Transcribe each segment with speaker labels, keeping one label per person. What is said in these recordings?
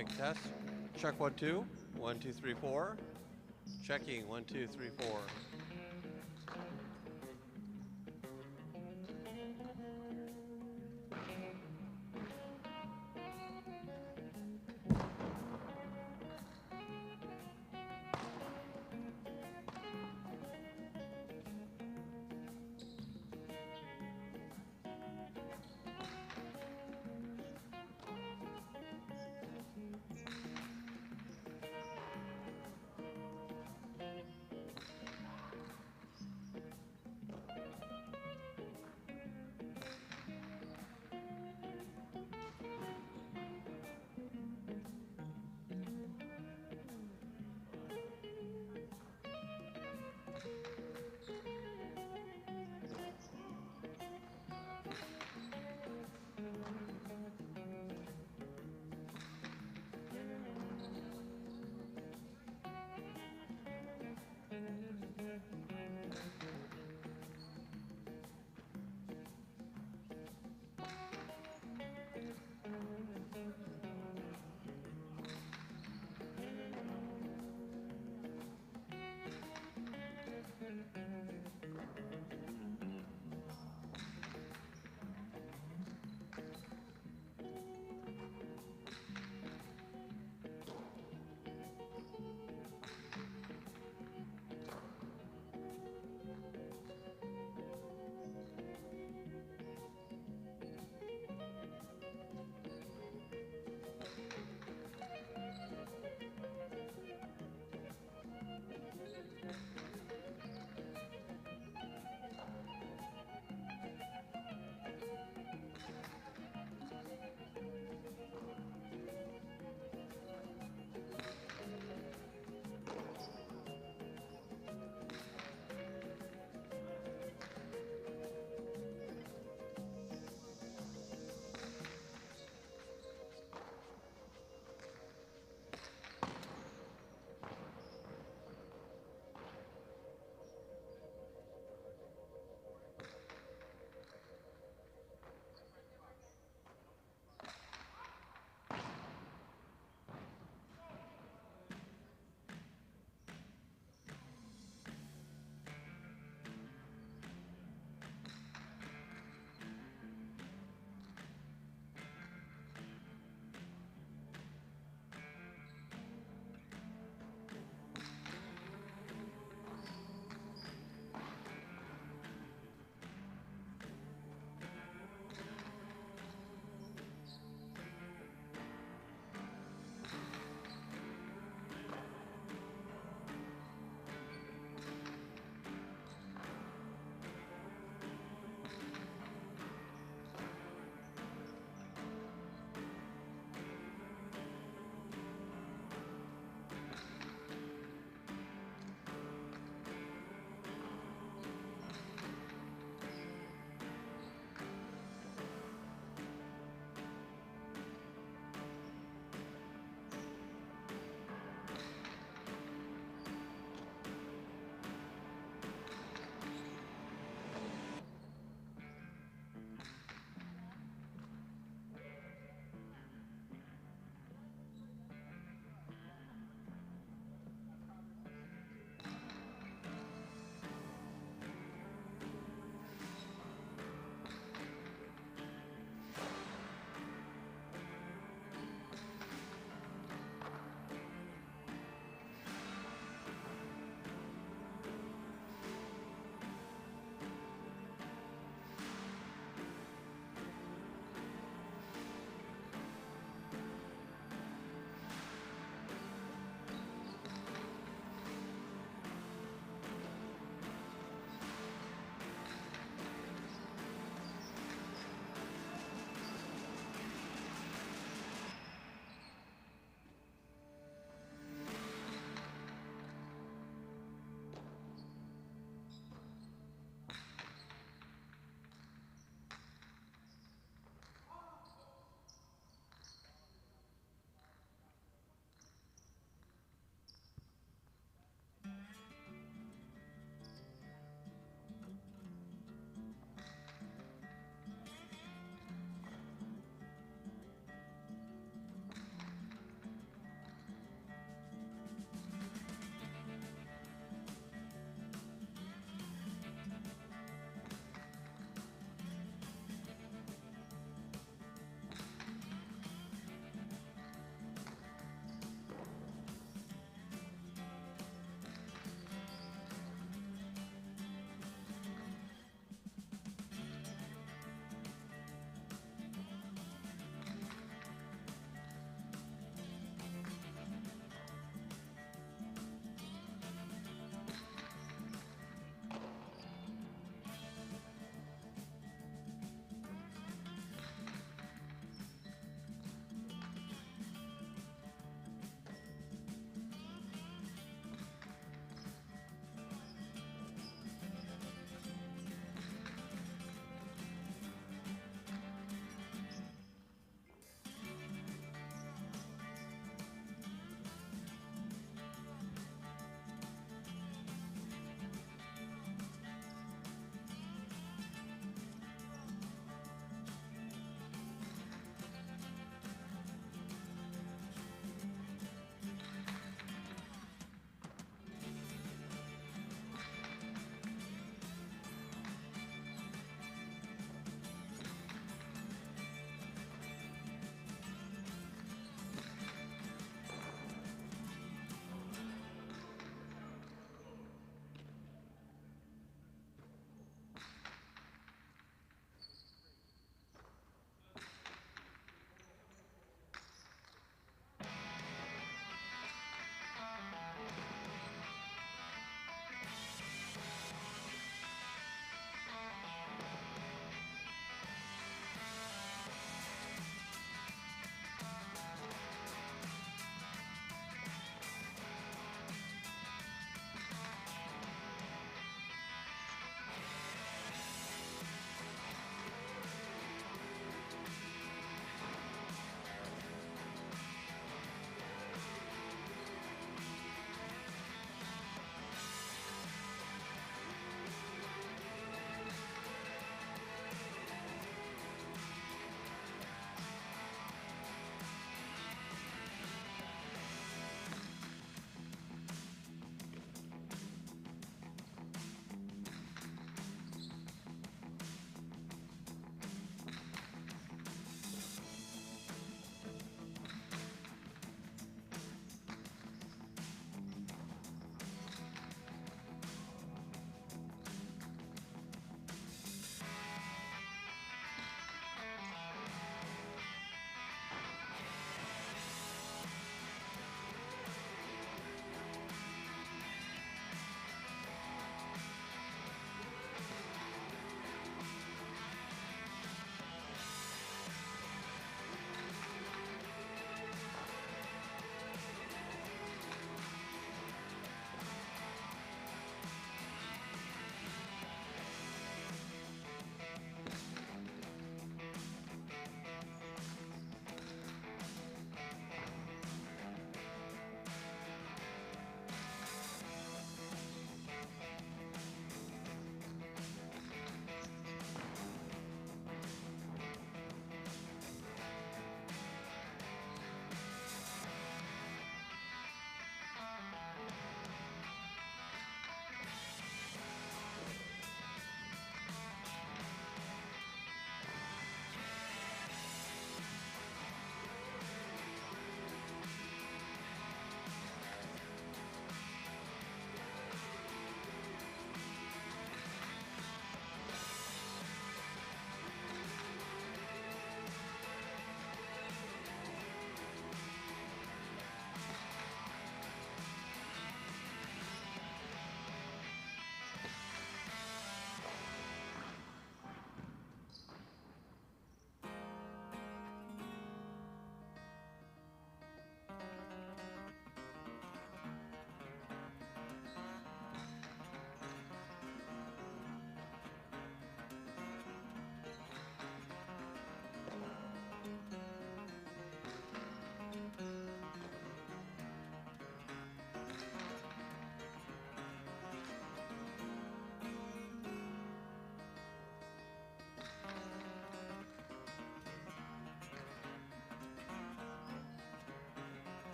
Speaker 1: Mic test. Check 1 2. 1 2 3 4. Checking 1 2 3 4.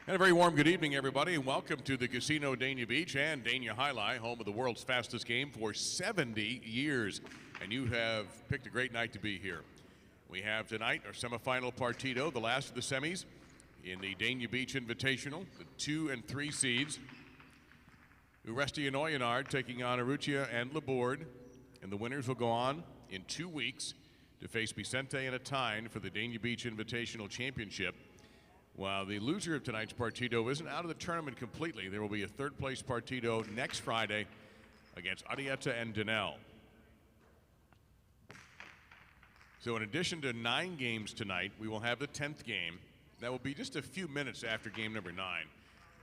Speaker 2: And a very warm good evening, everybody, and welcome to the Casino Dania Beach and Dania Alai, home of the world's fastest game for 70 years. And you have picked a great night to be here. We have tonight our semifinal Partito, the last of the semis in the Dania Beach Invitational, the 2 and 3 seeds. Uresti and Oyonnax taking on Arrutia and Laborde, and the winners will go on in 2 weeks to face Vicente and Atine for the Dania Beach Invitational Championship. While the loser of tonight's Partito isn't out of the tournament completely, there will be a third-place Partito next Friday against Arietta and Danelle. So in addition to 9 games tonight, we will have the 10th game. That will be just a few minutes after game number 9.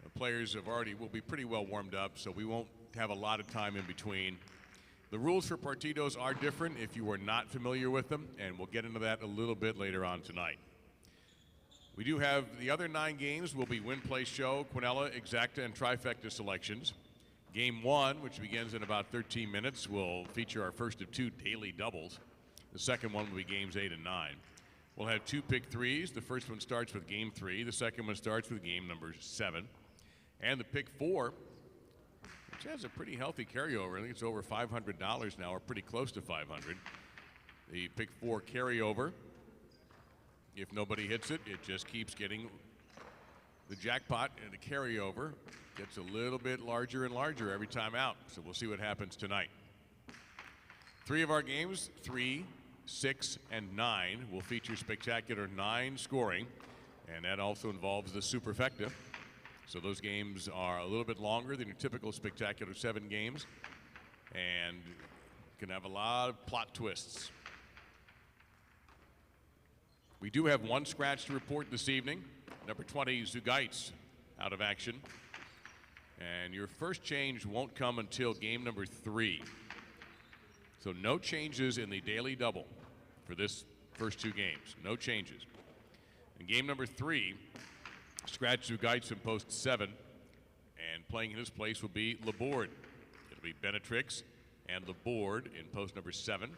Speaker 2: The players will be pretty well warmed up, so we won't have a lot of time in between. The rules for Partitos are different if you are not familiar with them, and we'll get into that a little bit later on tonight. We do have the other 9 games will be win, play, show, quinella, exacta, and trifecta selections. Game 1, which begins in about 13 minutes, will feature our first of 2 daily doubles. The second one will be games 8 and 9. We'll have 2 pick 3s. The first one starts with game 3. The second one starts with game number 7. And the pick 4, which has a pretty healthy carryover. I think it's over $500 now, or pretty close to $500. The pick 4 carryover, if nobody hits it, it just keeps getting the jackpot, and the carryover gets a little bit larger and larger every time out. So we'll see what happens tonight. 3 of our games, 3, 6, and 9, will feature spectacular 9 scoring, and that also involves the superfecta. So those games are a little bit longer than your typical spectacular 7 games, and can have a lot of plot twists. We do have 1 scratch to report this evening. Number 20, Zugaitz, out of action. And your first change won't come until game number 3. So no changes in the daily double for this first 2 games. No changes. In game number 3, scratch Zugaitz in post 7. And playing in his place will be Laborde. It'll be Benetrix and Laborde in post number 7.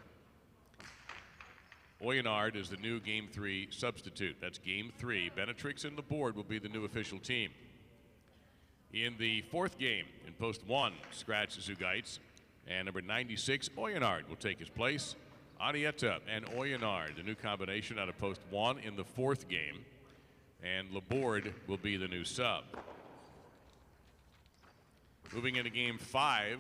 Speaker 2: Oyonnax is the new game 3 substitute. That's game 3. Benetrix and Laborde will be the new official team. In the 4th game, in post 1, scratch Zugaitz, and number 96, Oyonnax will take his place. Arietta and Oyonnax, the new combination out of post 1 in the 4th game, and Laborde will be the new sub. Moving into game 5,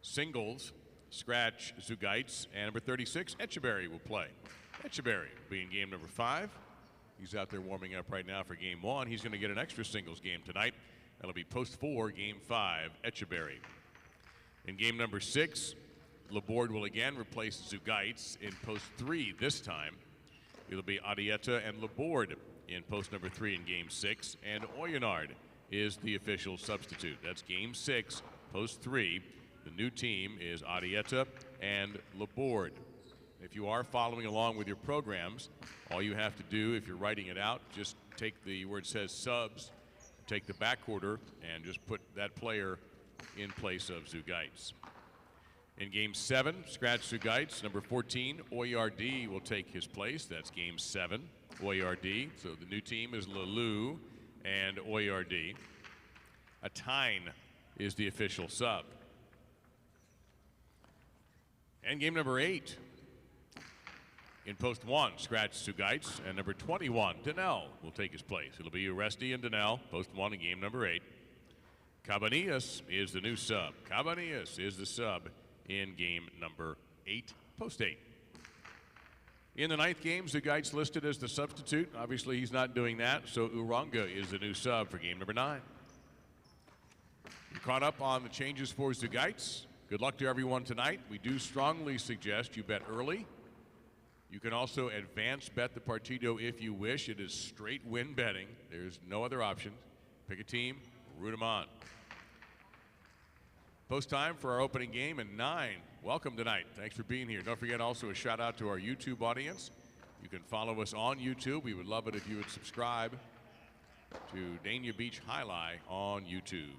Speaker 2: singles. Scratch Zugaitz, and number 36, Echeverry will play. Echeverry will be in game number 5. He's out there warming up right now for game 1. He's going to get an extra singles game tonight. That'll be post 4, game 5, Echeverry. In game number 6, Laborde will again replace Zugaitz in post 3 this time. It'll be Arietta and Laborde in post number 3 in game 6, and Oyonnax is the official substitute. That's game 6, post 3. The new team is Arietta and Laborde. If you are following along with your programs, all you have to do, if you're writing it out, just take where it says subs, take the back order, and just put that player in place of Zugaitz. In game 7, scratch Zugaitz, number 14, Oyard will take his place. That's game 7, Oyard. So the new team is Lalou and Oyard. Atine is the official sub. And game number 8, in post 1, scratch Zugaitz, and number 21, Danelle will take his place. It'll be Uresti and Danelle, post 1 in game number 8. Cabanillas is the new sub. Cabanillas is the sub in game number 8, post 8. In the 9th game, Zugaitz listed as the substitute. Obviously, he's not doing that, so Uranga is the new sub for game number 9. You caught up on the changes for Zugaitz. Good luck to everyone tonight. We do strongly suggest you bet early. You can also advance bet the Partito if you wish. It is straight win betting. There's no other option. Pick a team, root them on. Post time for our opening game at 9. Welcome tonight. Thanks for being here. Don't forget also a shout out to our YouTube audience. You can follow us on YouTube. We would love it if you would subscribe to Dania Beach Alai on YouTube.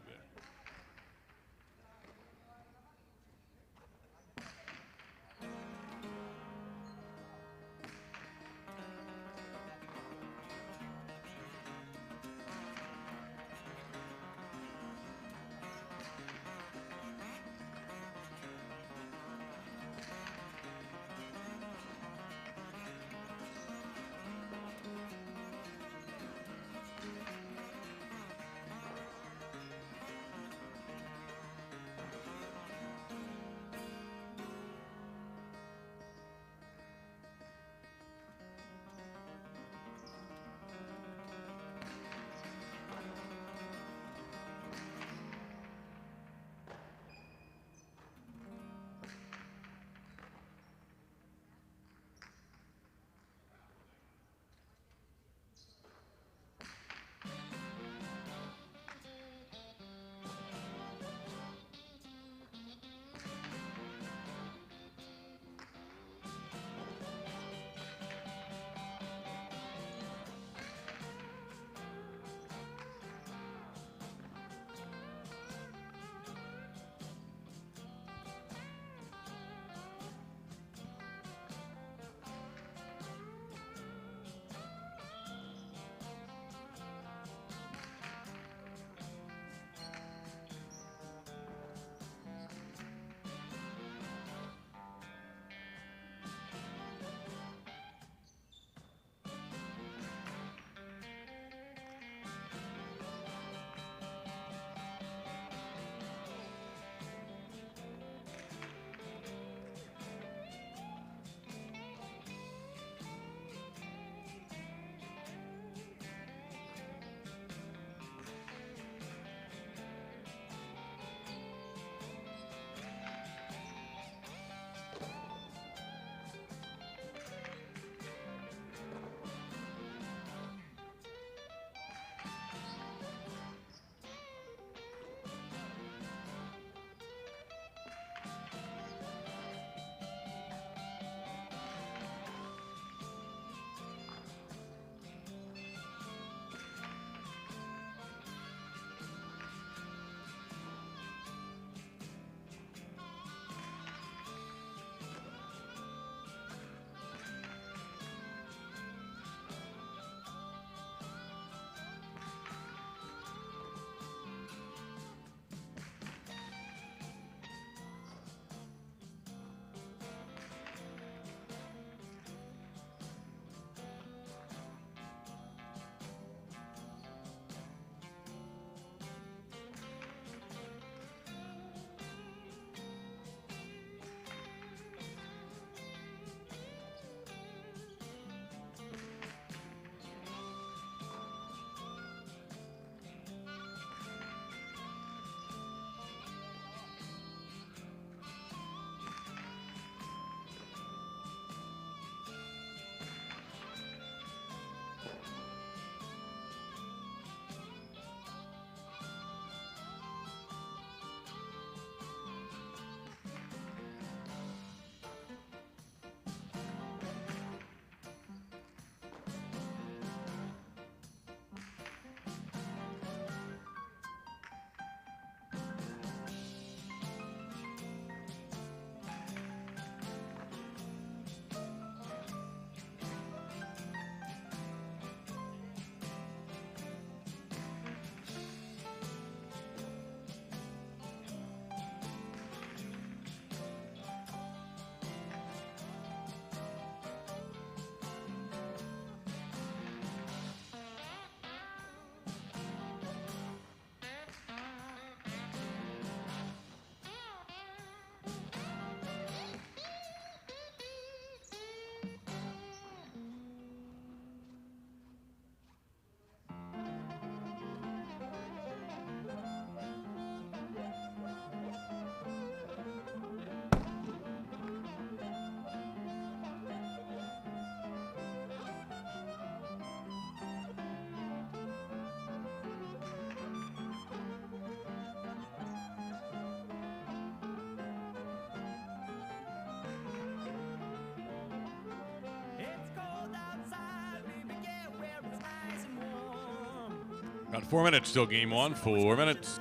Speaker 2: About 4 minutes still, game one. 4 minutes.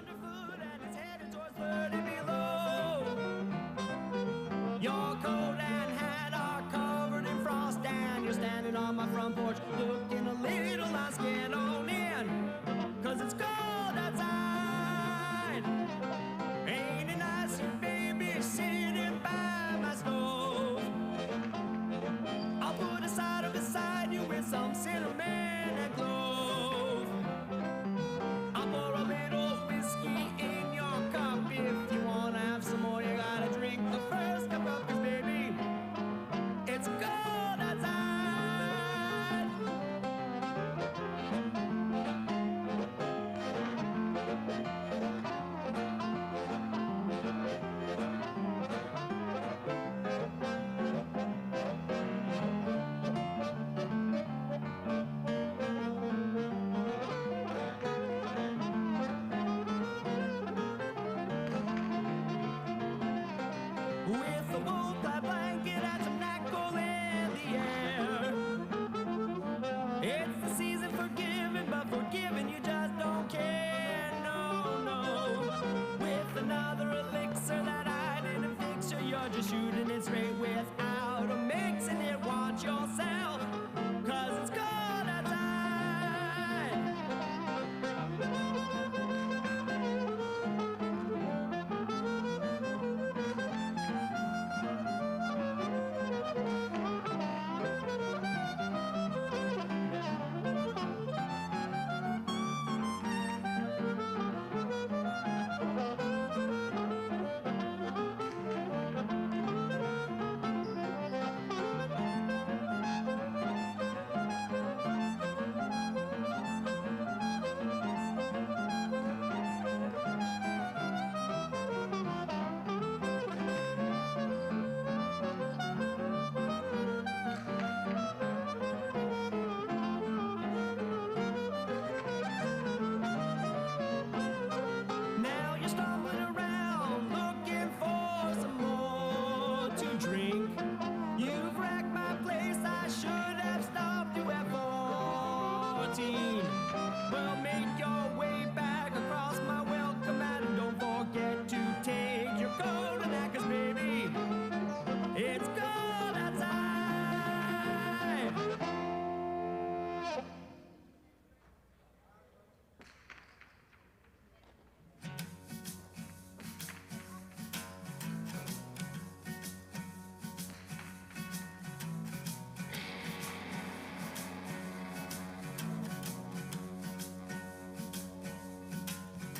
Speaker 3: Your coat and hat are covered in frost, and you're standing on my front porch looking a little lost. Get on in, 'cause it's cold outside. Ain't it nice, baby, sitting by my stove? I'll put a cider beside you with some cinnamon and clove. I'll pour a little whiskey in your cup. If you wanna have some more, you gotta drink the first cup up, 'cause baby, it's cold outside. With a wool-clad blanket and some knuckle in the air. It's the season for giving, but for giving you just don't care. No, no. With another elixir that I didn't fix you, you're just shooting it straight without a mixing it. Watch yourself, 'cause it's cold outside. Now you're stumbling around looking for some more to drink. You've wrecked my place, I should have stopped you at 14. Well, make your way back across my welcome mat, and don't forget to take your coat and hat, 'cause baby, it's cold outside.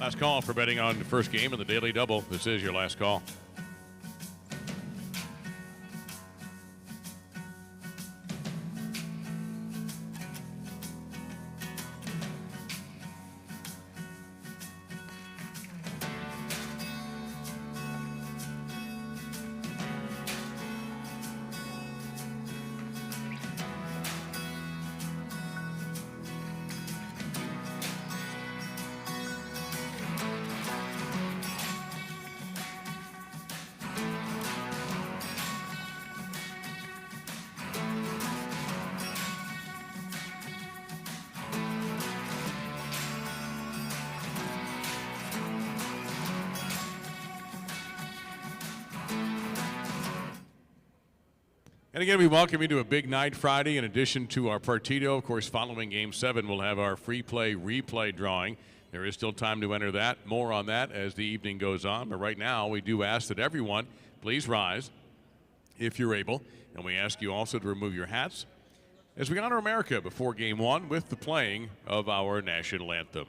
Speaker 2: Last call for betting on the first game of the Daily Double. This is your last call. And again, we welcome you to a big night Friday. In addition to our Partito, of course, following Game 7, we'll have our free play replay drawing. There is still time to enter that. More on that as the evening goes on. But right now, we do ask that everyone please rise if you're able. And we ask you also to remove your hats as we honor America before Game 1 with the playing of our national anthem.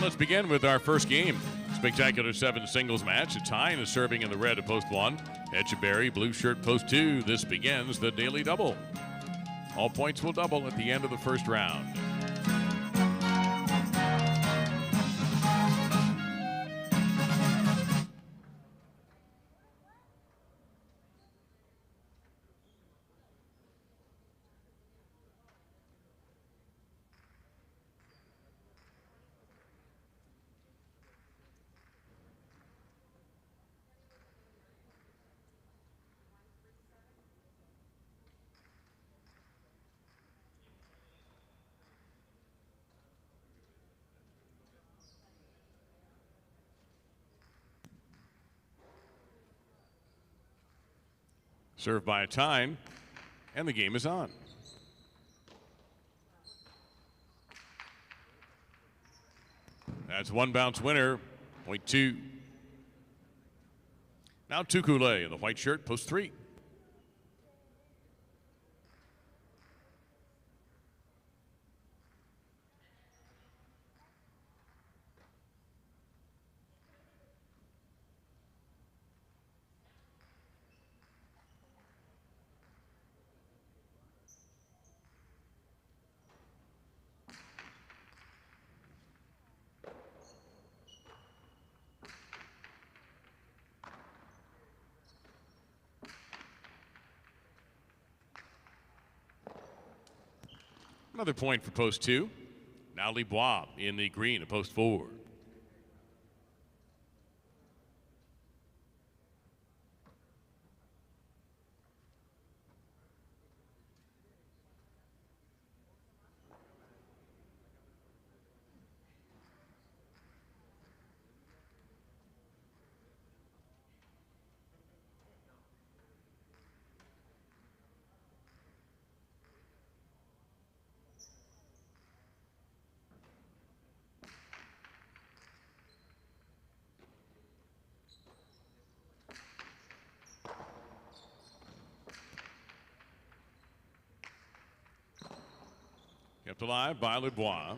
Speaker 2: let's begin with our first game. Spectacular 7 singles match. Tyne is serving in the red at post 1. Etcheberry, blue shirt, post 2. This begins the daily double. All points will double at the end of the first round. Served by Tyne, and the game is on. That's one bounce winner, point 2. Now Tukule in the white shirt, post 3. Another point for post 2. Now Libois in the green at post 4. Kept alive by Libois.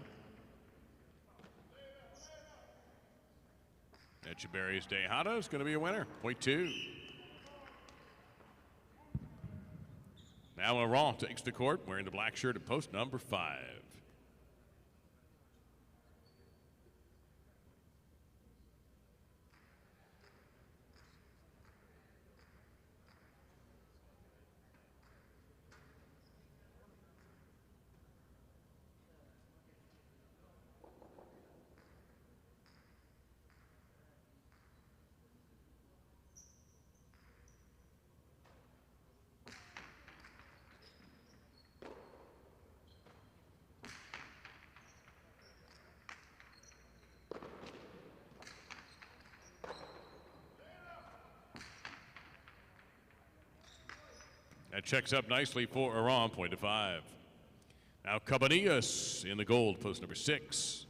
Speaker 2: Etcheberry's Tejada is going to be a winner. Point 2. Now Laurent takes the court wearing the black shirt at post number 5. That checks up nicely for Iran, point to 5. Now Cabanillas in the gold, post number 6.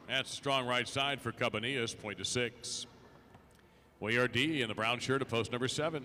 Speaker 2: That's a strong right side for Cabanillas, point to 6. Wayard in the brown shirt at post number 7.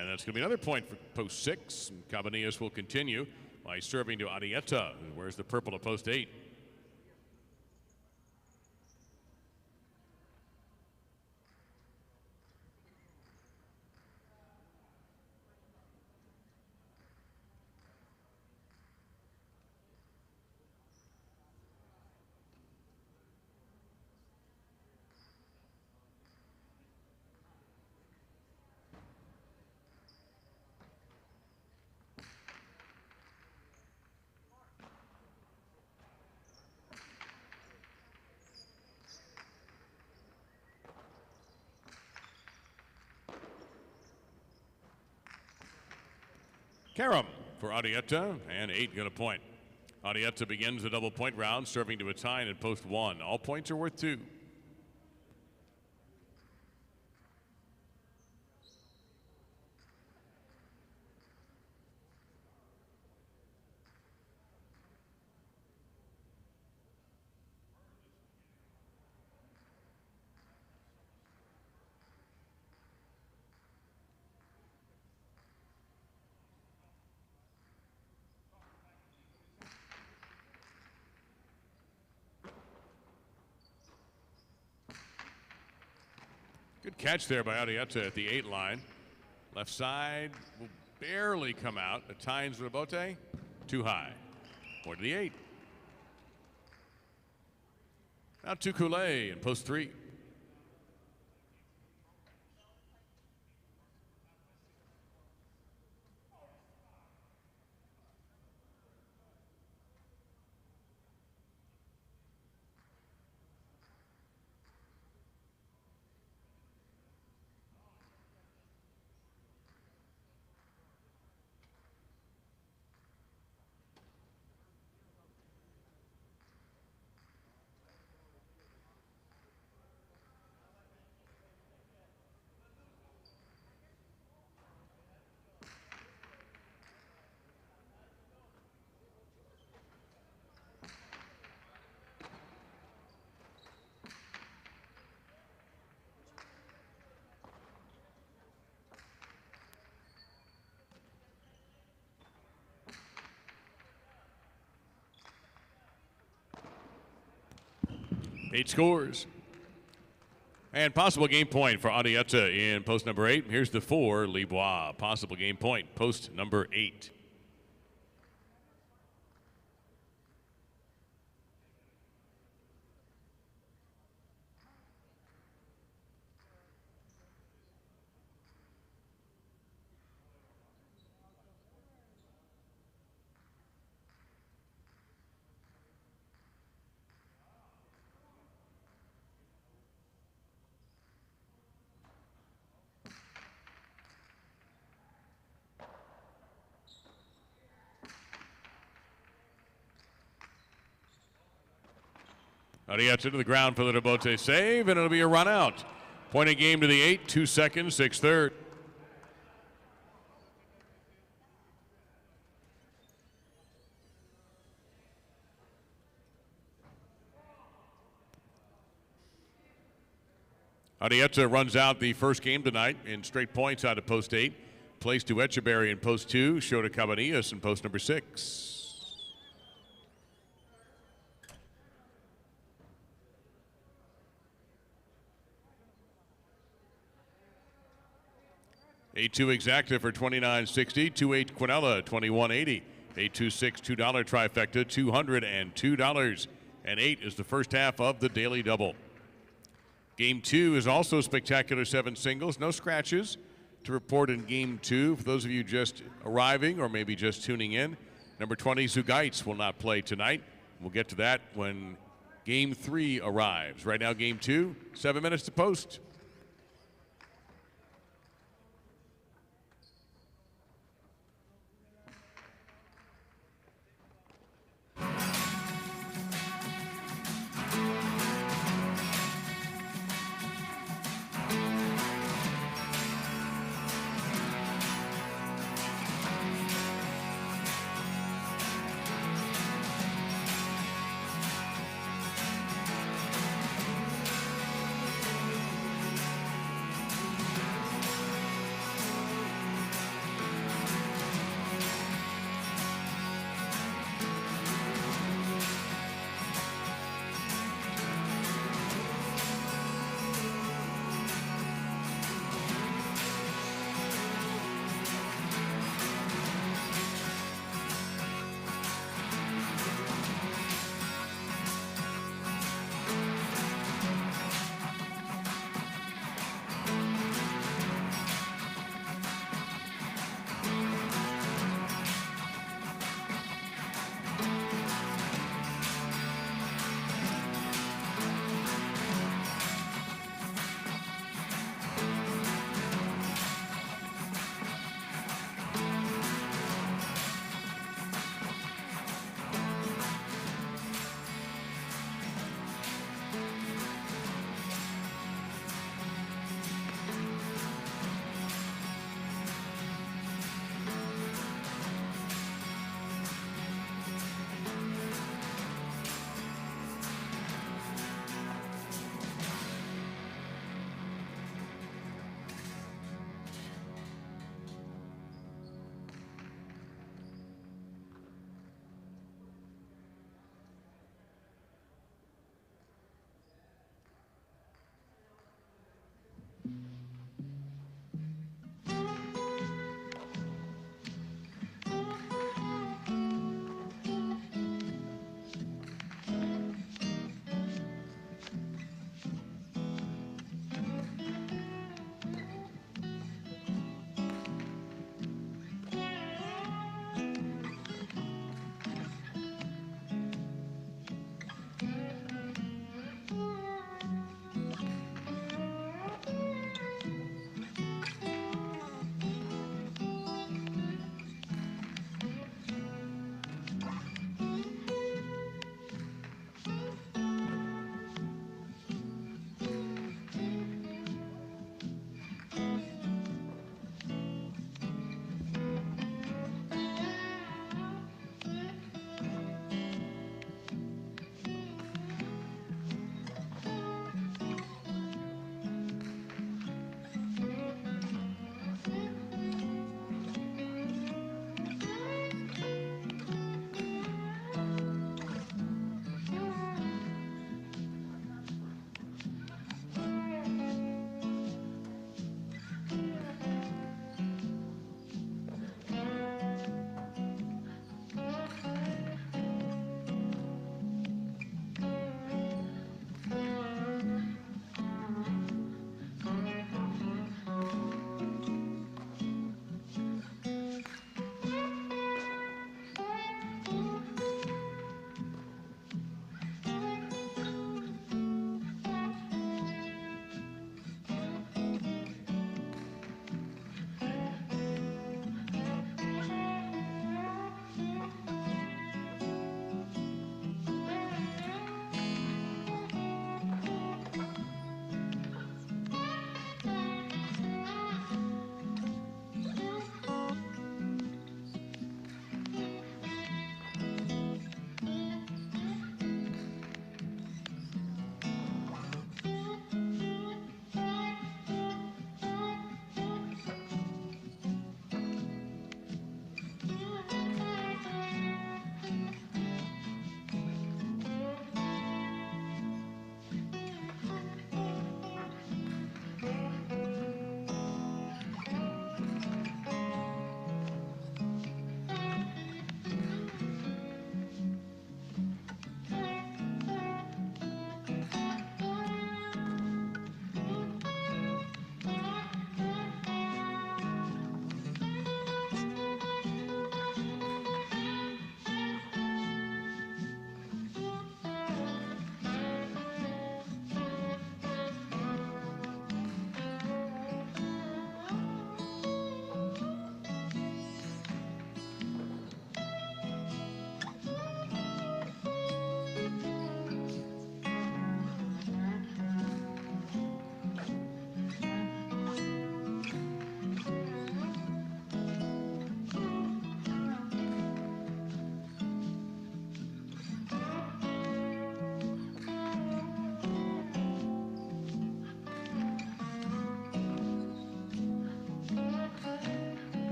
Speaker 2: And that's going to be another point for post 6. Cabanillas will continue by serving to Arrieta, who wears the purple to post 8. Karam for Arrieta, and 8 going to point. Arrieta begins the double point round, serving to Atine at post 1. All points are worth 2. Good catch there by Arrieta at the 8 line. Left side will barely come out. Atine's Rebote, too high. More to the 8. Now to Coulee in post 3. Eight scores. And possible game point for Arrieta in post number 8. Here's the 4, Libois. Possible game point, post number 8. Arrieta to the ground for the Rebote save, and it'll be a run out. Point of game to the 8, 2 seconds, 6/3. Arrieta runs out the first game tonight in straight points out of post 8. Plays to Echeverry in post 2, Shota Cabanillas in post number 6. 8-2 exacta for $29.60. 2-8 Quinella, $21.80. 826 $2 trifecta, $202. And 8 is the first half of the daily double. Game 2 is also spectacular 7 singles. No scratches to report in Game 2. For those of you just arriving or maybe just tuning in, number 20 Zugaitz will not play tonight. We'll get to that when Game 3 arrives. Right now, Game 2, 7 minutes to post.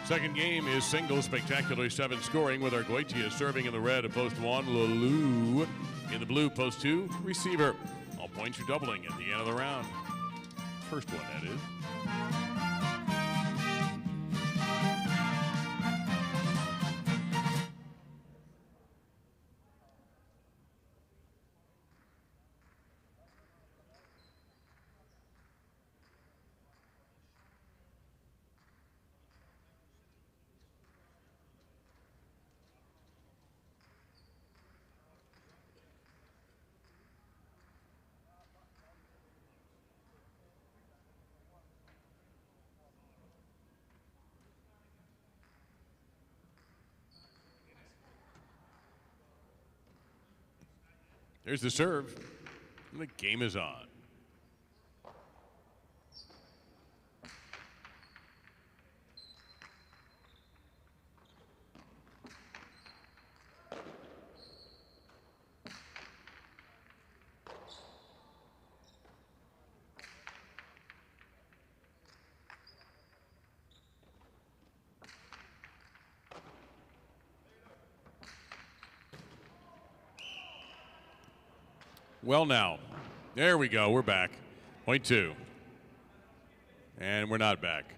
Speaker 2: Second game is single spectacular 7 scoring with Argoitia serving in the red at post 1. Lulu in the blue, post 2. Receiver. All points are doubling at the end of the round. First one, that is. There's the serve. And the game is on. Well, now, there we go. We're back. Point 2. And we're not back.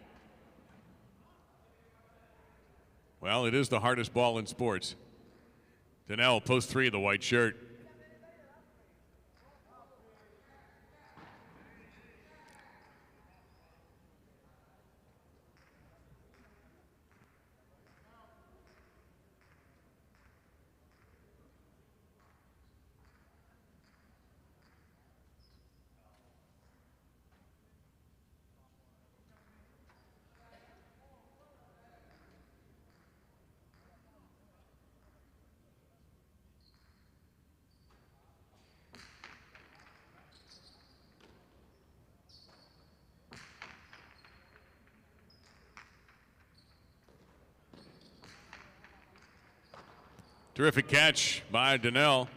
Speaker 2: Well, it is the hardest ball in sports. Danielle, post 3 of the white shirt. Terrific catch by Donnell.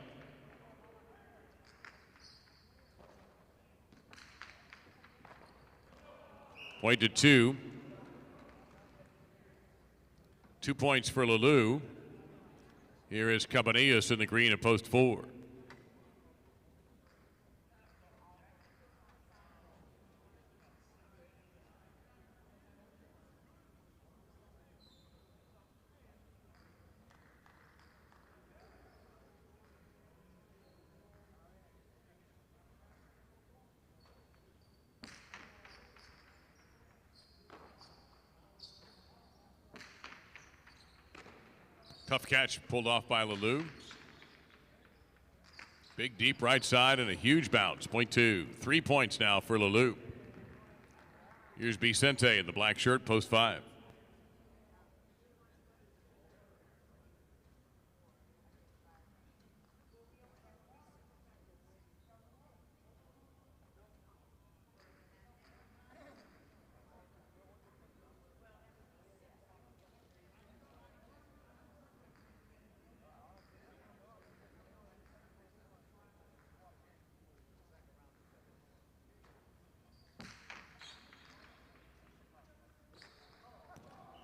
Speaker 2: Point to 2. 2 points for Lulu. Here is Cabanillas in the green at post 4. Tough catch pulled off by Lulu. Big deep right side and a huge bounce. Point 2. 3 points now for Lulu. Here's Vicente in the black shirt, post 5.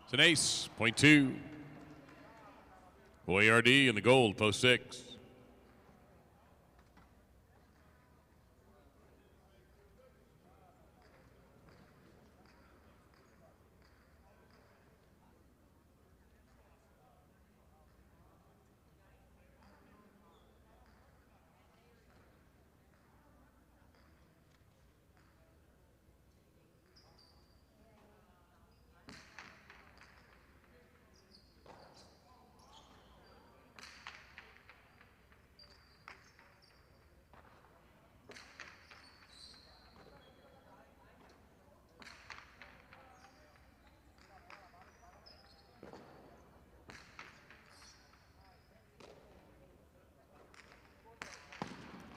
Speaker 2: It's an ace, point 2. Boyardee in the gold, post 6.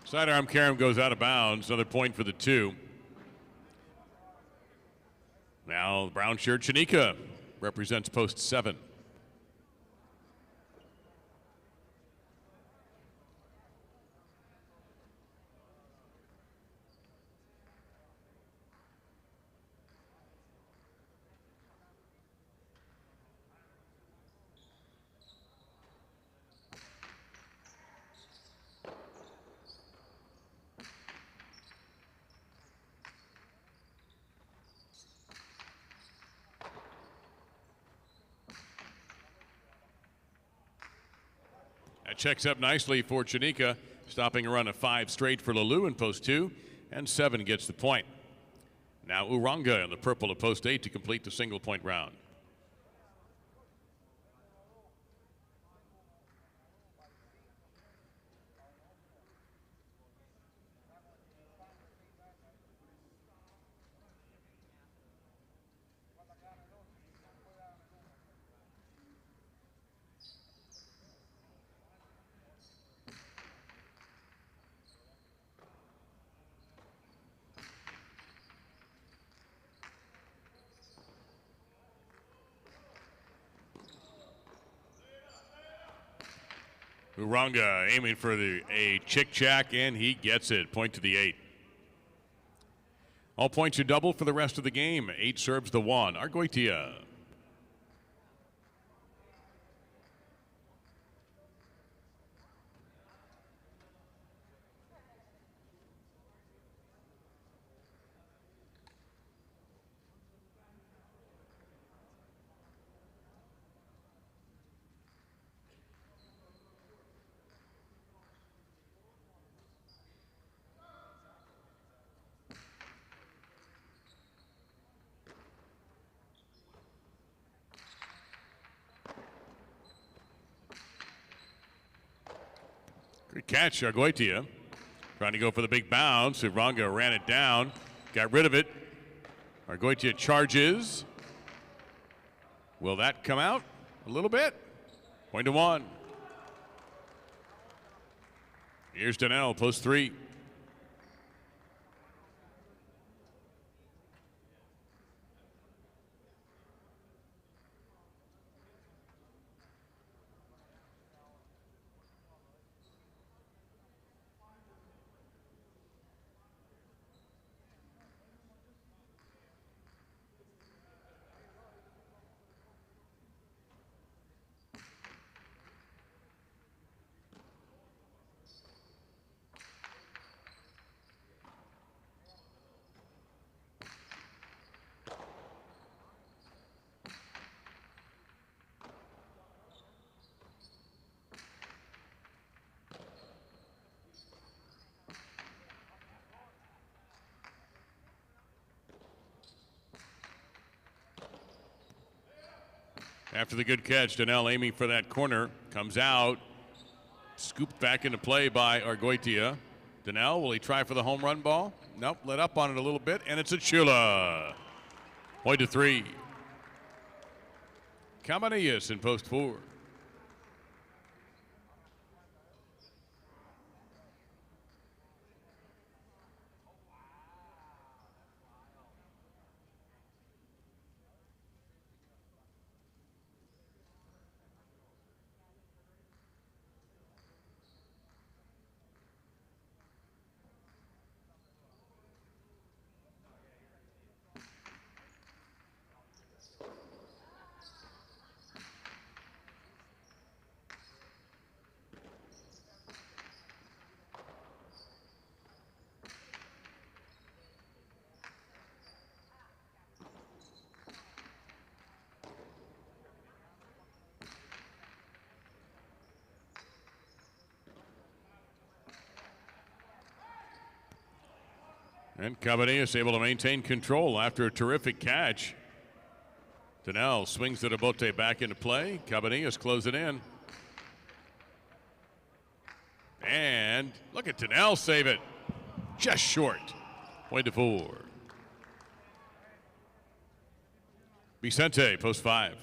Speaker 2: Sidearm carom goes out of bounds. Another point for the 2. Now the brown shirt Chanika represents post 7. That checks up nicely for Chanika, stopping a run of 5 straight for Lalou in post 2, and 7 gets the point. Now Uranga in the purple of post 8 to complete the single point round. Uranga aiming for a chick-chack, and he gets it. Point to the 8. All points are double for the rest of the game. 8 serves the 1. Argoitia. Good catch, Argoitia. Trying to go for the big bounce. Uranga ran it down, got rid of it. Argoitia charges. Will that come out? A little bit. Point to 1. Here's Daniel, post 3. After the good catch, Daniel aiming for that corner, comes out, scooped back into play by Argoitia. Daniel, will he try for the home run ball? Nope, let up on it a little bit, and it's a Chula. Point to 3. Cabanillas in post 4. And Cabanillas able to maintain control after a terrific catch. Daniel swings the Bote back into play. Cabanillas close it in. And look at Daniel save it. Just short. Point to 4. Vicente, post 5.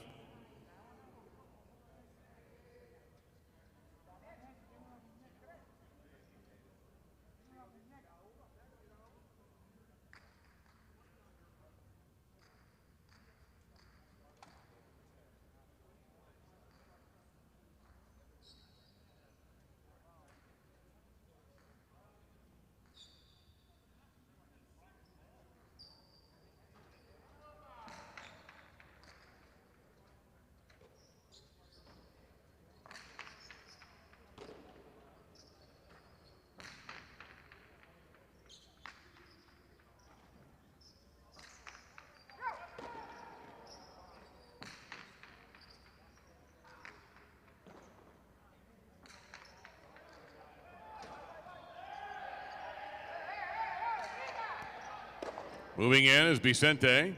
Speaker 2: Moving in is Vicente.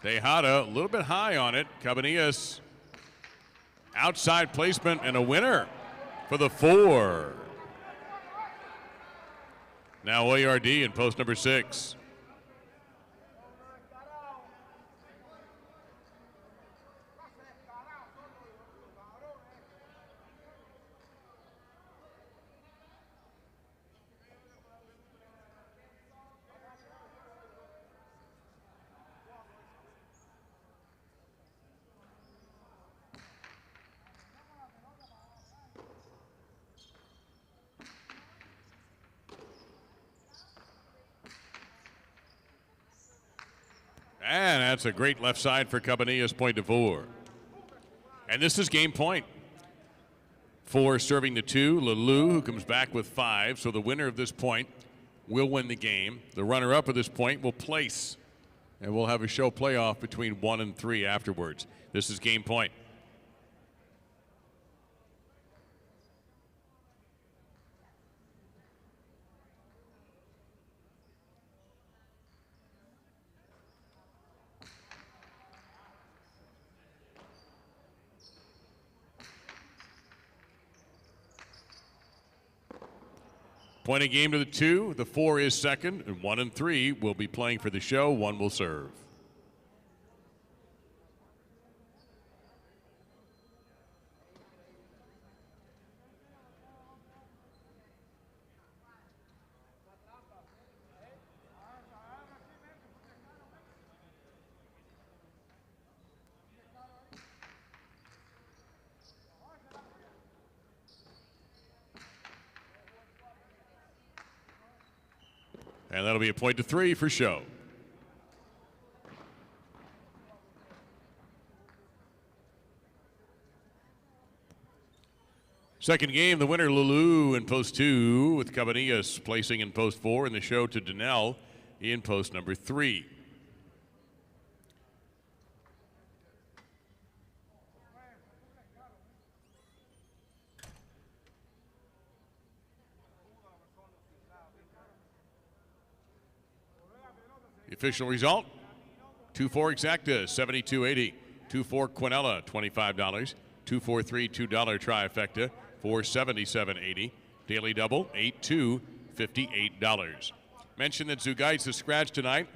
Speaker 2: Tejada, a little bit high on it. Cabanillas, outside placement and a winner for the 4. Now OARD in post number 6. And that's a great left side for Cabanillas, point to 4. And this is game point. 4 serving the 2, Lelou, who comes back with 5. So the winner of this point will win the game. The runner-up of this point will place. And we'll have a show playoff between 1 and 3 afterwards. This is game point. Point a game to the 2. The 4 is second, and 1 and 3 will be playing for the show. 1 will serve. And that'll be a point to 3 for show. Second game, the winner, Lelou, in post 2, with Cabanillas placing in post 4, and the show to Daniel in post number 3. The official result, 2-4 Exacta, $72.80. 2-4 Quinella, $25. 2-4-3, $2 trifecta, $477.80. Daily double, 8-2, $58. Mentioned that Zugait's is scratched tonight,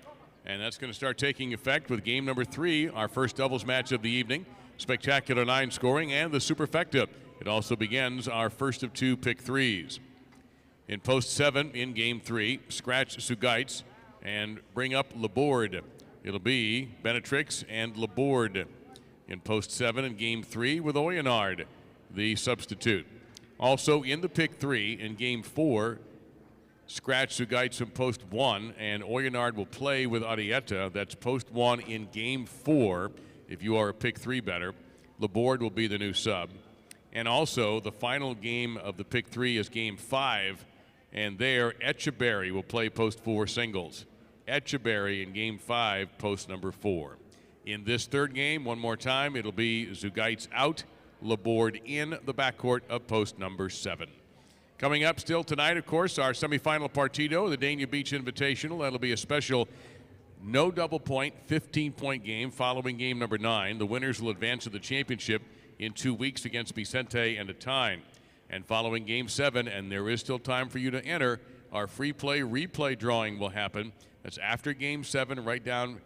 Speaker 2: and that's going to start taking effect with game number 3, our first doubles match of the evening. Spectacular 9 scoring and the superfecta. It also begins our first of 2 pick 3s. In post 7 in game 3, scratch Zugait's and bring up Laborde. It'll be Benetrix and Laborde in post 7 in game 3 with Oyenard, the substitute. Also in the pick 3 in game 4, scratch Zugait's in post 1, and Oyenard will play with Arietta. That's post 1 in game 4 if you are a pick 3 better. Laborde will be the new sub. And also the final game of the pick 3 is game 5, and there Echeberry will play post 4 singles. Echeberry in game 5, post number 4. In this third game, one more time, it'll be Zugait's out, Laborde in the backcourt of post number 7. Coming up still tonight, of course, our semifinal Partito, the Dania Beach Invitational. That'll be a special no double point, 15-point game following game number 9. The winners will advance to the championship in 2 weeks against Vicente and Atine. And following game 7, and there is still time for you to enter, our free play replay drawing will happen. That's after game 7, right down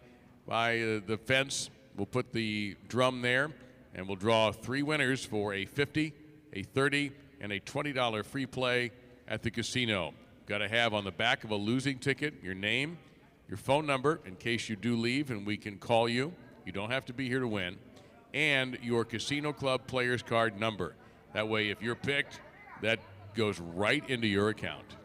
Speaker 2: by the fence. We'll put the drum there, and we'll draw 3 winners for a $50, a $30, and a $20 free play at the casino. Got to have on the back of a losing ticket your name, your phone number in case you do leave and we can call you. You don't have to be here to win. And your casino club player's card number. That way, if you're picked, that goes right into your account.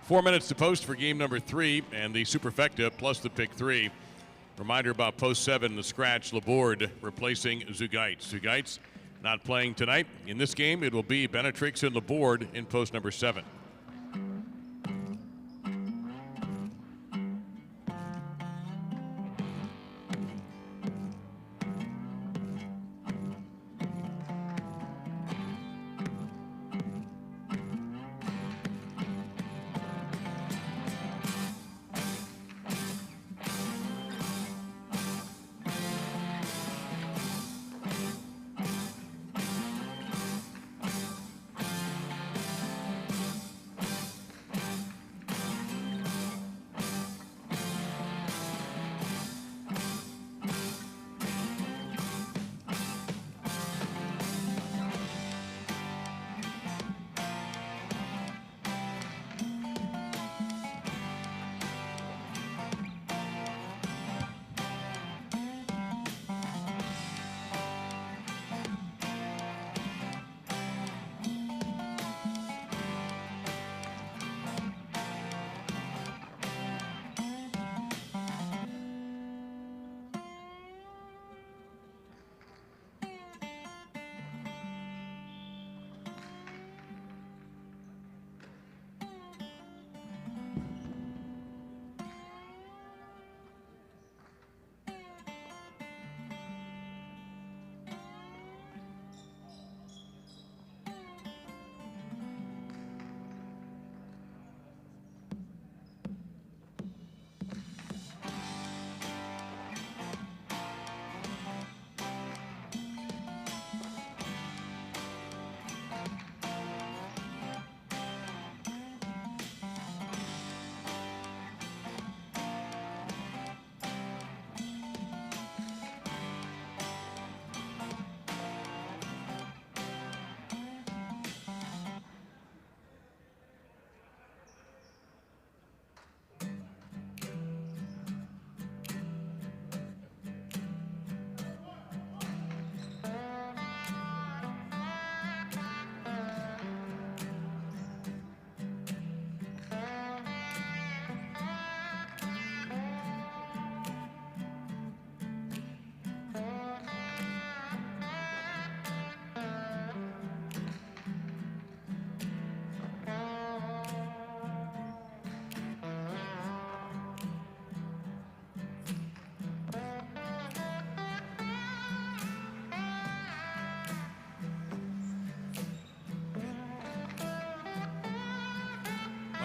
Speaker 2: 4 minutes to post for game number 3 and the superfecta plus the pick 3. Reminder about post 7, the scratch Laborde replacing Zugaitz. Zugaitz not playing tonight. In this game, it will be Benetrix and Laborde in post number 7.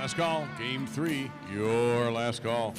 Speaker 2: Last call, game 3, your last call.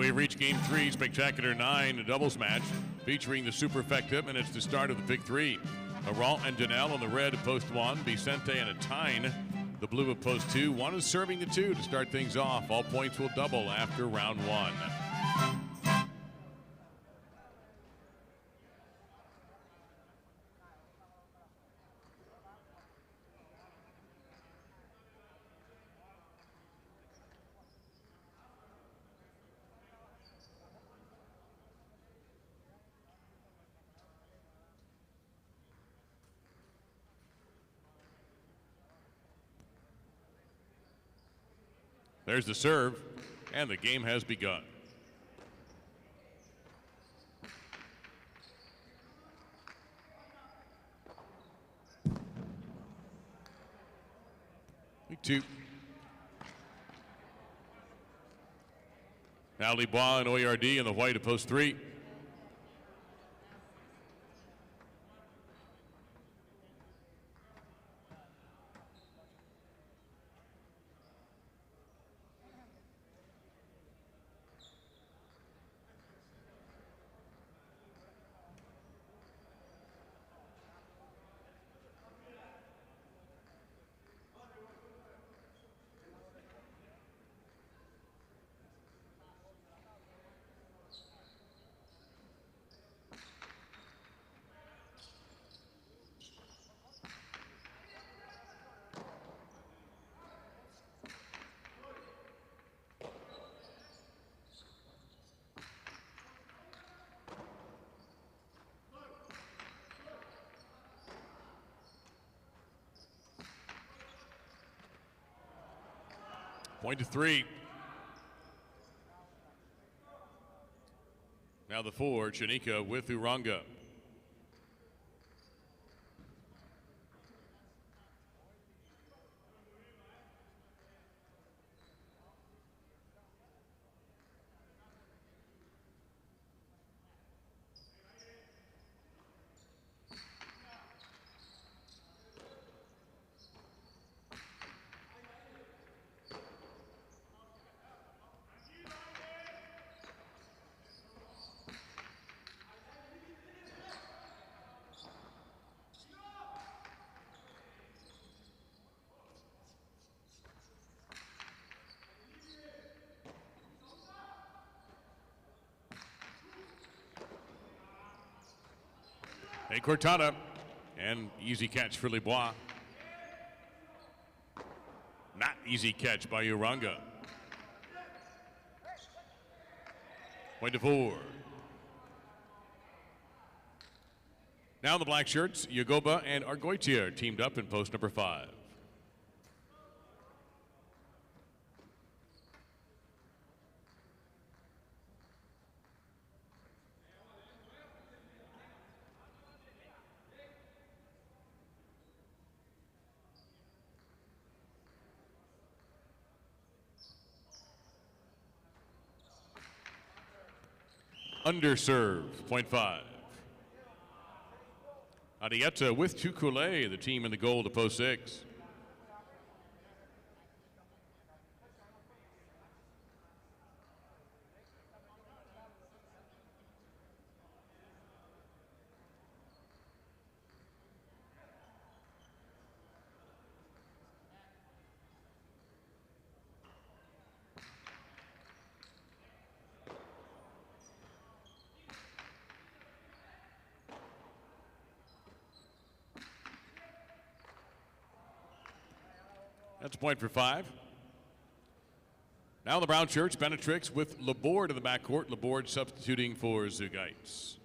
Speaker 2: We've reached game 3, Spectacular 9, a doubles match featuring the Superfecta, and it's the start of the Pick 3. Arant and Danelle on the red of post 1. Vicente and Atine, the blue of post 2. One is serving the 2 to start things off. All points will double after round 1. There's the serve, and the game has begun. Two. Now Libois and Oyardi in the white of post 3. Point to 3. Now the 4, Chanika with Uranga. A Cortada, and easy catch for Libois. Not easy catch by Uranga. Point to 4. Now the black shirts, Yagoba and Argoitia teamed up in post number 5. Underserve, point 5. Adieta with Tukule, the team in the goal to post 6. That's a point for 5. Now the brown shirts, Benetrix with Laborde in the backcourt. Laborde substituting for Zugaitz.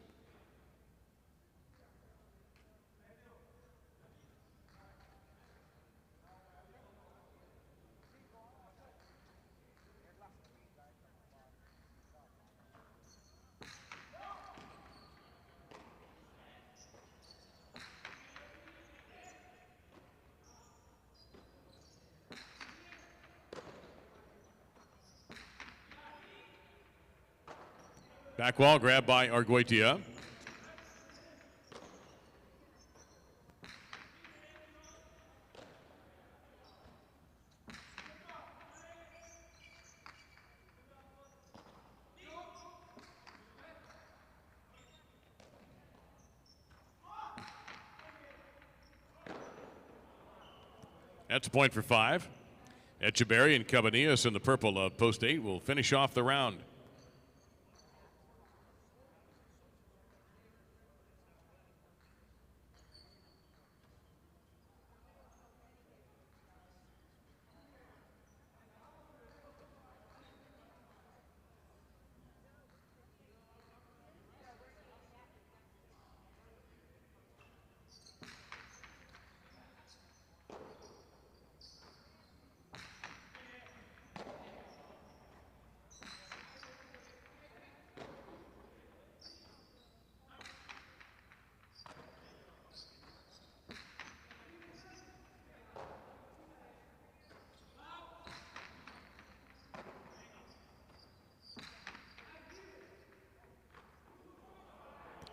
Speaker 2: Back wall grab by Argoitia. That's a point for 5. Echeverry and Cabanillas in the purple of post 8 will finish off the round.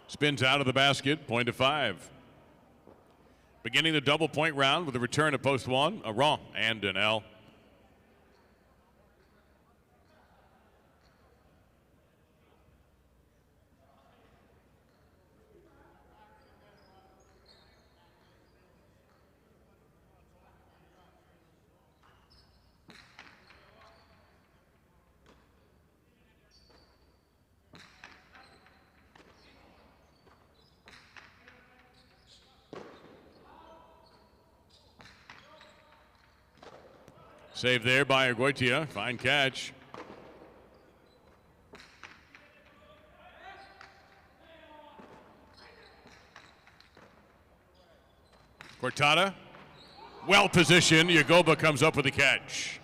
Speaker 2: Spins out of the basket, point of 5. Beginning the double point round with a return of post 1, a wrong and an L. Save there by Arguitia. Fine catch. Cortada. Well positioned. Yagoba comes up with the catch.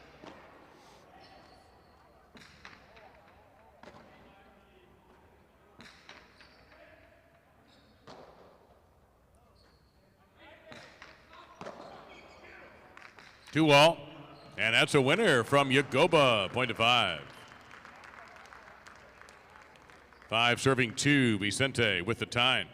Speaker 2: Two all. And that's a winner from Yagoba, point of 5. 5 serving 2, Vicente with the time.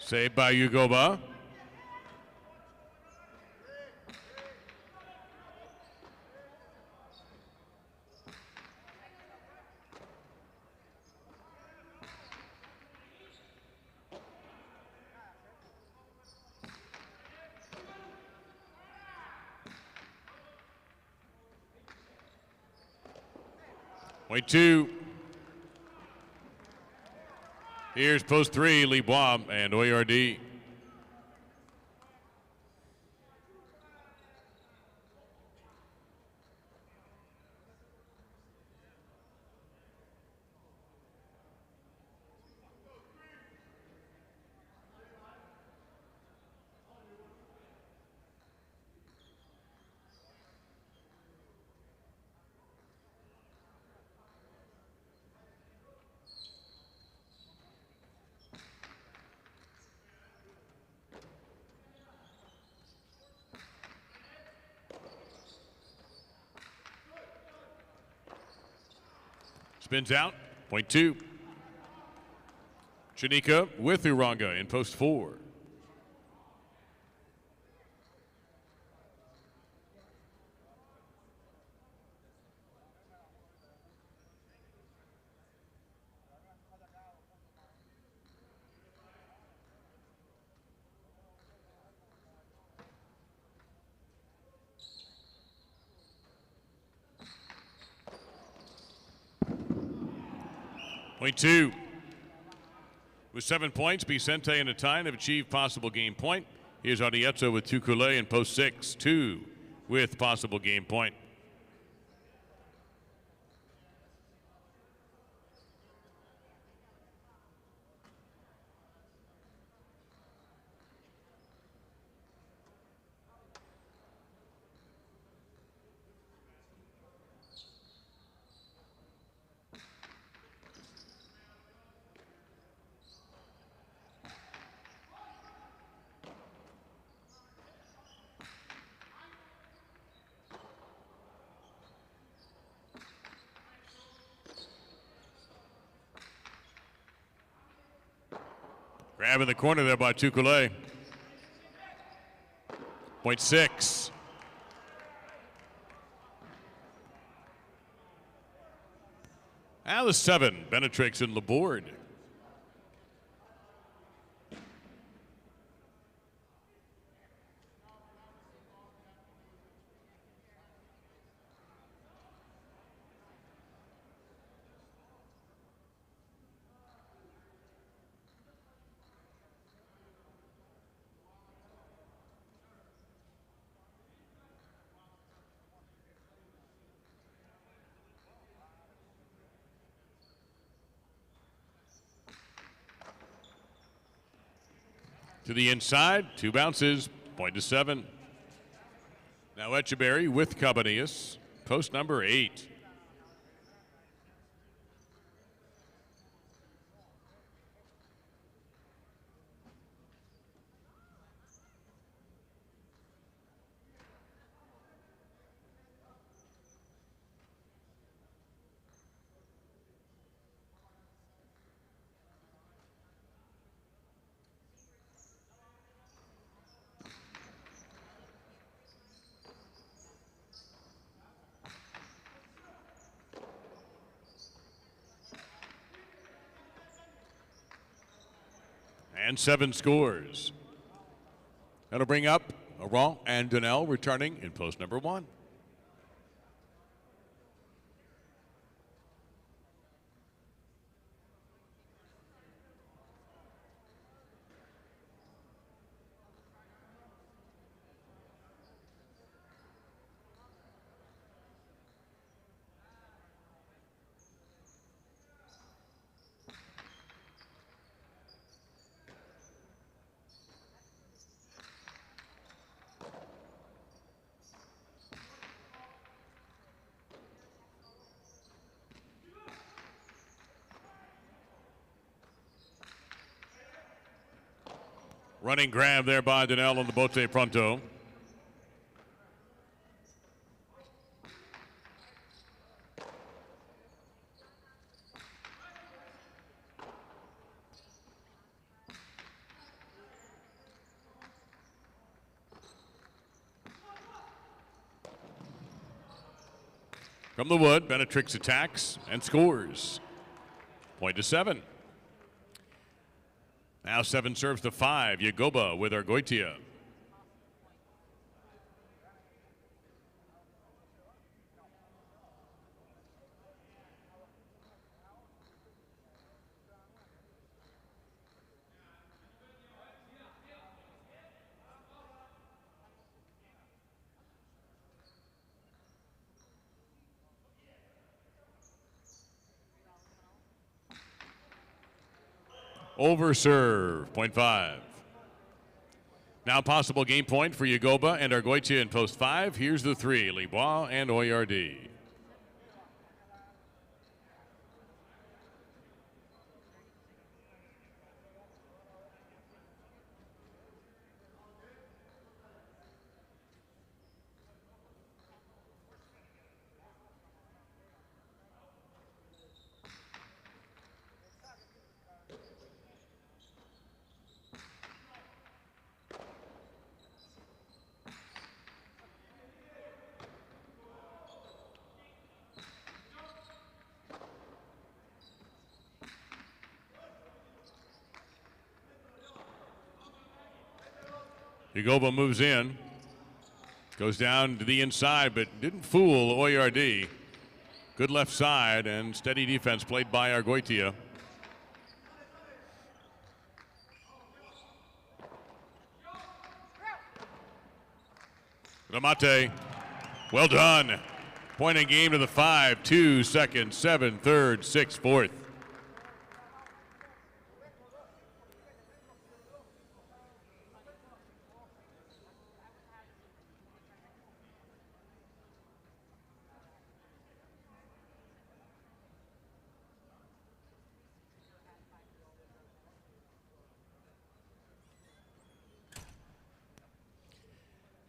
Speaker 2: Saved by Yagoba. Point 2. Here's post 3, Lebois and Oyardi. Spins out, point 2. Chanika with Uranga in post 4. Point 2. With 7 points, Vicente and Atine have achieved possible game point. Here's Arrieta with Tukulé in post 6. 2 with possible game point. Grab in the corner there by Tukule. 0.6. Now the 7, Benetrix and Laborde. To the inside, 2 bounces, 0.7. Now Echeberry with Cabanillas, post number 8. And 7 scores. That'll bring up Aron and Donnell returning in post number 1. Running grab there by Donnell on the bote pronto. From the wood, Benetrix attacks and scores. 0.7. Now 7 serves to 5. Yagoba with Argoitia. Over serve, 0.5. Now possible game point for Yagoba and Argoitia in post 5. Here's the 3, Libois and Oyardi. Yagoba moves in, goes down to the inside, but didn't fool Oyardi. Good left side and steady defense played by Argoitia. Ramate, well done. Point in game to the 5, 2 seconds, 7 third, 6 fourth.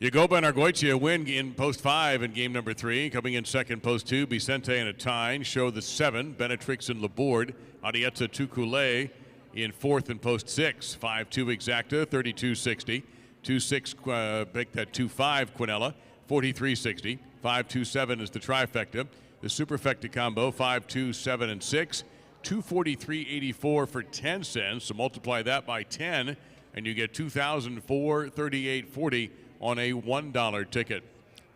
Speaker 2: Yagoba and Argoitia win in post 5 in game number 3. Coming in second post 2, Vicente and Atine show the 7, Benetrix and Laborde. Adieta Tukule In fourth and post 6, 5-2 exacta, 32-60. 2-6, make that 2-5 Quinella, 43-60. 5-2-7 is the trifecta. The superfecta combo, 5-2, 7, and 6. 243.84 for 10 cents. So multiply that by 10, and you get $2,438.40 on a $1 ticket.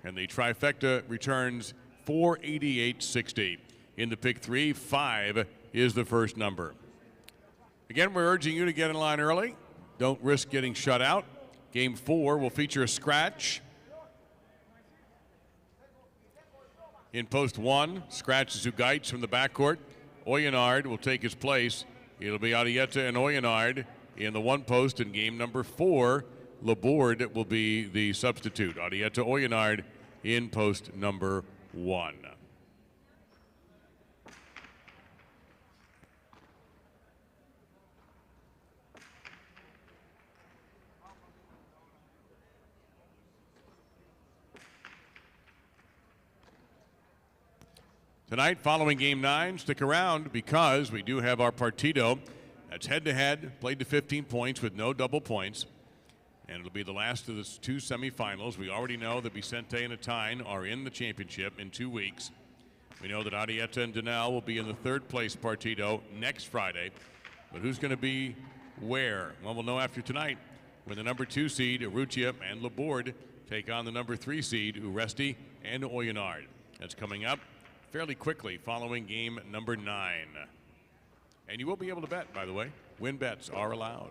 Speaker 2: And the trifecta returns $488.60. In the pick 3, 5 is the first number. Again, we're urging you to get in line early. Don't risk getting shut out. Game 4 will feature a scratch. In post 1, scratch Zugaitz from the backcourt. Oyenard will take his place. It'll be Arietta and Oyenard in the 1 post in game number 4. Laborde will be the substitute. Arietta Oyenard in post number 1. Tonight, following Game 9, stick around because we do have our Partito. That's head-to-head, played to 15 points with no double points. And it'll be the last of the 2 semifinals. We already know that Vicente and Atine are in the championship in 2 weeks. We know that Arietta and Danelle will be in the 3rd place Partito next Friday. But who's going to be where? Well, we'll know after tonight when the number 2 seed, Urrutia and Laborde, take on the number 3 seed, Uresti and Oyenard. That's coming up fairly quickly following game number 9. And you will be able to bet, by the way. Win bets are allowed.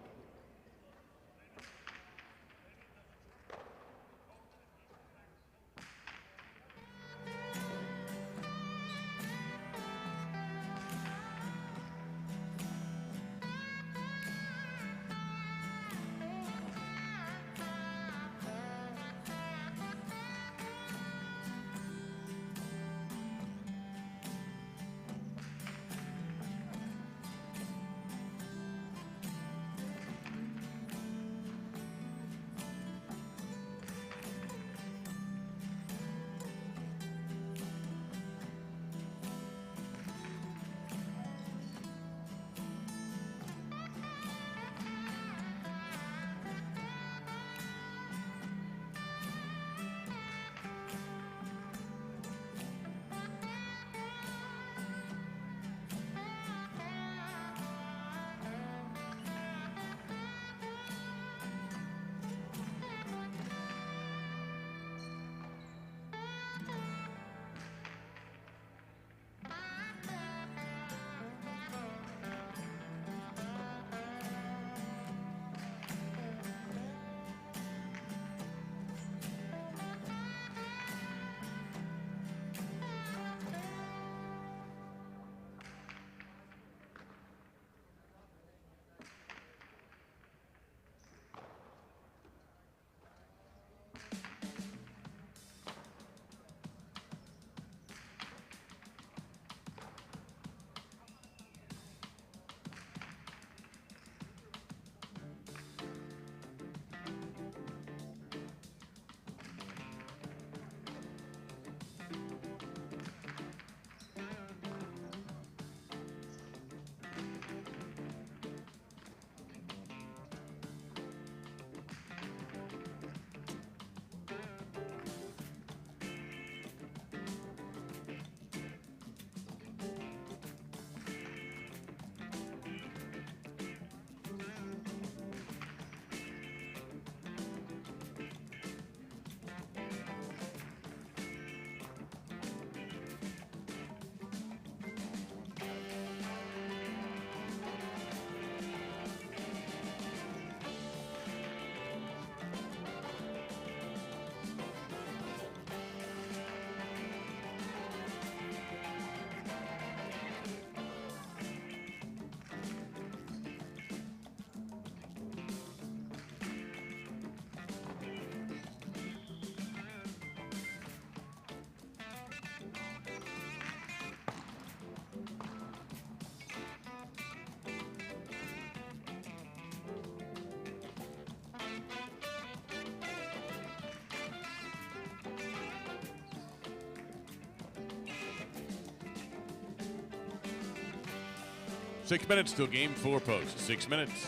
Speaker 2: 6 minutes till game 4 post. 6 minutes.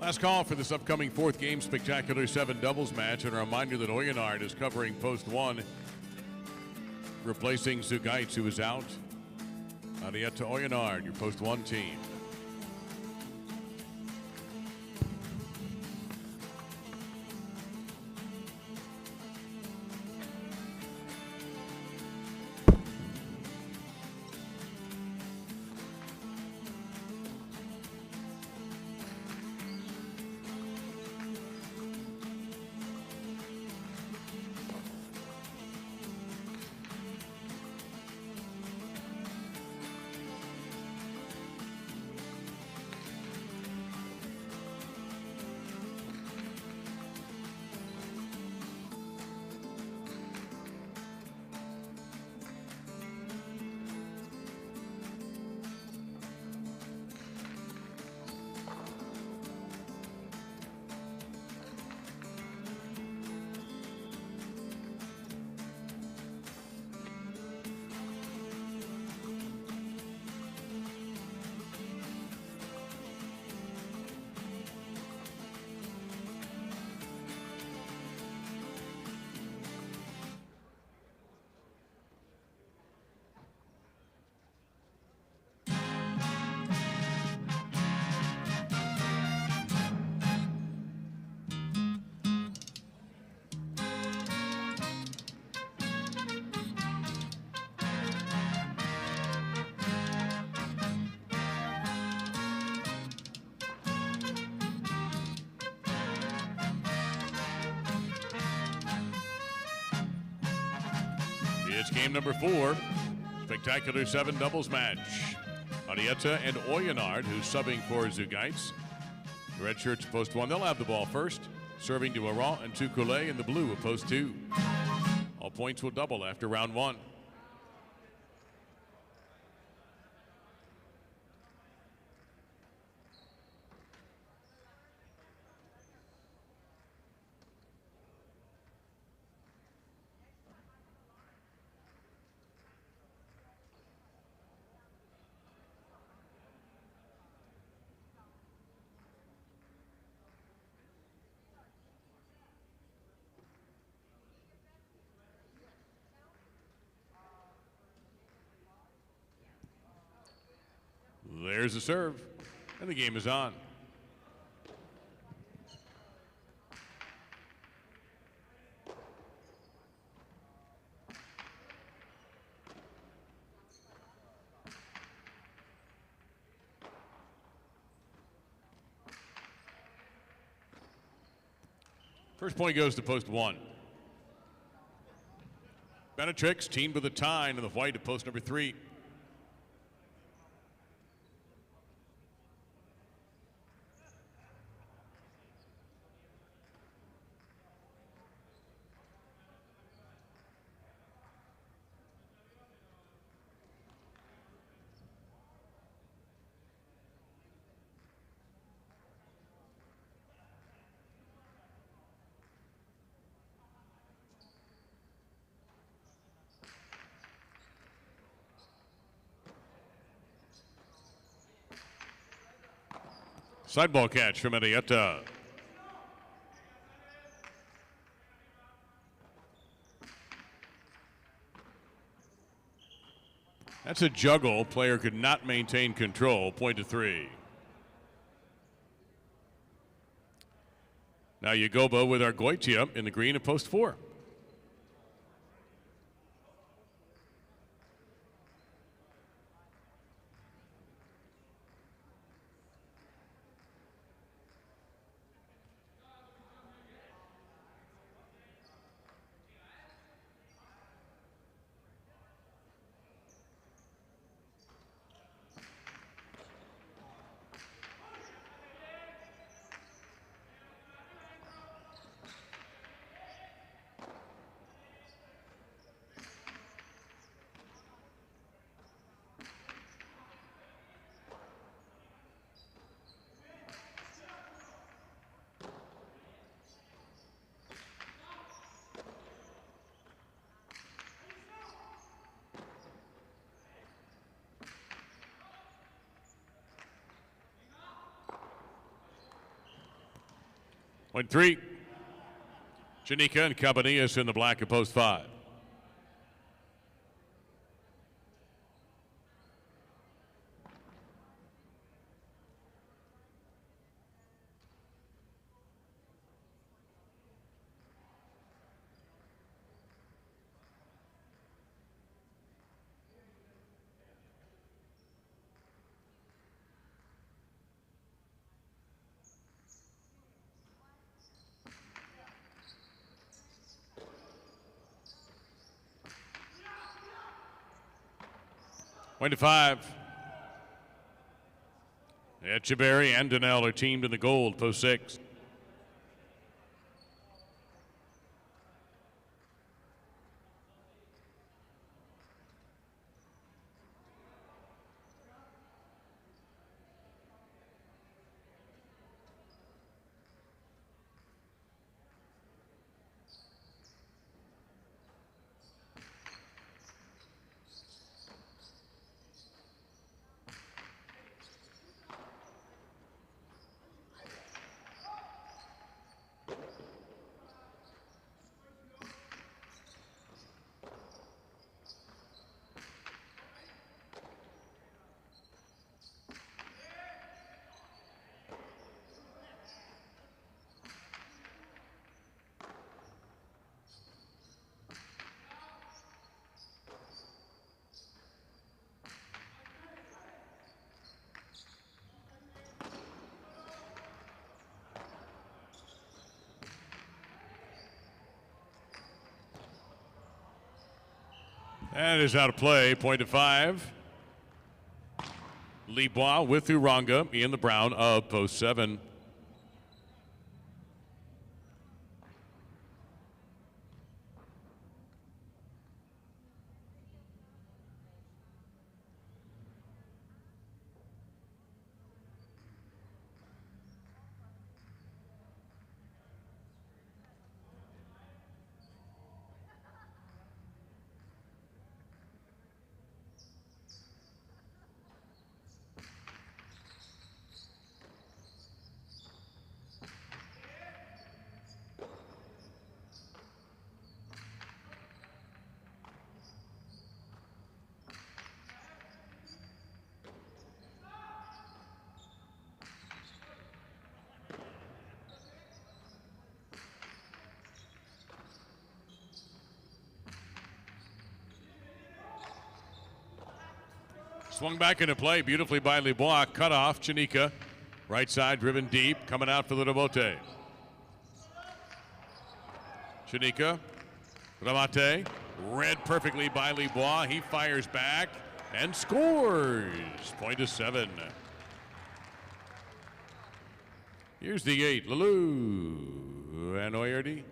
Speaker 2: Last call for this upcoming fourth game spectacular 7 doubles match, and a reminder that Oyonard is covering post 1, replacing Zugaitz, who is out. Adieta Oyonard, your post 1 team. It's game number 4. Spectacular 7 doubles match. Arietta and Oyonard, who's subbing for Zugaitz. The red shirts post 1. They'll have the ball first. Serving to Aran and to Coulet in the blue of post 2. All points will double after round 1. There's the serve, and the game is on. First point goes to post 1. Benetrix teamed with a tine in the white at post number 3. Sideball catch from Arietta. That's a juggle. Player could not maintain control. Point to 3. Now Yagoba with Argoitia in the green at post 4. Point 3. Janika and Cabanillas in the black at post 5. Point to 5. Echeverry and Donnell are teamed in the gold, post 6. That is out of play. Point to 5. Libois with Uranga in the brown of post 7. Swung back into play beautifully by Libois. Cut off. Chanika. Right side driven deep. Coming out for the Devote. Chanika. Ramate. Read perfectly by Libois. He fires back and scores. Point to 7. Here's the 8. Lalou. And Oyerdy.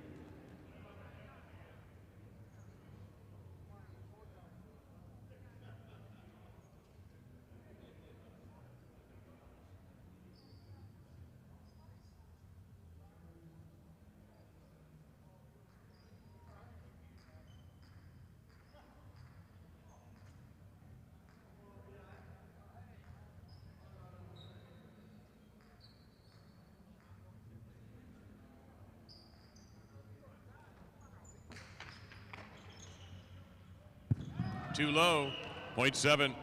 Speaker 2: Too low. Point 7.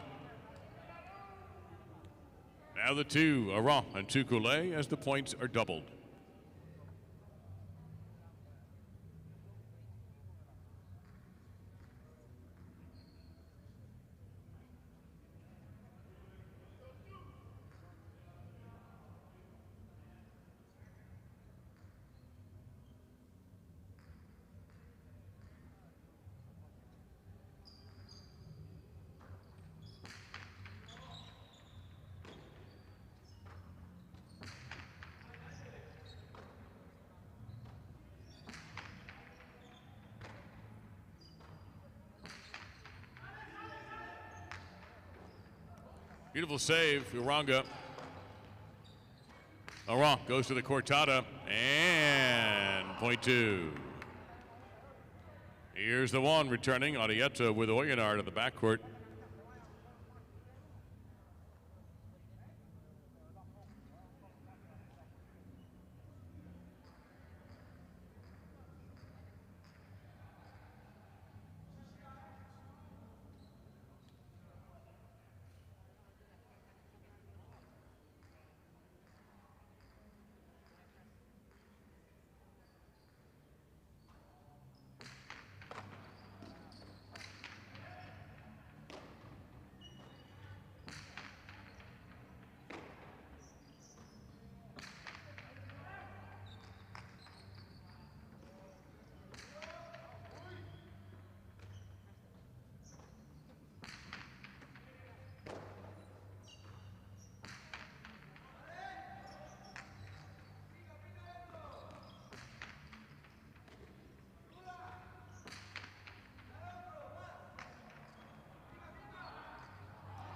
Speaker 2: Now the 2, Aran and Tukule as the points are doubled. Beautiful save, Uranga. Aran goes to the Cortada, and point 2. Here's the 1 returning, Arietta with Oyenard in the backcourt.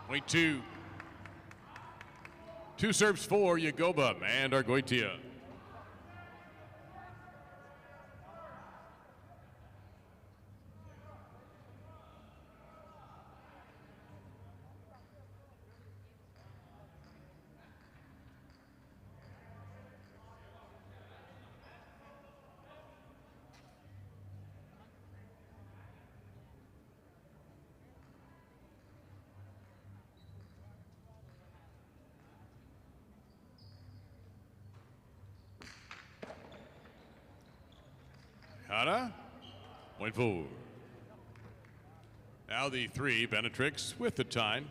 Speaker 2: Point 2. 2 serves for Yagoba and Argoitia. Hana, point 4. Now the 3, Benetrix with the time.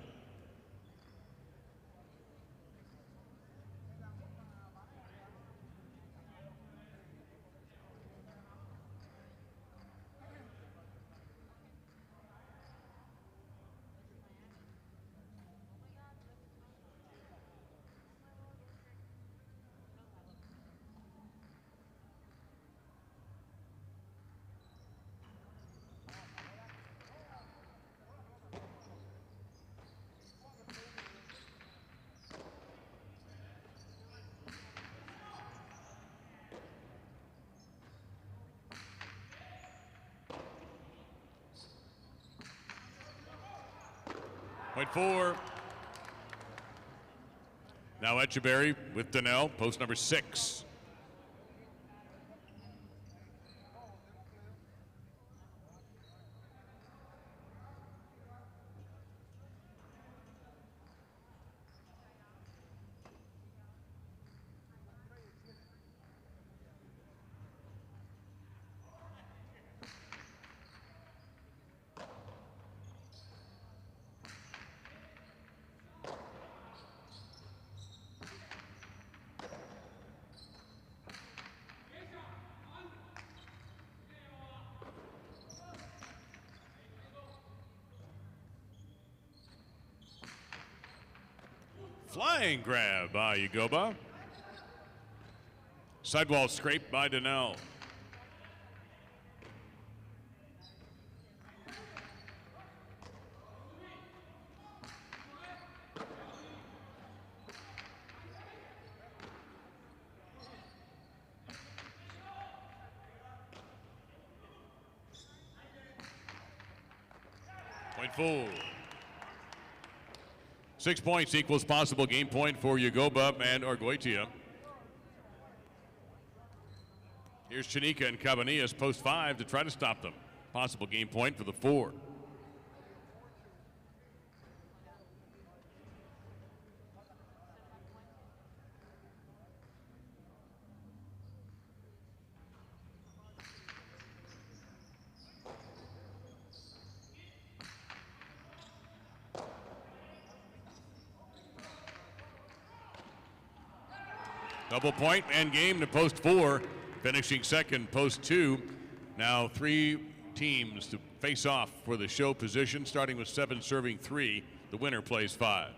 Speaker 2: Point 4. Now Etcheberry with Donnell, post number 6. Flying grab by Yagoba. Sidewall scrape by Donnell. Point 4. 6 points equals possible game point for Yagoba and Argoitia. Here's Chanika and Cabanillas post 5 to try to stop them. Possible game point for the 4. Double point and game to post 4. Finishing second, post 2. Now 3 teams to face off for the show position, starting with 7 serving 3. The winner plays 5.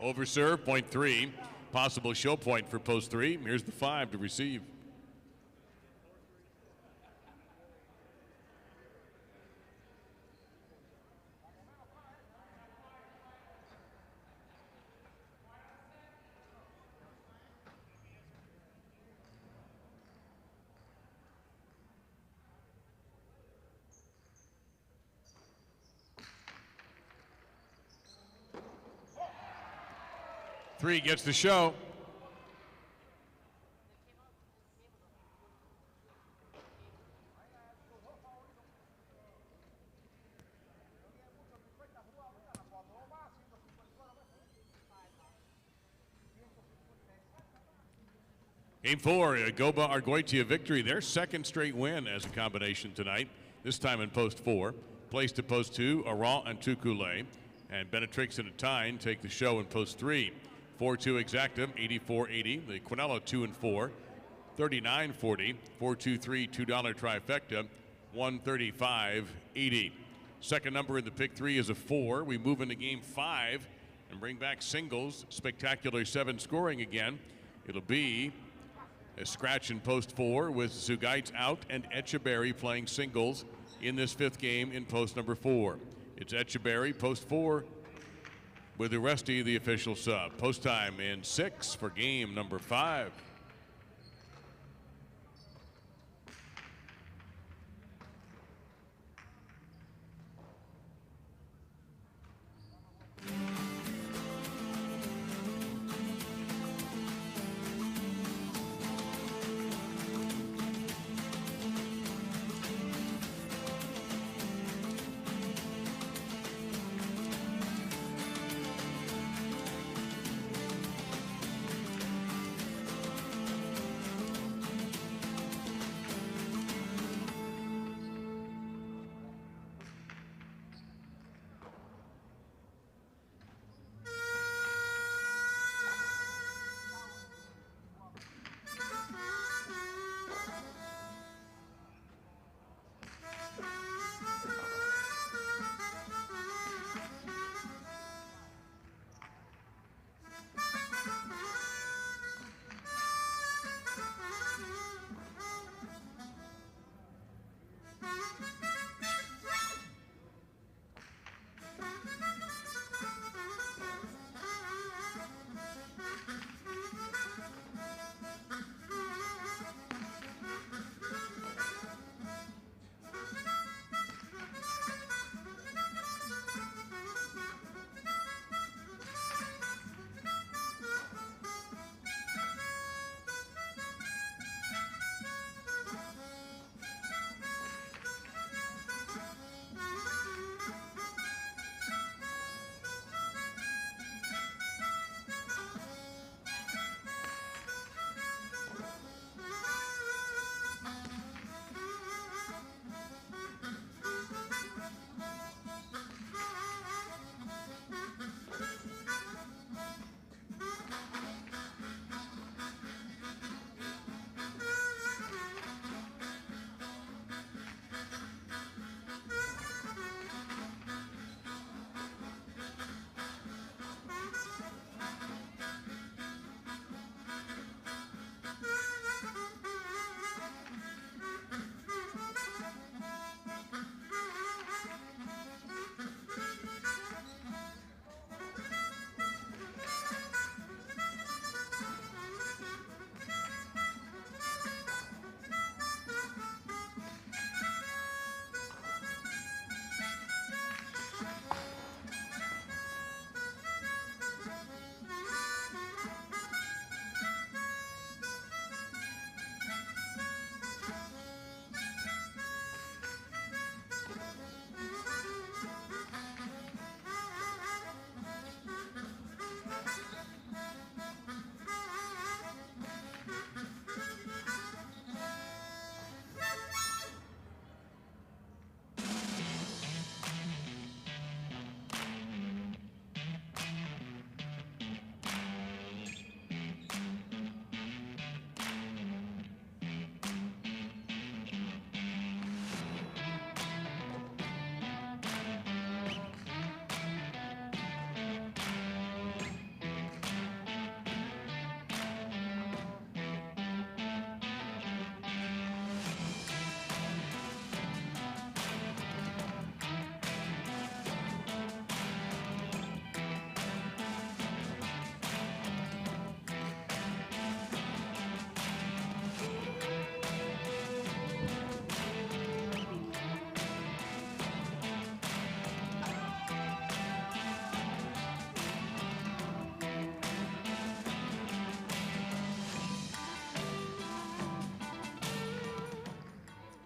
Speaker 2: Over serve, point 3. Possible show point for post 3. Here's the 5 to receive. Three gets the show. Game 4, a Goba Argoitia victory. Their second straight win as a combination tonight, this time in post 4. Placed at post 2, Aran and Tukule. And Benetrix and Atine take the show in post 3. 4-2 Exactum, 84-80. The Quinella 2 and 4, 39-40. 4-2-3 $2 trifecta, 135-80. Second number in the pick 3 is a 4. We move into game 5 and bring back singles. Spectacular 7 scoring again. It'll be a scratch in post 4 with Zugaitz out and Etcheberry playing singles in this 5th game in post number 4. It's Etcheberry post 4 with Uresti the official sub. Post time in 6 for game number 5.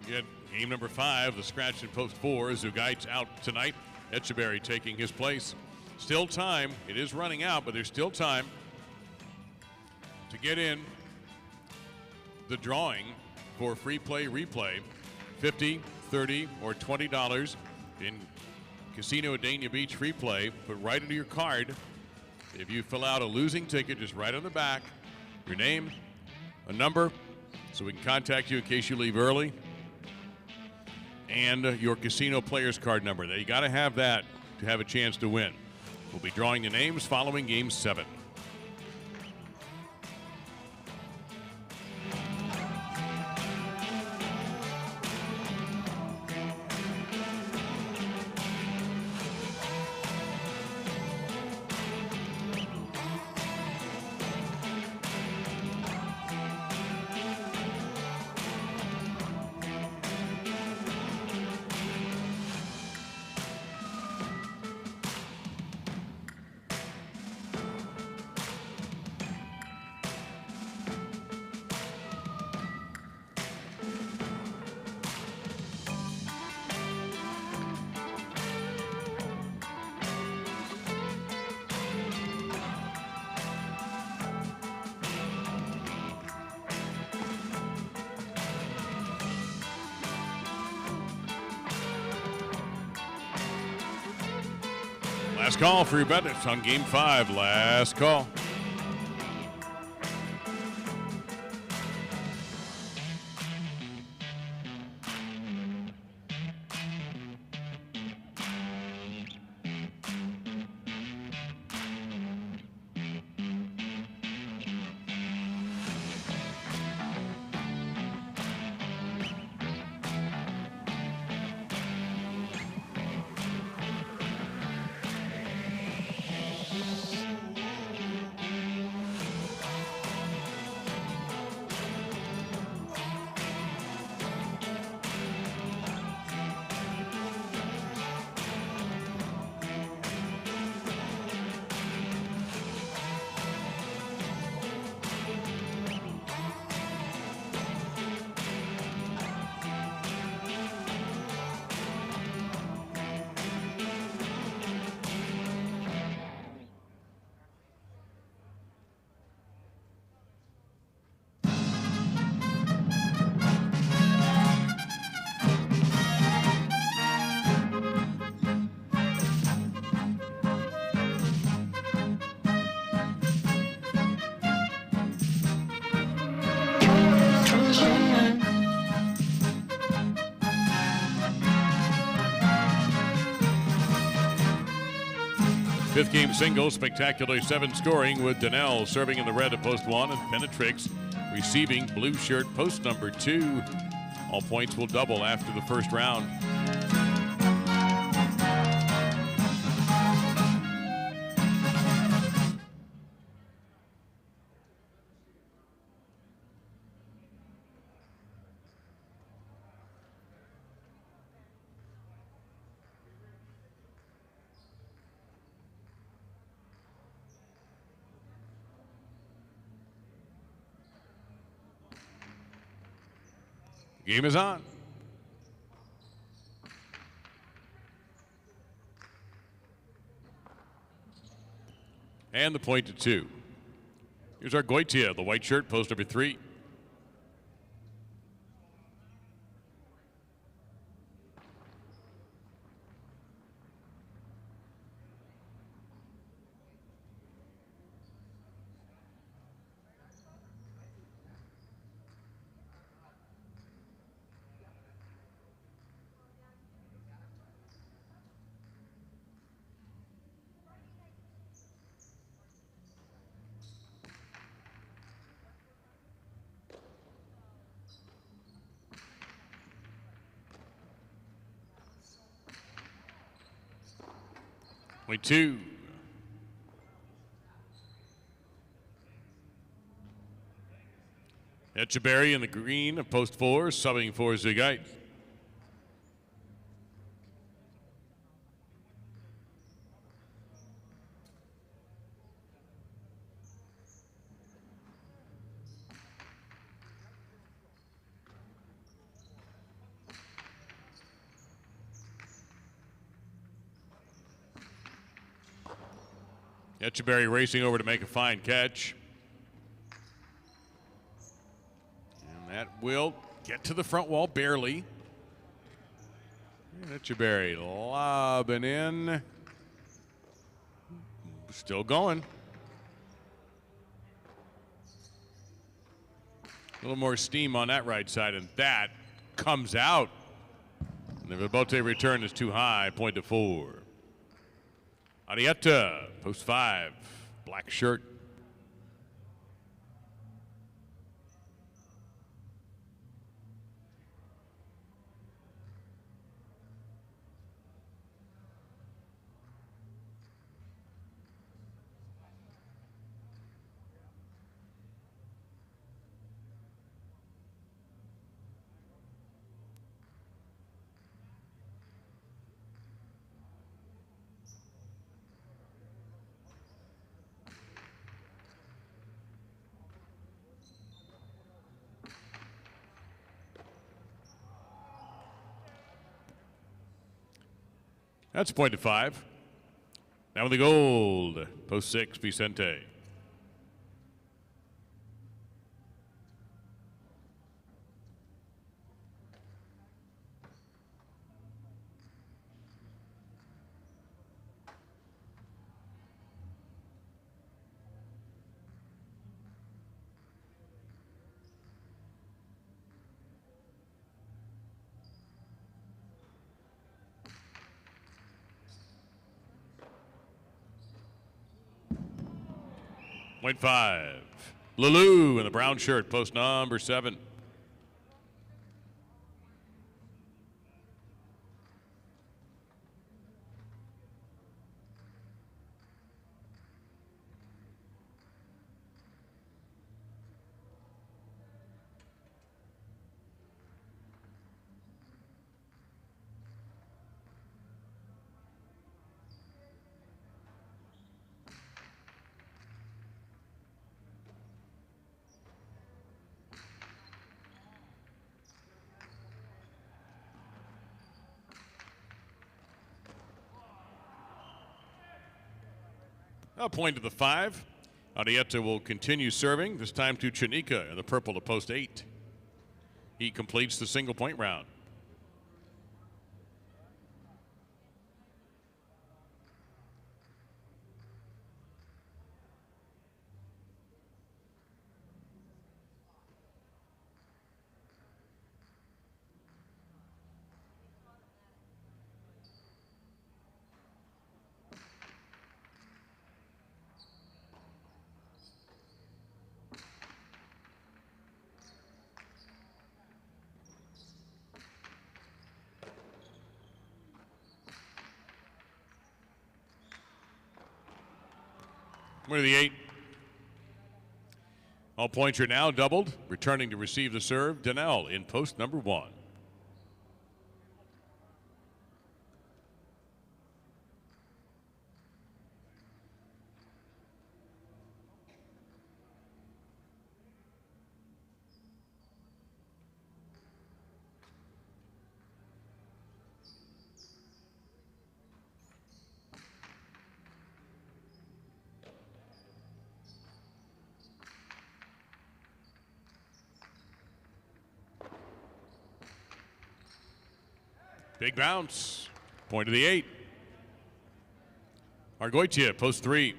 Speaker 2: Get game number 5, the scratch in post 4. Zugait's out tonight. Etcheberry taking his place. Still time. It is running out, but there's still time to get in the drawing for free play replay. $50, $30, or $20 in Casino at Dania Beach free play. Put right into your card. If you fill out a losing ticket, just write on the back your name, a number, so we can contact you in case you leave early, and your casino player's card number. You got to have that to have a chance to win. We'll be drawing the names following Game 7. Last call for your bet. It's on Game 5. Last call. Fifth game single, spectacular 7 scoring with Daniel serving in the red at post 1 and Penetrix receiving blue shirt post number 2. All points will double after the first round. Game is on. And the point to 2. Here's our Goitia, the white shirt, post number 3. Point 2. Etcheberry in the green of post 4, subbing for Zugite. Etcheberry racing over to make a fine catch. And that will get to the front wall barely. And Etcheberry lobbing in. Still going. A little more steam on that right side, and that comes out. And the Vibote return is too high, point to 4. Arietta, post 5, black shirt. That's a point to 5. Now with the gold, post 6, Vicente. Point 5. Lulu in the brown shirt, post number 7. A point to the 5. Arietta will continue serving, this time to Chanika in the purple to post 8. He completes the single point round. Point of the 8. All points are now doubled. Returning to receive the serve, Daniel in post number 1. Big bounce. Point of the 8. Argoitia, post 3.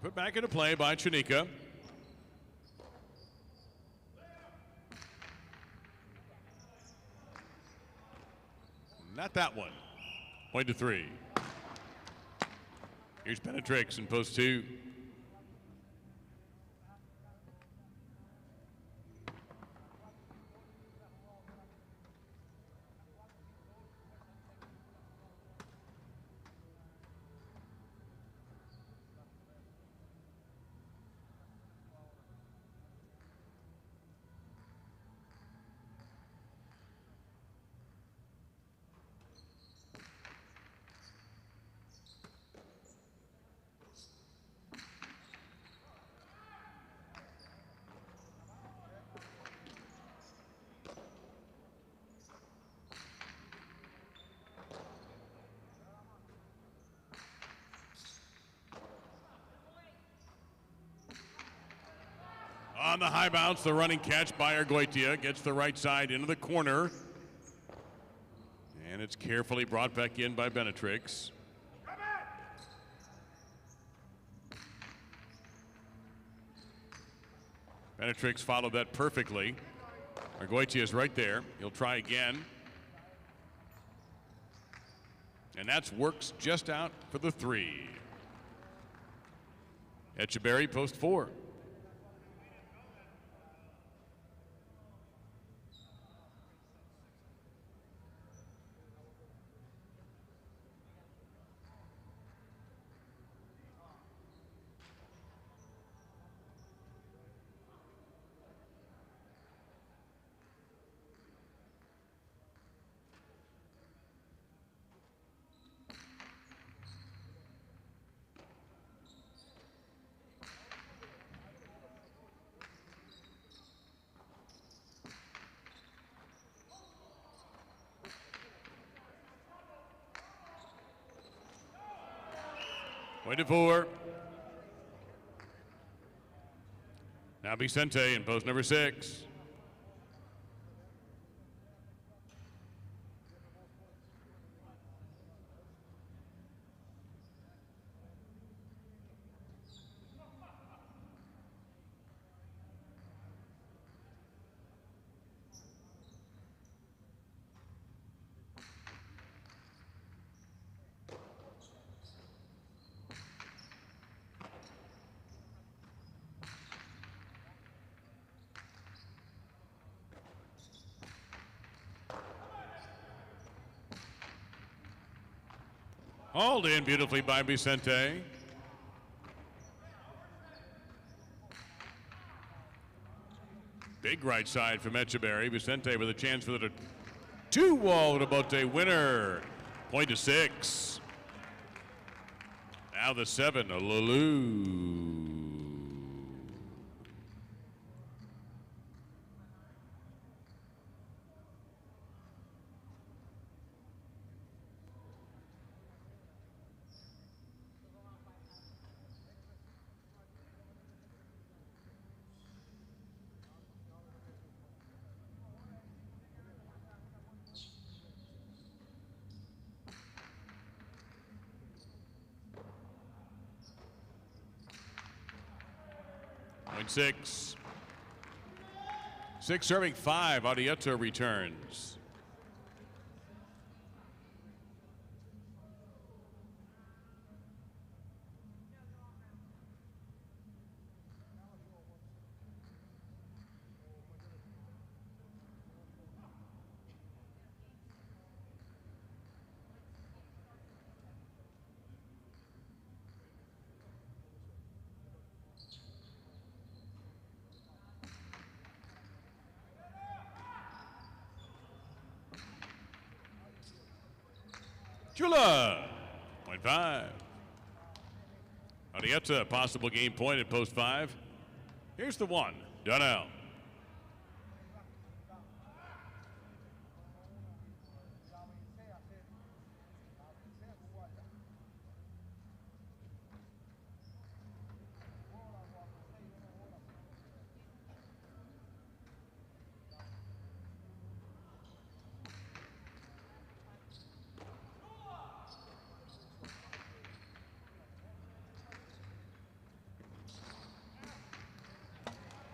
Speaker 2: Put back into play by Chanika. Not that one. Point to 3. Here's Penetrix in post 2. On the high bounce, the running catch by Argoitia gets the right side into the corner. And it's carefully brought back in by Benetrix. Benetrix followed that perfectly. Argoitia is right there. He'll try again. And that's works just out for the 3. Echeverry, post 4. Point to 4. Now Vicente in post number 6. Hauled in beautifully by Vicente. Big right side from Echeverry. Vicente with a chance for the 2-wall Bote winner. Point to 6. Now the 7, Lulu. Point 6. 6 serving 5. Arrieta returns. Chula, point 5. Arrieta, possible game point at post 5. Here's the 1, Donnell.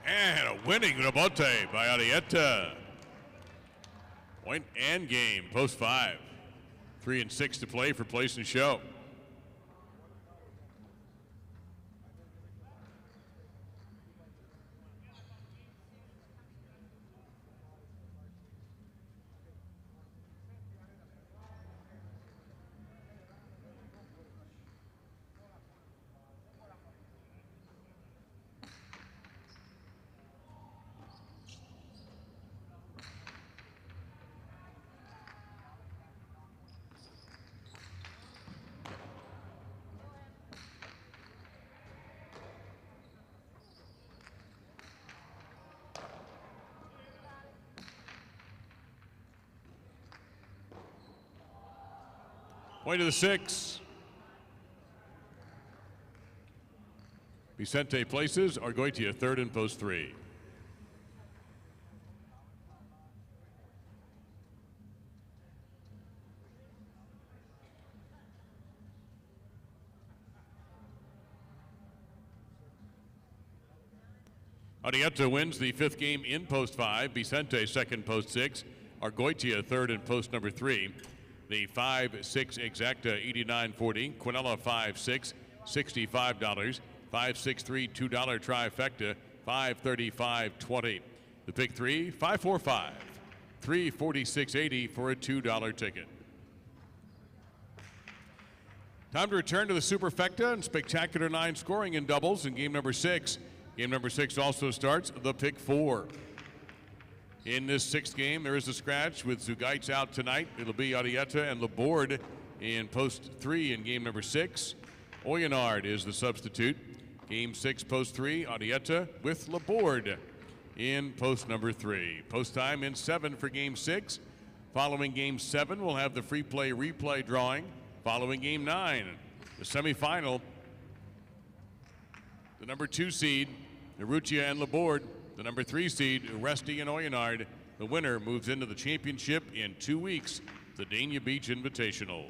Speaker 2: And a winning rebote by Arrieta. Point and game, post 5. 3 and 6 to play for place and show. Point to the 6. Vicente places Argoitia third and post 3. Arrieta wins the 5th game in post 5. Vicente second post 6. Argoitia third and post number 3. The 5-6 exacta 89.40. Quinella 5-6 $65. 5-6-3 $2 trifecta 535.20. The pick 3 545 346.80 for a $2 ticket. Time to return to the superfecta and spectacular 9 scoring in doubles in game number 6. Game number 6 also starts the pick 4. In this 6th game, there is a scratch with Zugaitz out tonight. It'll be Arrieta and Laborde in post 3 in game number 6. Oyenard is the substitute. Game 6, post 3, Arrieta with Laborde in post number 3. Post time in 7 for game 6. Following game 7, we'll have the free play replay drawing. Following game 9, the semifinal, the number 2 seed, Urrutia and Laborde. The number 3 seed, Uresti and Oyenard. The winner moves into the championship in 2 weeks, the Dania Beach Invitational.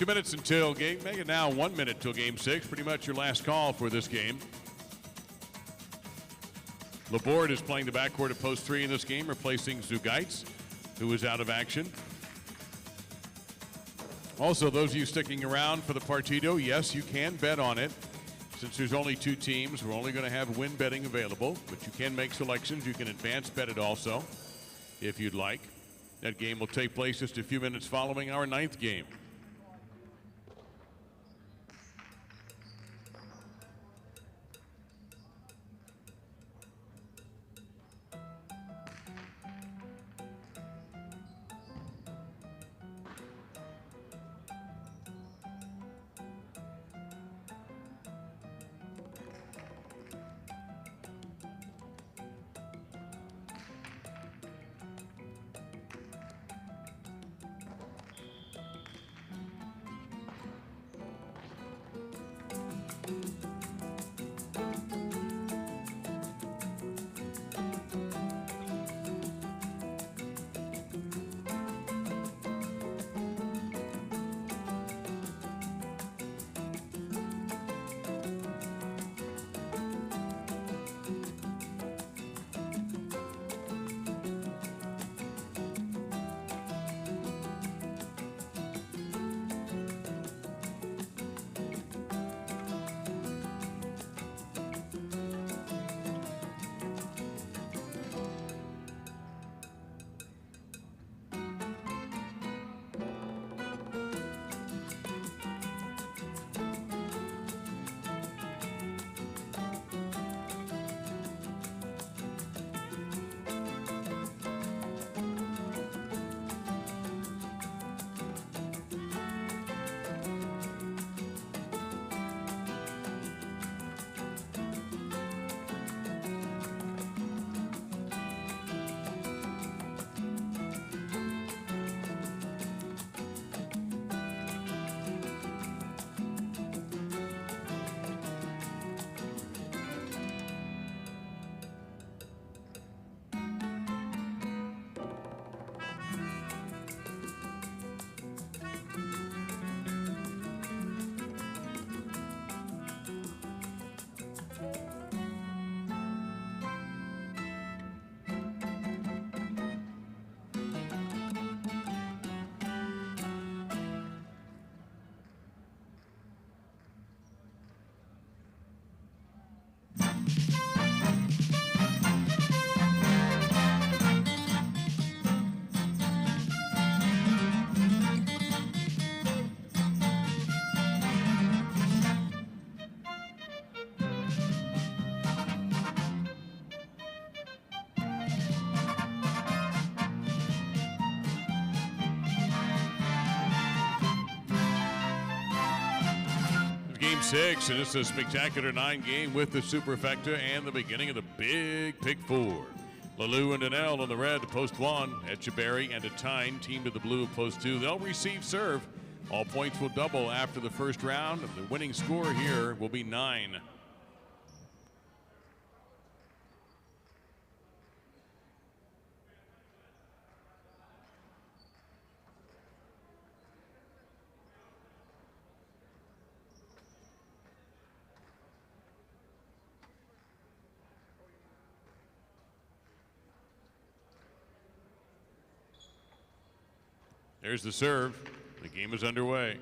Speaker 2: 2 minutes until game. Make it now 1 minute till game 6. Pretty much your last call for this game. Laborde is playing the backcourt at post 3 in this game, replacing Zugaitz, who is out of action. Also, those of you sticking around for the Partito, yes, you can bet on it. Since there's only 2 teams, we're only going to have win betting available, but you can make selections. You can advance bet it also, if you'd like. That game will take place just a few minutes following our 9th game. Game 6, and it's a spectacular 9 game with the superfecta and the beginning of the big pick 4. Lalou and Danelle on the red, post 1. Etcheberry and Atine team to the blue, post 2. They'll receive serve. All points will double after the first round. The winning score here will be 9. There's the serve. The game is underway.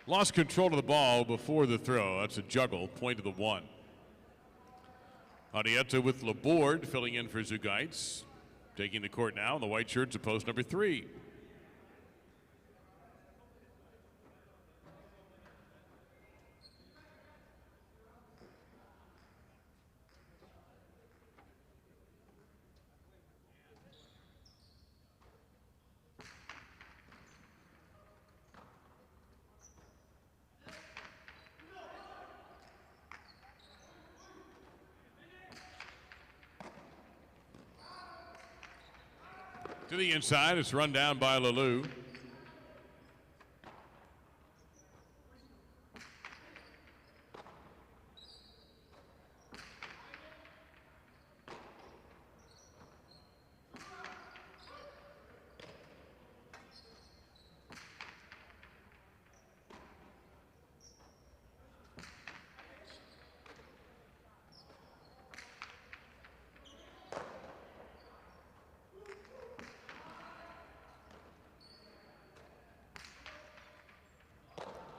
Speaker 2: Lost control of the ball before the throw. That's a juggle, point to the 1. Arietta with Laborde filling in for Zugaitz. Taking the court now in the white shirts of post number 3. To the inside, it's run down by Lalou.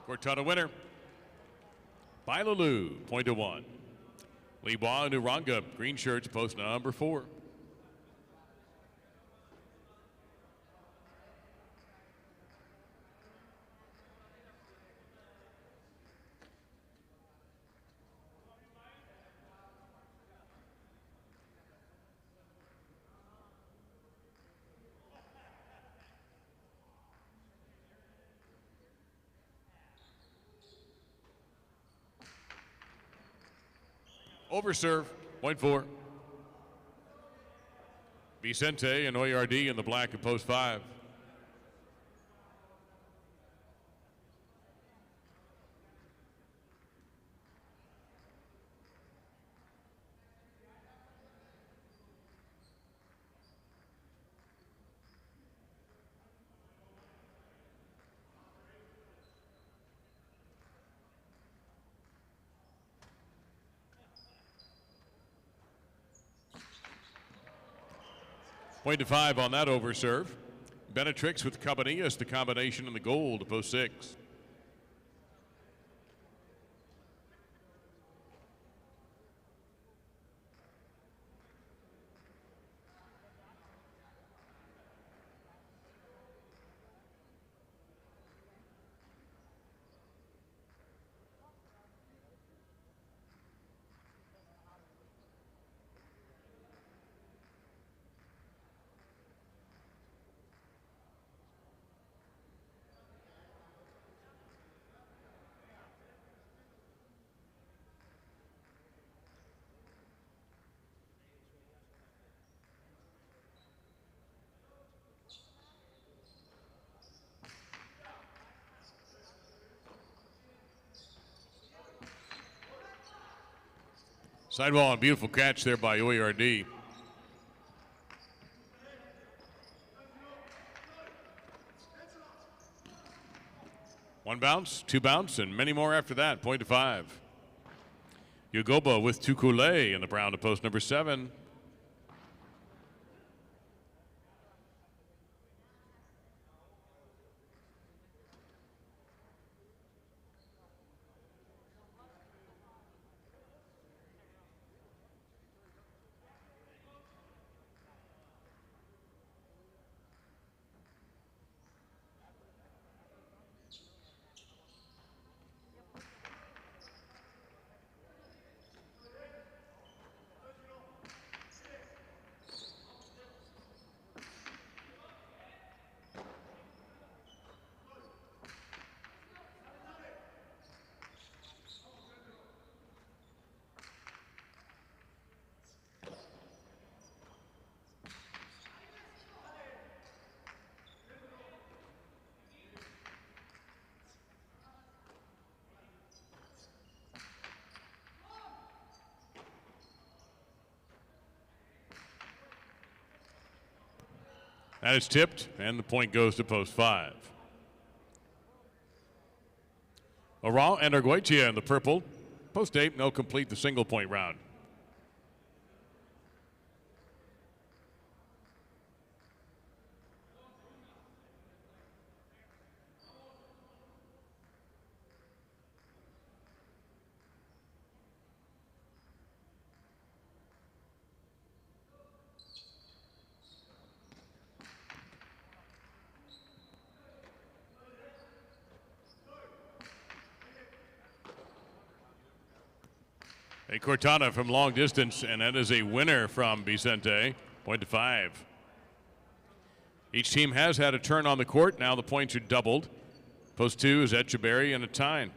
Speaker 2: Cortana winner by Lalou, 0-1. Libois and Uranga, green shirts, post number 4. Overserve, 0.4. Vicente and Oyardi in the black at post 5. Point to 5 on that overserve. Benatrix with Cabanillas, the combination in the gold, post 6. Sidewall and beautiful catch there by Oyardi. One bounce, 2 bounce, and many more after that. Point to 5. Yagoba with Tukule in the brown to post number 7. That is tipped, and the point goes to post 5. Oran and Arguetia in the purple. Post 8, they'll complete the single point round. A Cortana from long distance, and that is a winner from Vicente. Point to 5. Each team has had a turn on the court. Now the points are doubled. Post 2 is Etcheberry and a tie.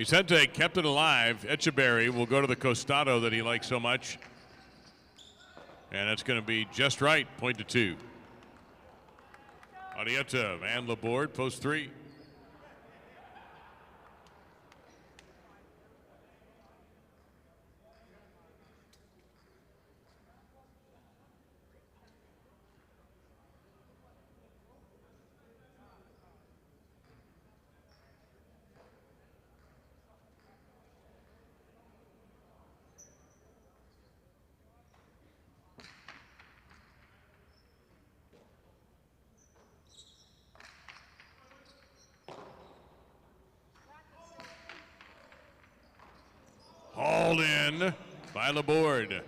Speaker 2: Vicente kept it alive. Echeverry will go to the costado that he likes so much. And that's going to be just right, point to 2. Arieta and Laborde, post 3. Hauled in by Laborde.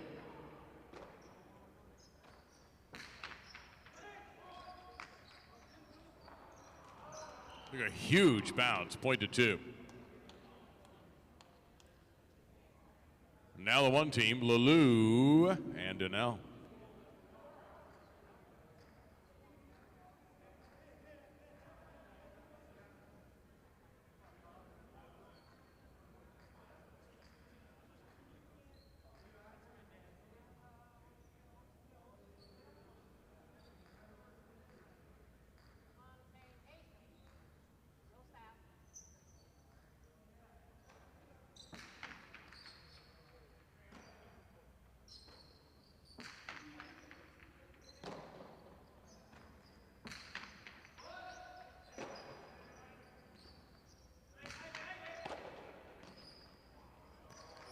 Speaker 2: Look at a huge bounce, point to 2. Now the 1 team, Lalou and Donnell.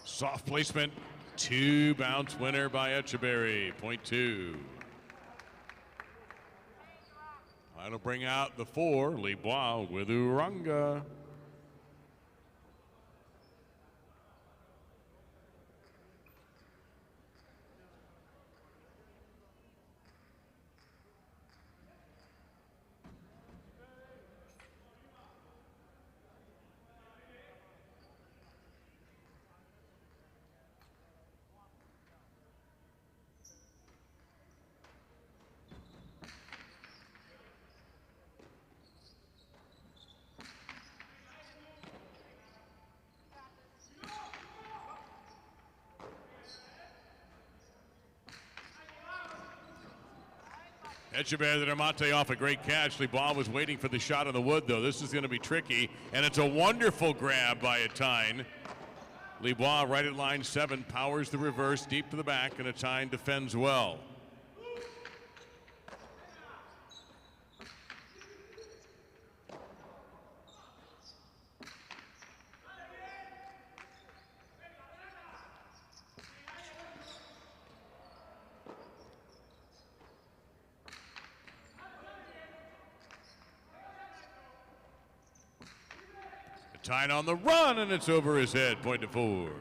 Speaker 2: Soft placement, 2 bounce winner by Echeverry, point 2. That'll bring out the 4, Libois with Uranga. Echeverry and Amate off a great catch. Libois was waiting for the shot in the wood, though. This is going to be tricky, and it's a wonderful grab by Atine. Libois right at line 7, powers the reverse deep to the back, and Atine defends well. Atine on the run, and it's over his head, point to 4.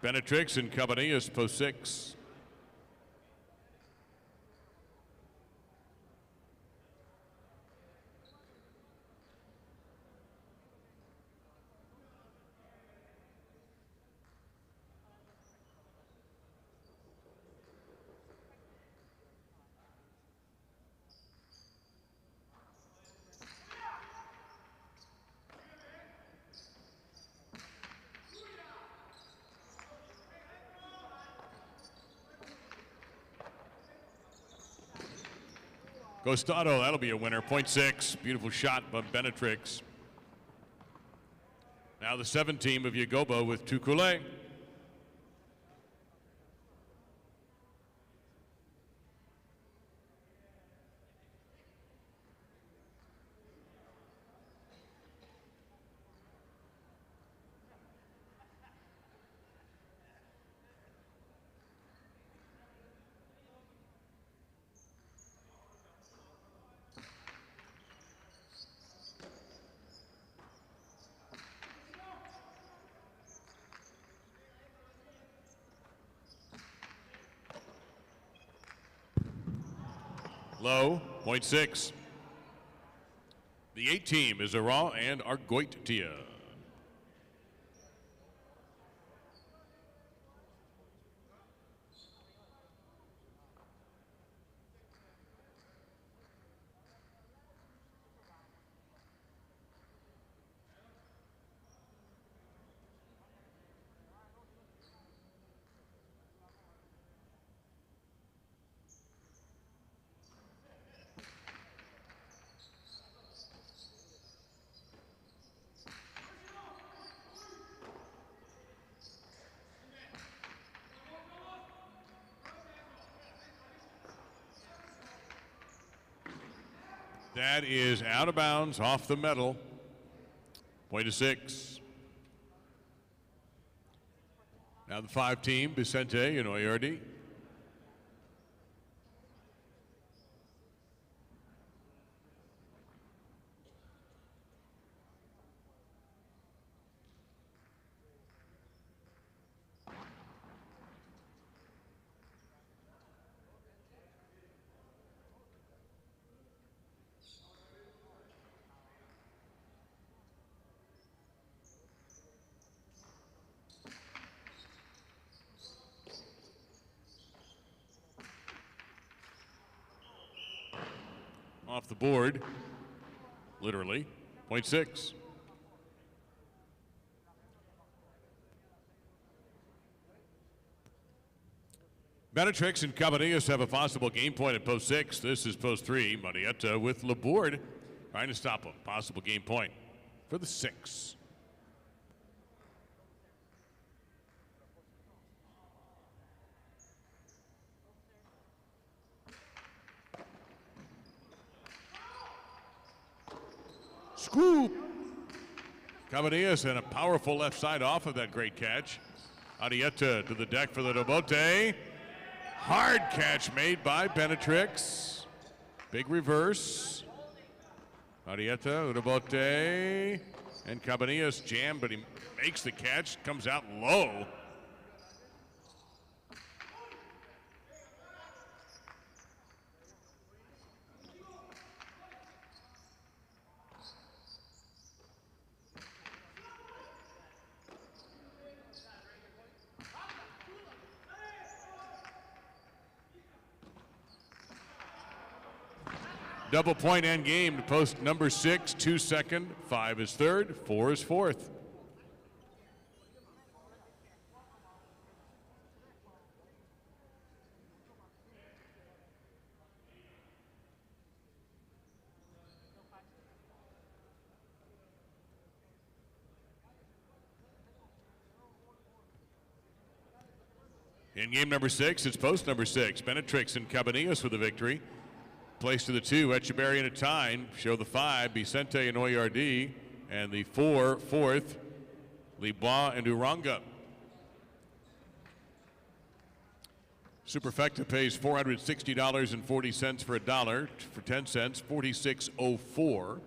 Speaker 2: Benetrix and company is post 6. Costado, that'll be a winner, point 6. Beautiful shot by Benetrix. Now the 7 team of Yagoba with Tukule. Low, point 6. The 8 team is Ara and Argoitia. That is out of bounds, off the metal. Point to 6. Now the 5 team, Vicente and Oyardi. Off the board, literally, point 6. Benatrix and Cabanillas have a possible game point at post 6. This is post 3. Marietta with Labourde trying to stop him. Possible game point for the 6. Scoop! Cabanillas and a powerful left side off of that great catch. Arietta to the deck for the Dobote. Hard catch made by Benatrix. Big reverse. Arietta, Dobote, and Cabanillas jam, but he makes the catch, comes out low. Double point end game to post number 6, 2 second, 5 is third, 4 is fourth. In game number 6, it's post number 6. Benatrix and Cabanillas for the victory. Place to the 2, Echeverry and a tie. Show the 5, Vicente and Oyardi. And the 4, fourth, Libois and Uranga. Superfecta pays $460.40 for $1. For 10 cents, $46.04.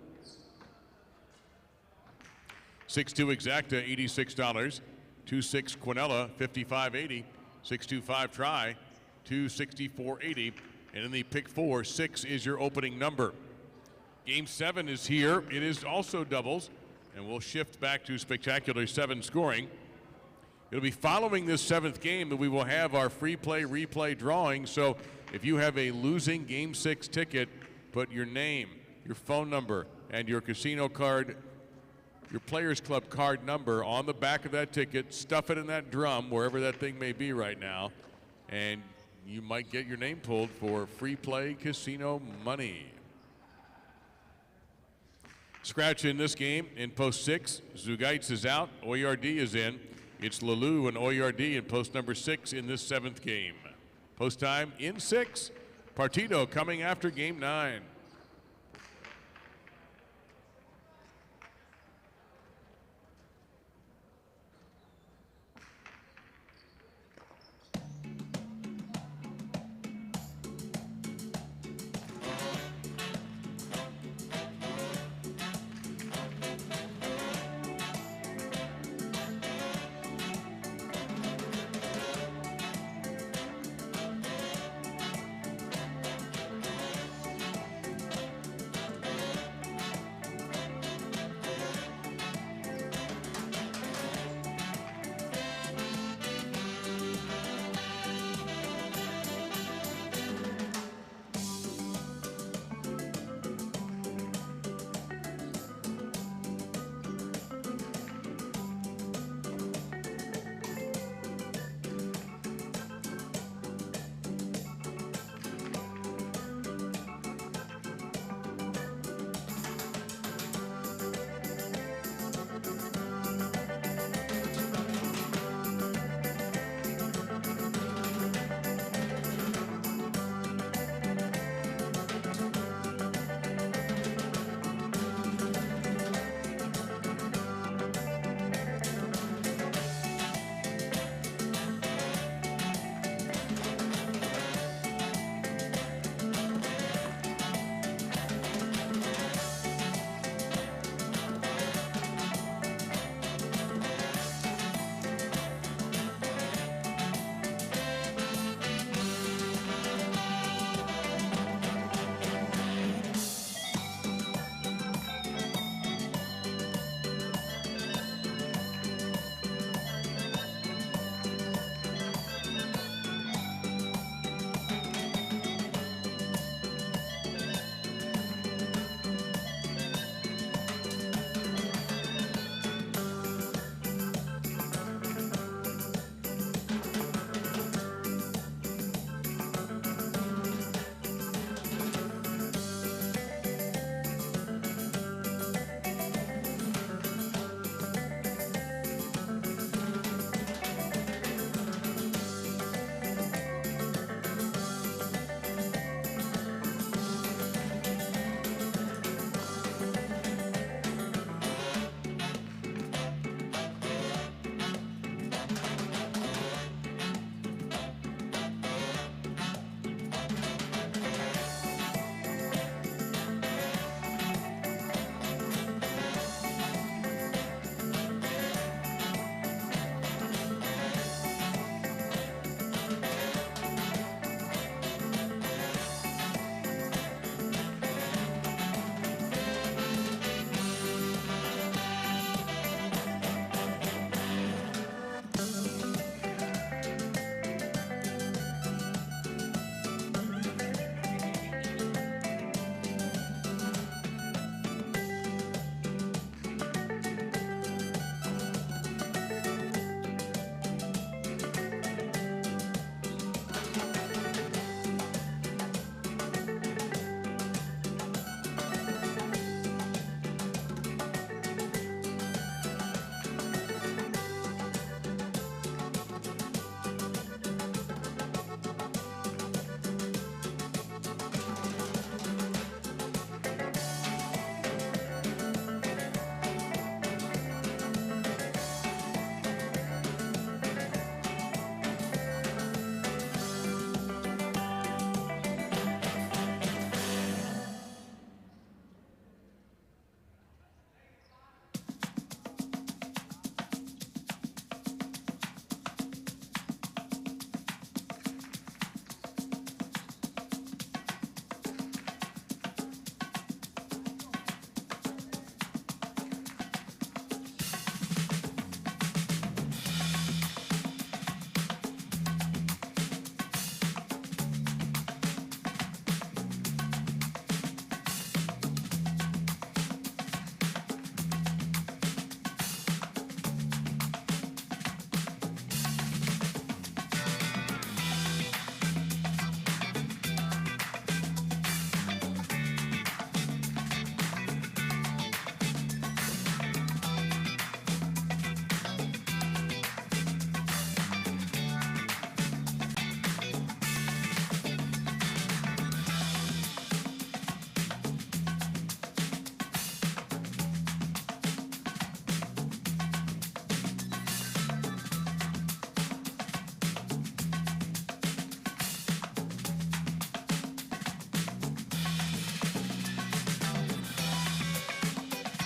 Speaker 2: 6-2 Exacta, $86. 2-6 Quinella, $55.80. 6-2-5 Try, $264.80. And in the pick 4, 6 is your opening number. Game 7 is here. It is also doubles, and we'll shift back to spectacular 7 scoring. It'll be following this 7th game that we will have our free play replay drawing. So if you have a losing Game 6 ticket, put your name, your phone number, and your casino card, your Players Club card number on the back of that ticket. Stuff it in that drum, wherever that thing may be right now, and you might get your name pulled for free play casino money. Scratch in this game in post 6. Zugaitz is out. Oyardi is in. It's Lalou and Oyardi in post number 6 in this 7th game. Post time in 6. Partito coming after game 9.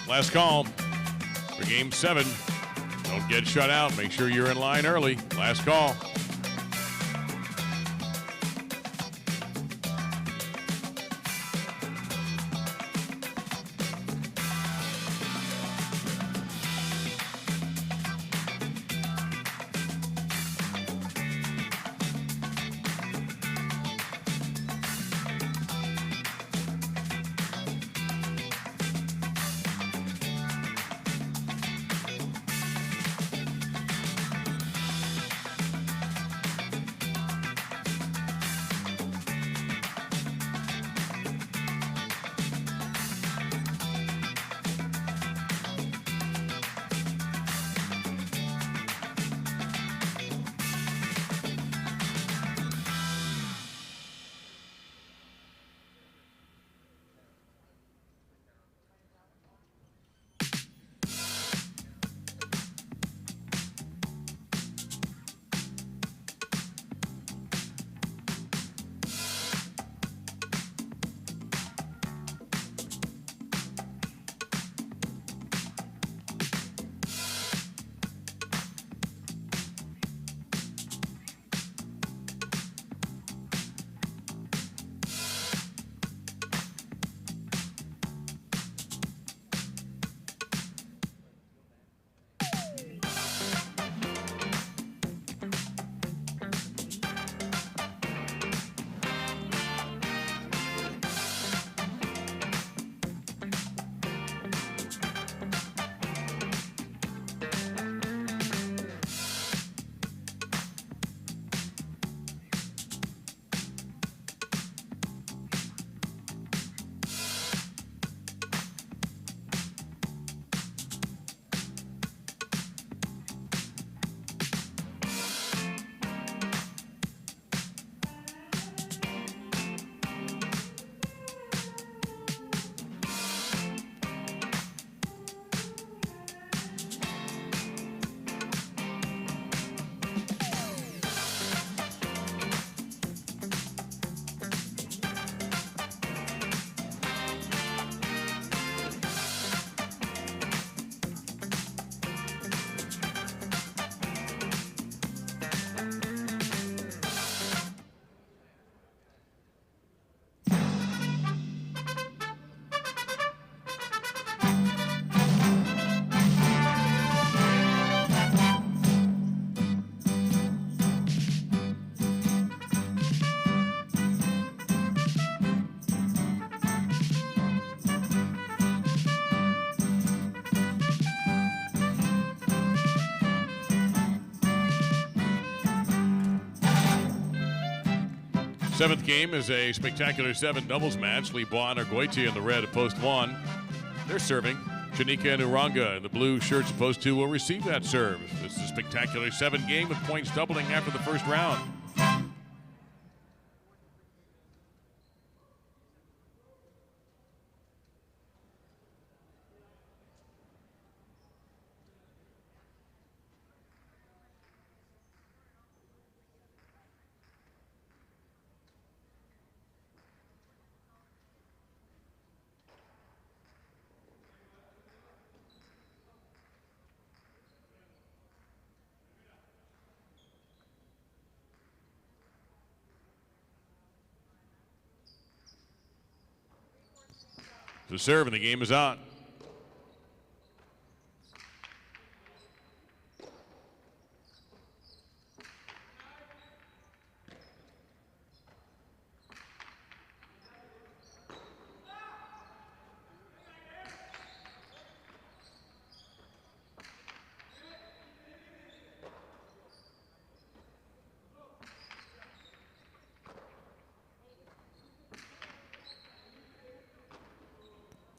Speaker 2: Last call for Game 7. Don't get shut out. Make sure you're in line early. Last call. Seventh game is a spectacular 7 doubles match. Libois and Argoitia in the red at post 1. They're serving. Janika and Uranga in the blue shirts at post 2 will receive that serve. This is a spectacular 7 game with points doubling after the first round. To serve, and the game is on.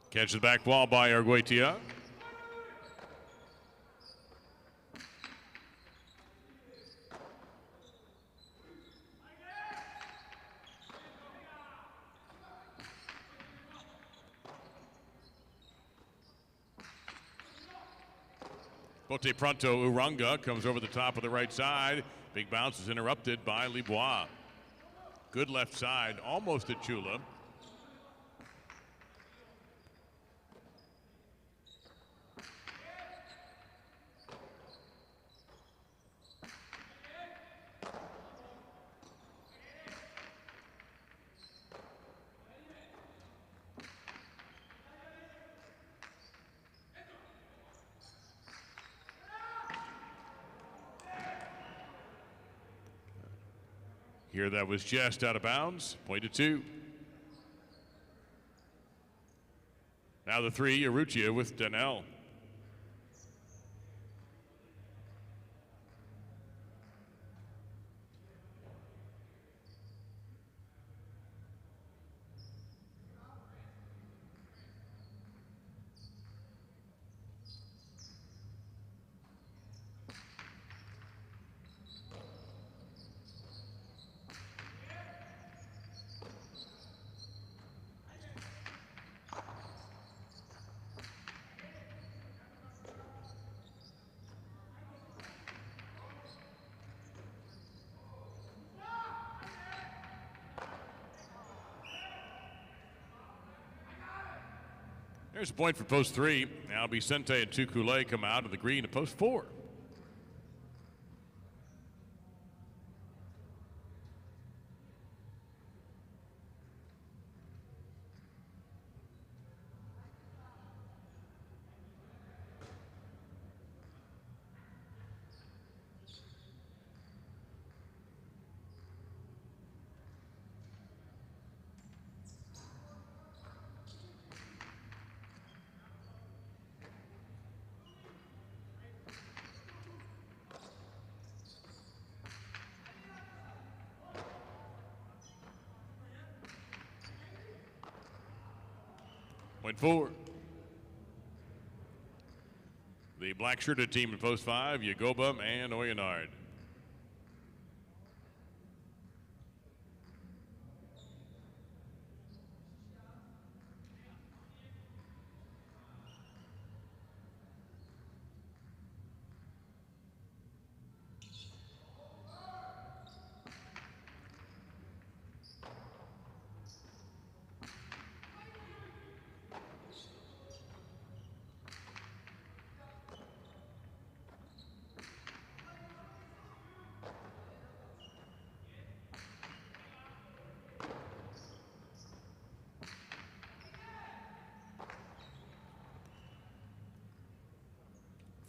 Speaker 2: Catch the back ball by Argoitia. Bote Pronto Uranga comes over the top of the right side. Big bounce is interrupted by Libois. Good left side, almost at Chula. Here that was just out of bounds. Point to 2. Now the 3, Urrutia with Danielle. There's a point for post 3. Now Vicente and Tukule come out of the green to post 4. Point 4. The black shirted team in post 5, Yagoba and Oyenard.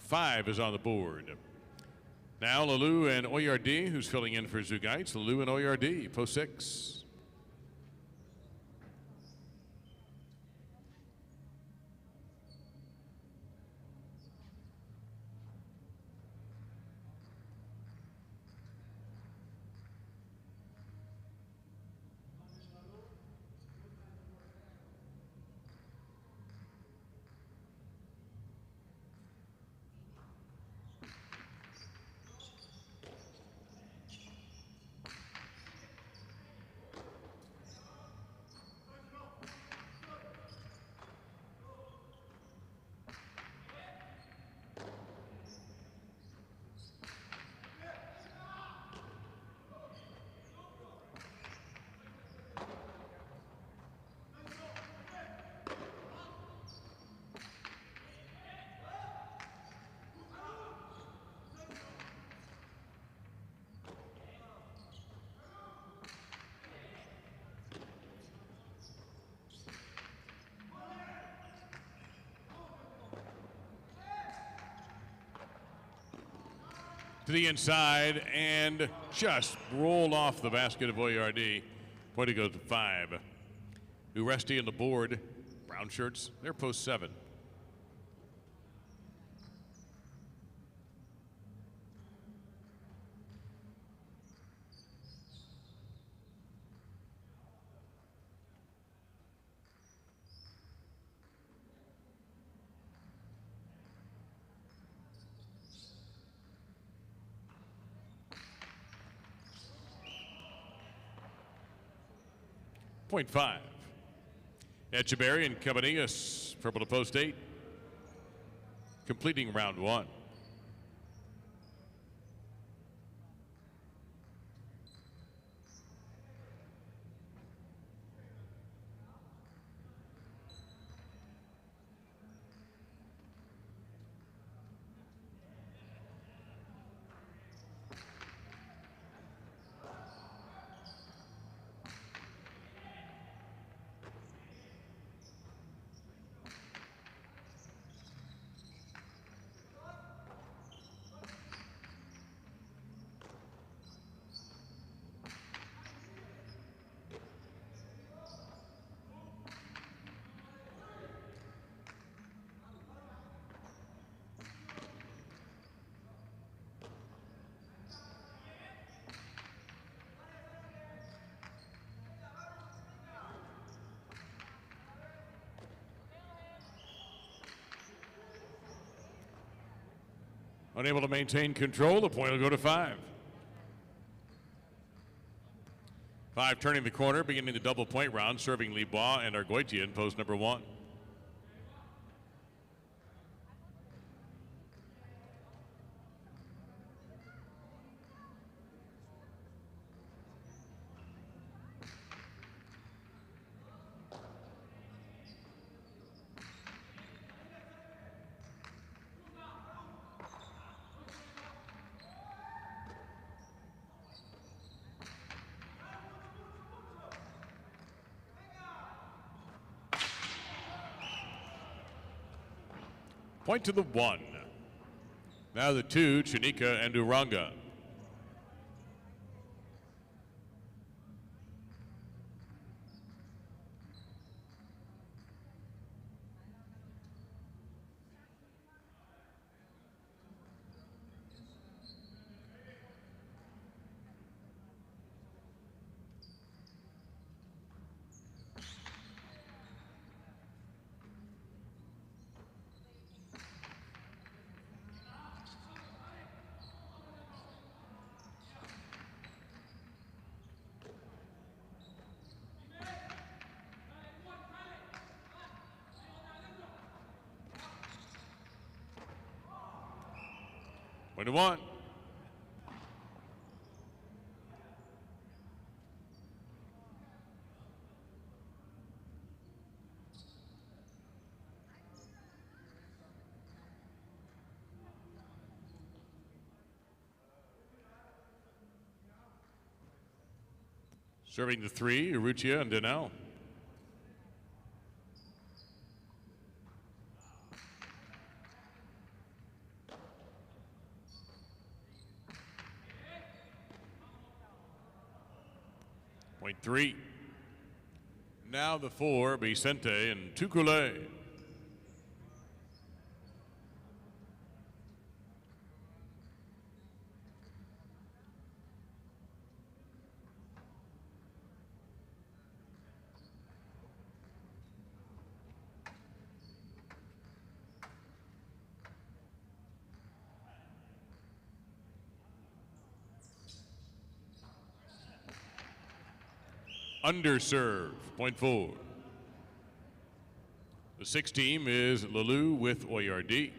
Speaker 2: Five is on the board. Now Lalou and Oyardi, who's filling in for Zugaitz. Lalou and Oyardi, post 6. To the inside and just rolled off the basket of Oyardi. Point to go to 5. Uresti on the board. Brown shirts, they're post 7. Point 5. Echeverry and Cabanillas, purple to post 8. Completing round 1. Unable to maintain control, the point will go to 5. 5 turning the corner, beginning the double point round, serving Libois and Argoitia in post number 1. Point to the 1. Now the 2, Chinika and Uranga. Point to 1. Serving the 3, Urrutia and Dania. Point 3. Now the 4, Vicente and Tukule. Underserve, point 4. The 6 team is Lalou with Oyardi.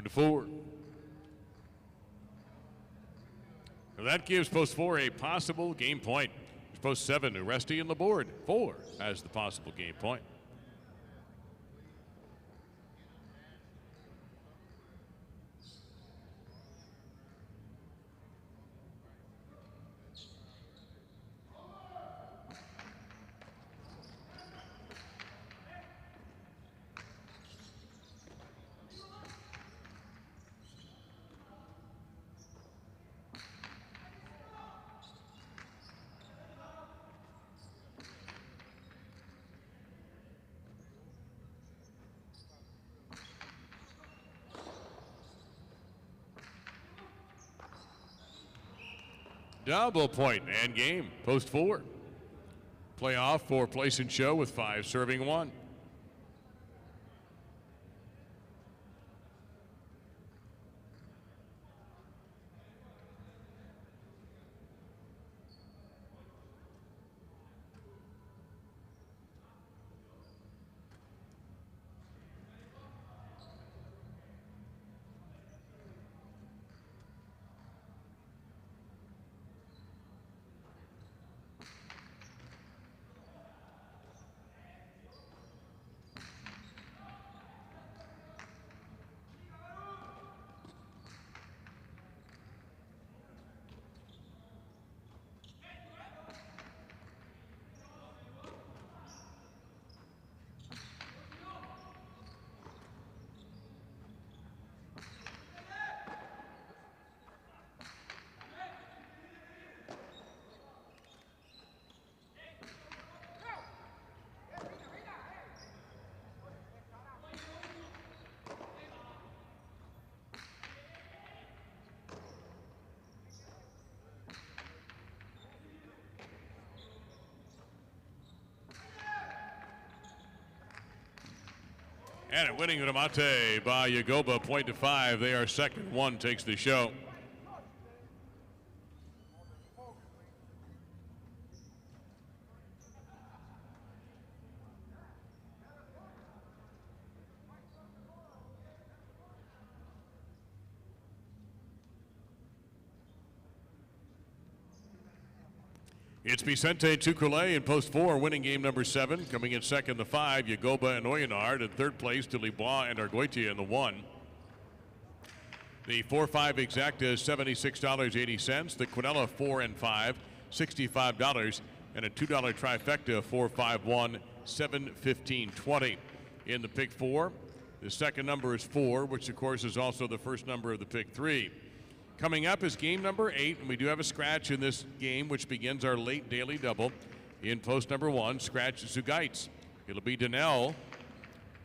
Speaker 2: One to 4. So that gives post 4 a possible game point. Post 7, Uresti and Laborde. 4 has the possible game point. Double point and game, post 4. Playoff for place and show with 5 serving 1. And winning the mate by Yagoba, 5. They are second. 1 takes the show. It's Vicente Tucrele in post 4, winning game number 7. Coming in second, the 5, Yagoba and Oyenard. In third place, to Libois and Argoitia in the 1. The 4-5 exacta is $76.80. The Quinella 4 and 5, $65. And a $2 trifecta, 4-5-1, $7.15.20. In the pick 4, the second number is 4, which of course is also the first number of the pick 3. Coming up is game number 8, and we do have a scratch in this game, which begins our late daily double. In post number 1, scratch Zugaitz. It'll be Daniel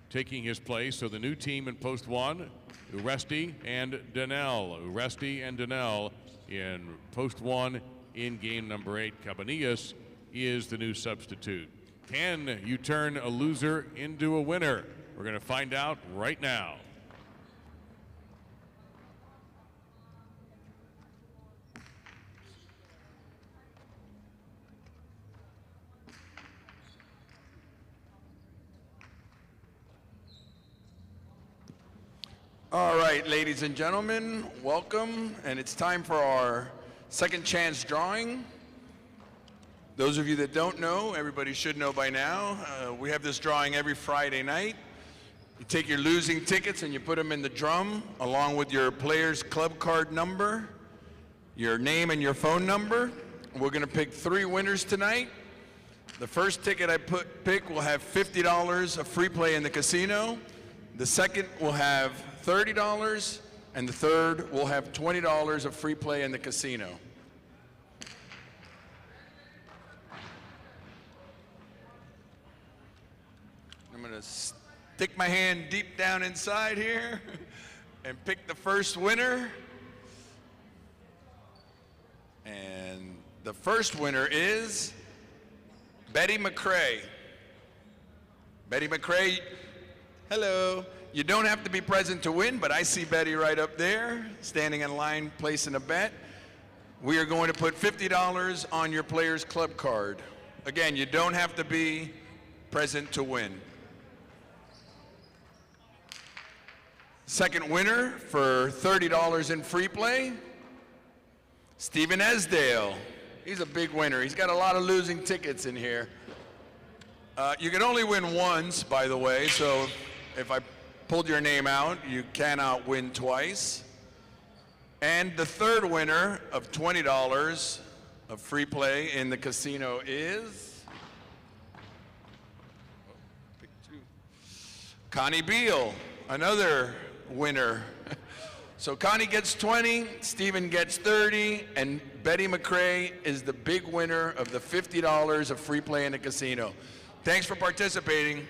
Speaker 2: taking his place. So the new team in post 1, Uresti and Daniel. Uresti and Daniel in post 1 in game number 8. Cabanillas is the new substitute. Can you turn a loser into a winner? We're going to find out right now.
Speaker 4: All right, ladies and gentlemen, welcome, and it's time for our second chance drawing. Those of you that don't know, everybody should know by now, we have this drawing every Friday night. You take your losing tickets and you put them in the drum along with your player's club card number, your name and your phone number. We're gonna pick 3 winners tonight. The first ticket I pick will have $50 of free play in the casino. The second will have $30, and the third will have $20 of free play in the casino. I'm gonna stick my hand deep down inside here and pick the first winner. And the first winner is Betty McCrae. Betty McCrae, hello. You don't have to be present to win, but I see Betty right up there, standing in line, placing a bet. We are going to put $50 on your player's club card. Again, you don't have to be present to win. Second winner for $30 in free play, Stephen Esdale. He's a big winner. He's got a lot of losing tickets in here. You can only win once, by the way, so if I pulled your name out, you cannot win twice. And the third winner of $20 of free play in the casino is Connie Beal, another winner. So Connie gets 20, Stephen gets 30, and Betty McCrae is the big winner of the $50 of free play in the casino. Thanks for participating.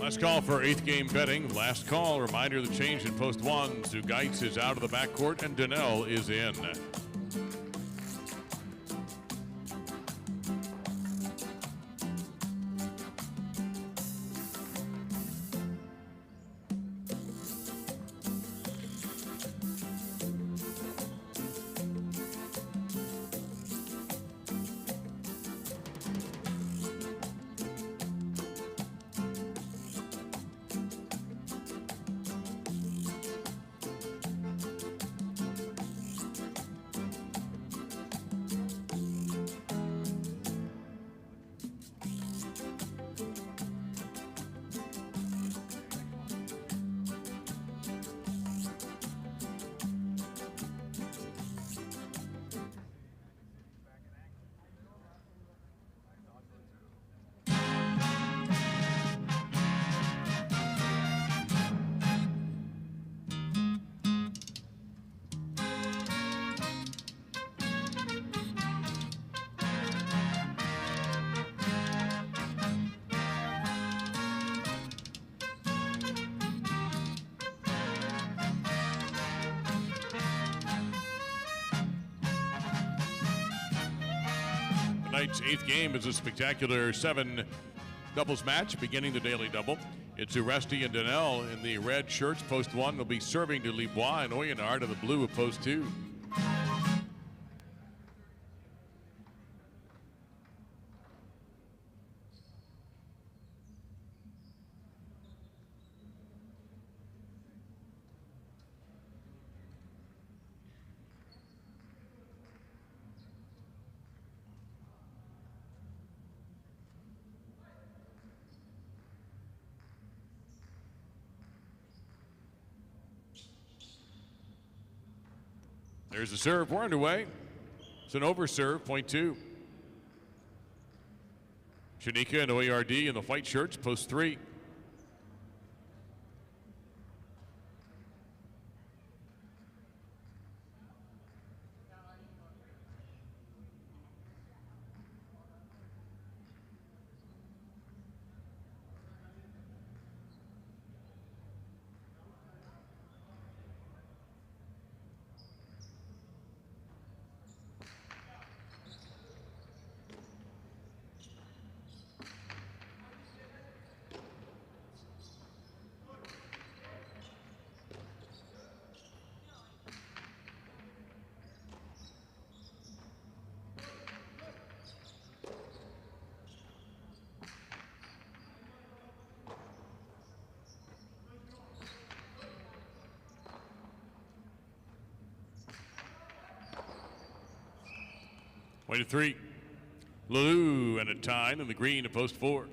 Speaker 2: Last call for 8th game betting. Last call. Reminder of the change in post 1. Zugaitz is out of the backcourt and Donnell is in. Tonight's 8th game is a spectacular 7 doubles match beginning the daily double. It's Uresti and Donnell in the red shirts. Post 1 will be serving to Libois and Oyonard in the blue of post 2. There's the serve. We're underway. It's an over serve, point 2. Shanika and OERD in the white shirts, post 3. Way to 3. Lalou and a Tyne in the green to post 4.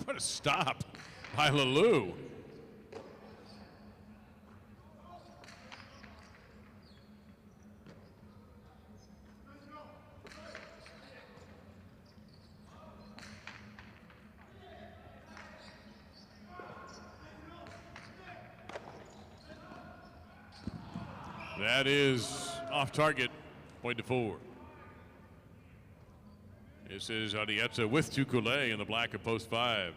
Speaker 2: What a stop by Lalou. That is off target, point to 4. This is Adietza with Tukule in the black of post 5.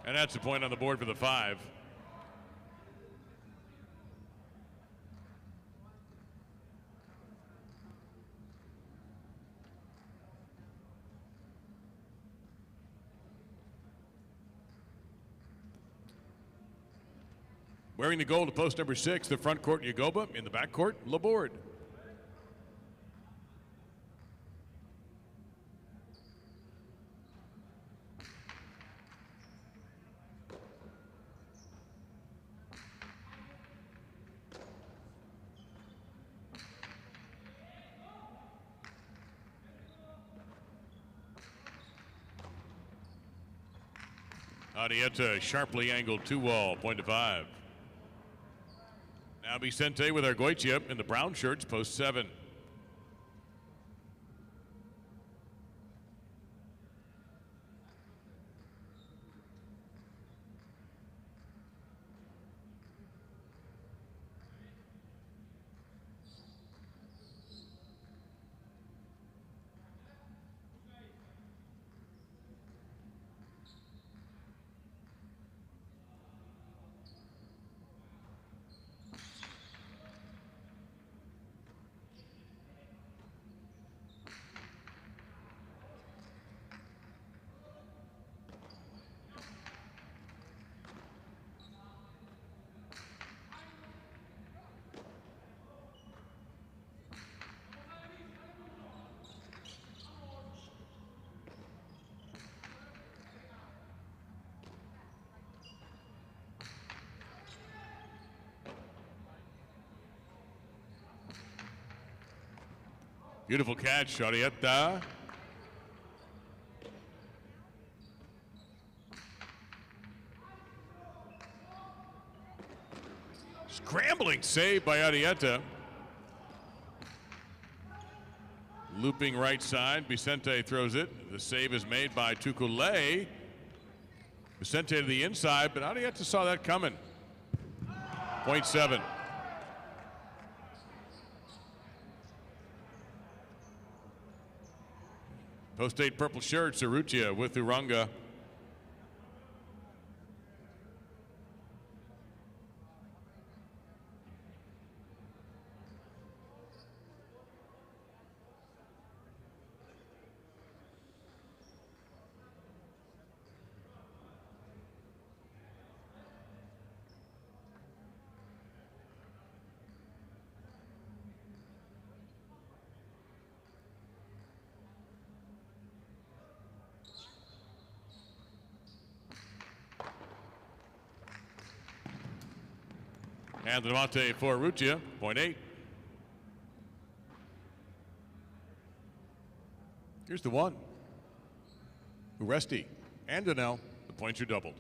Speaker 2: And that's a point on the board for the 5. Wearing the goal to post number 6, the front court, Yagoba. In the back court, Laborde. Arietta, sharply angled 2-wall, point to 5. Now Vicente with Argoitia in the brown shirts, post 7. Beautiful catch, Arietta. Scrambling save by Arietta. Looping right side, Vicente throws it. The save is made by Tukule. Vicente to the inside, but Arietta saw that coming. Point 7. Post 8 purple shirts, Urrutia with Uranga. And the Monte for Urrutia, point 8. Here's the 1. Uresti and Donnell, the points are doubled.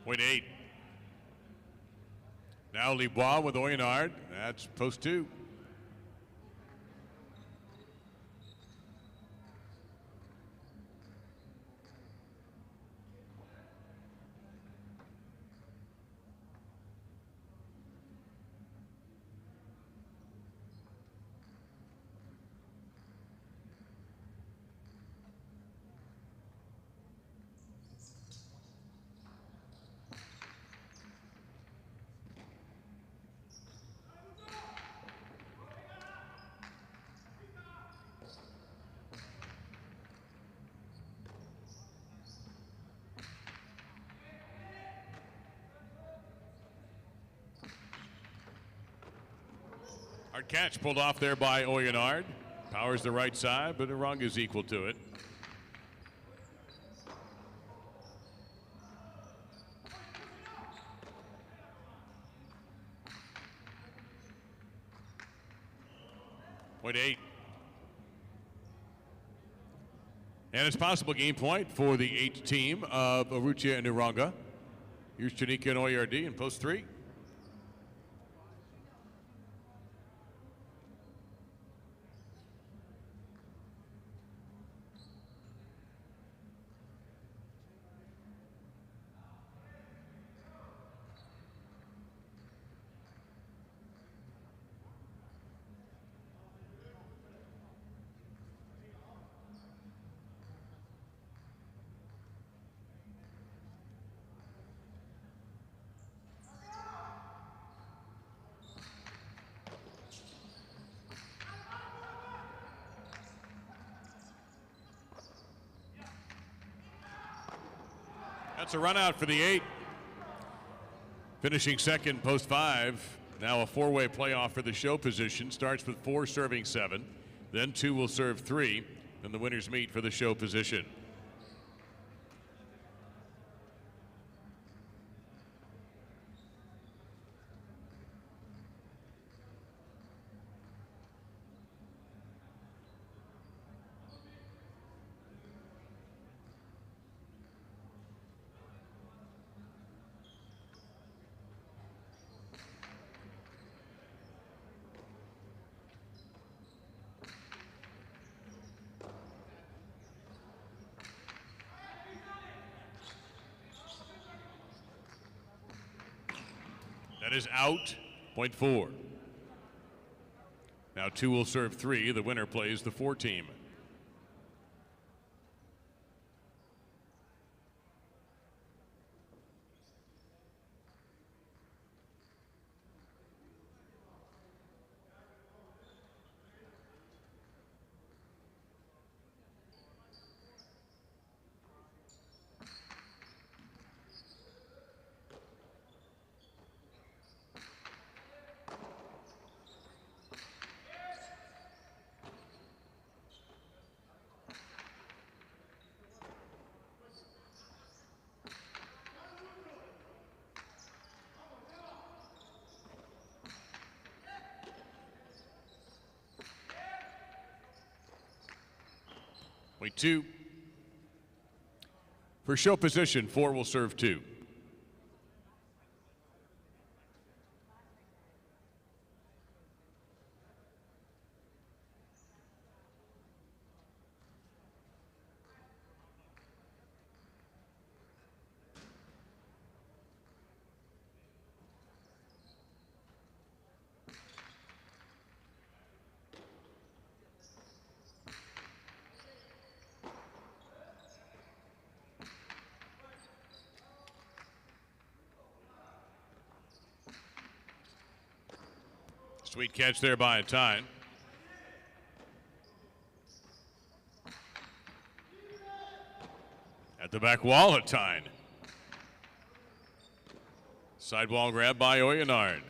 Speaker 2: Point 8. Now Libois with Oyenard. That's post 2. Hard catch pulled off there by Oyenard. Powers the right side, but Uranga is equal to it. Point 8. And it's possible game point for the 8 team of Arucha and Uranga. Here's Chanika and Oyardi in post 3. That's a run out for the 8. Finishing second, post 5. Now a 4-way playoff for the show position. Starts with 4 serving 7. Then 2 will serve 3. Then the winners meet for the show position. That is out. Point 4. Now 2 will serve 3. The winner plays the 4 team. Point 2. For show position, 4 will serve 2. Sweet catch there by Alai. At the back wall, Alai. Sidewall grab by Oyenard.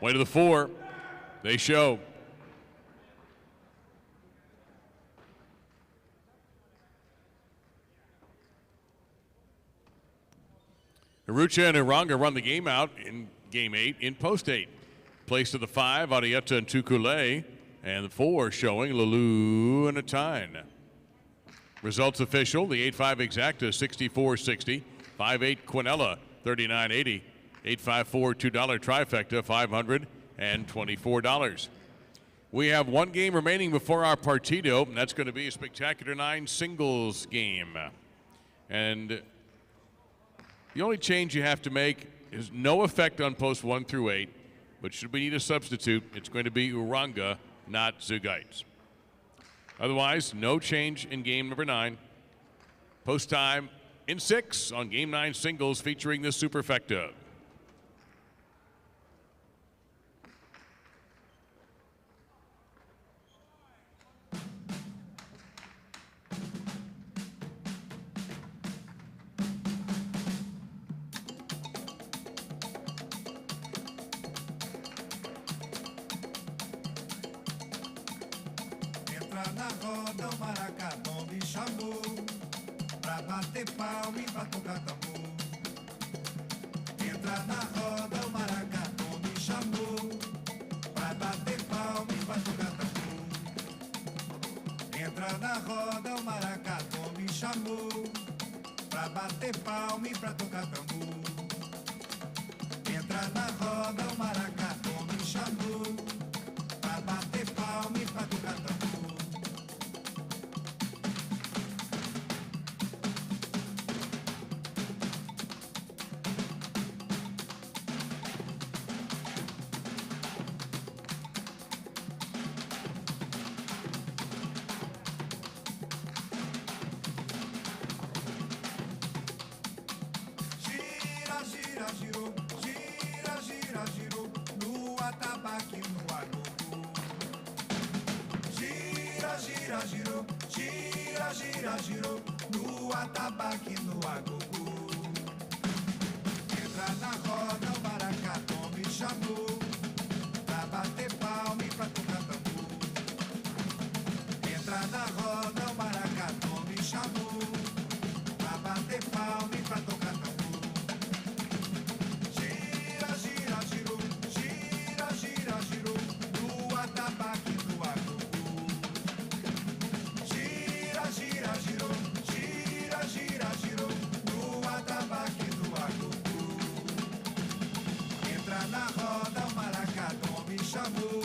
Speaker 2: Way to the 4. They show. Arucha and Uranga run the game out in game 8 in post 8. Place to the 5, Arietta and Tukule, and the 4 showing Lulu and Atine. Results official, the 8-5 exacta 64-60, 5-8 Quinella 39-80, 8-5-4 $2 trifecta $524. We have 1 game remaining before our partido, and that's going to be a spectacular 9 singles game. And the only change you have to make is no effect on posts 1 through 8, but should we need a substitute, it's going to be Uranga, not Zugites. Otherwise, no change in game number 9. Post time in 6 on game 9 singles featuring the Superfecta.
Speaker 5: Na roda o maracadão me chamou pra bater palma e pra tocar tambor. Entra na roda, o maracatu me chamou pra bater palma e pra tocar tambor. Entra na roda, o maracatu me chamou pra bater palma e pra tocar tambor. Entra na roda, o maracatu me chamou pra bater palma e pra tocar tambor. Gira, gira, girou, gira, gira, girou, no atabaque, no agogo. Gira, gira, girou, gira, gira, girou, no atabaque, no agogo. Entra na roda, o maracatu me chamou pra bater palma e pra tocar tambor. Entra na roda, o maracatu me chamou pra bater palma e pra tocar tambor. Gira, gira, girou, gira, gira, girou, no atabaque, no agogo. Gira, gira, girou, gira, gira, girou, no atabaque, no agogo. Entra na roda, o maracatu me chamou.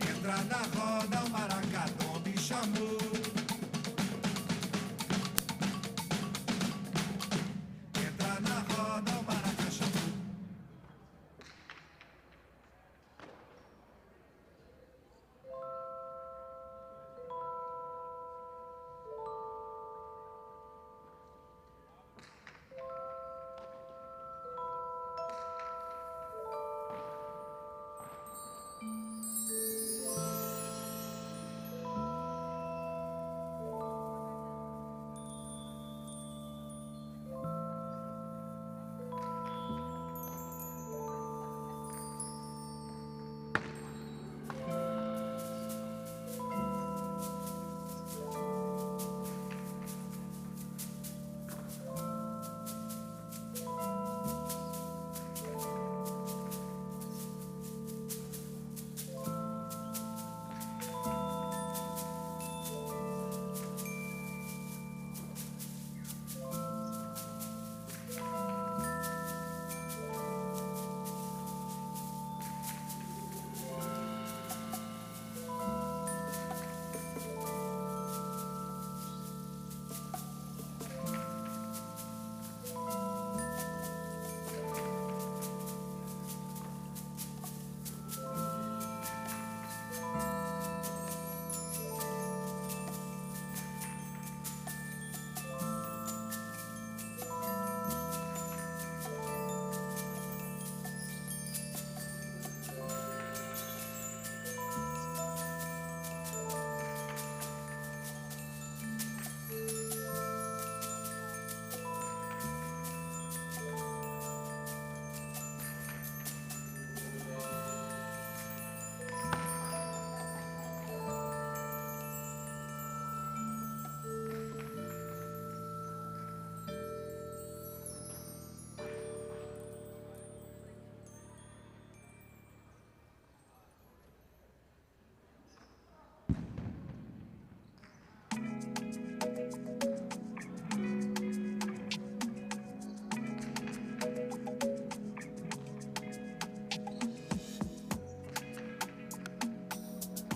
Speaker 5: Entra na roda, o maracatu me chamou. Entra na roda, o maracatu chamou.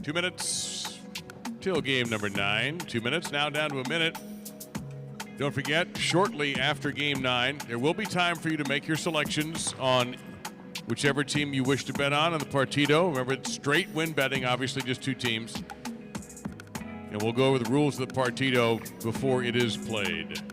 Speaker 2: Two minutes till game number 9. 2 minutes, now down to a minute. Don't forget, shortly after game 9, there will be time for you to make your selections on whichever team you wish to bet on the Partito. Remember, it's straight win betting, obviously just 2 teams. And we'll go over the rules of the Partito before it is played.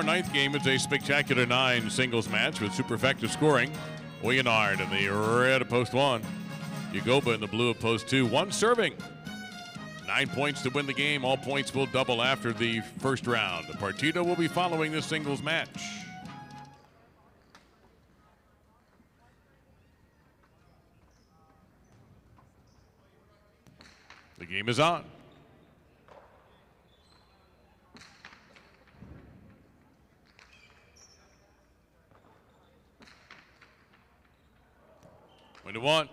Speaker 2: ninth game is a spectacular 9 singles match with superfecta scoring. Oyenard in the red of post 1. Yagoba in the blue of post 2. 1 serving. 9 points to win the game. All points will double after the first round. The Partito will be following this singles match. The game is on. Winner 1.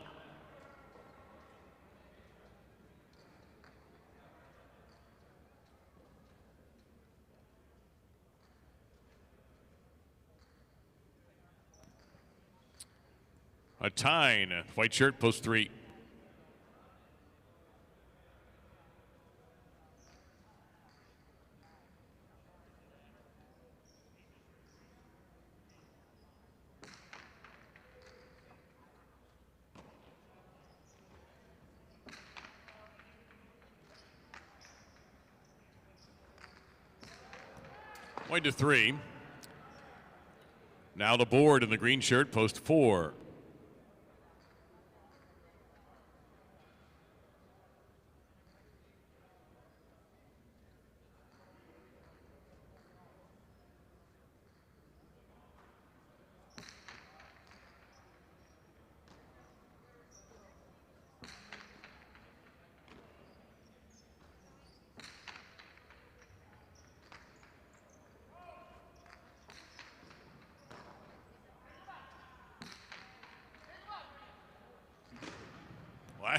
Speaker 2: A Tyne, white shirt, post 3. Point to 3. Now the board in the green shirt, post 4.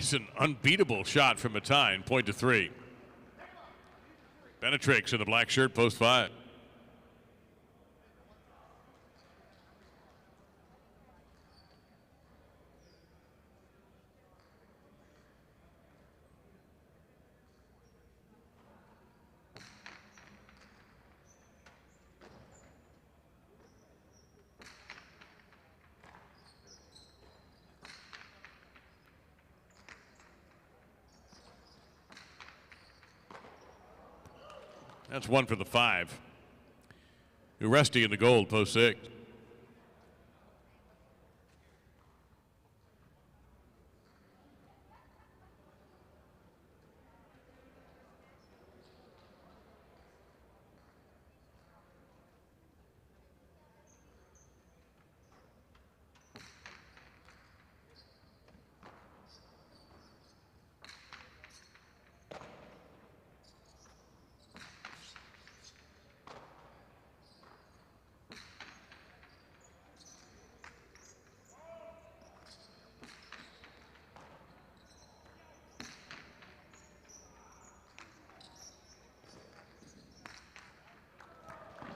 Speaker 2: That's an unbeatable shot from Matine. Point to 3. Benetrix in the black shirt, post 5. That's 1 for the 5. Uresti in the gold, post 6.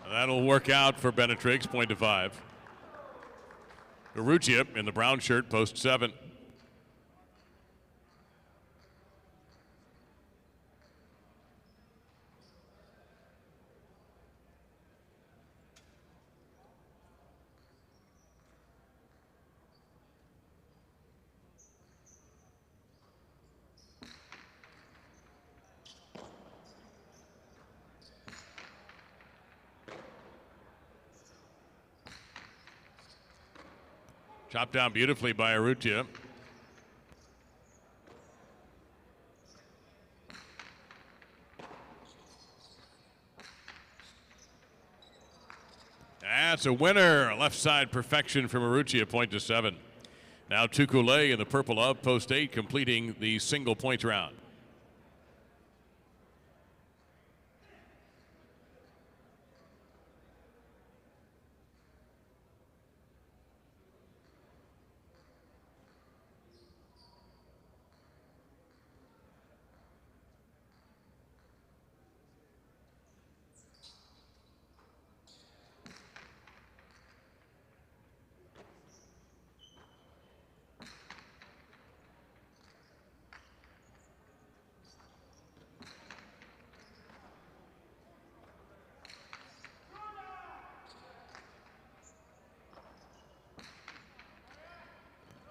Speaker 2: That'll work out for Benetrix, point to 5. Urrutia in the brown shirt, post 7. Chopped down beautifully by Urrutia. That's a winner. Left side perfection from Urrutia, point to 7. Now Tukule in the purple of post 8, completing the single point round.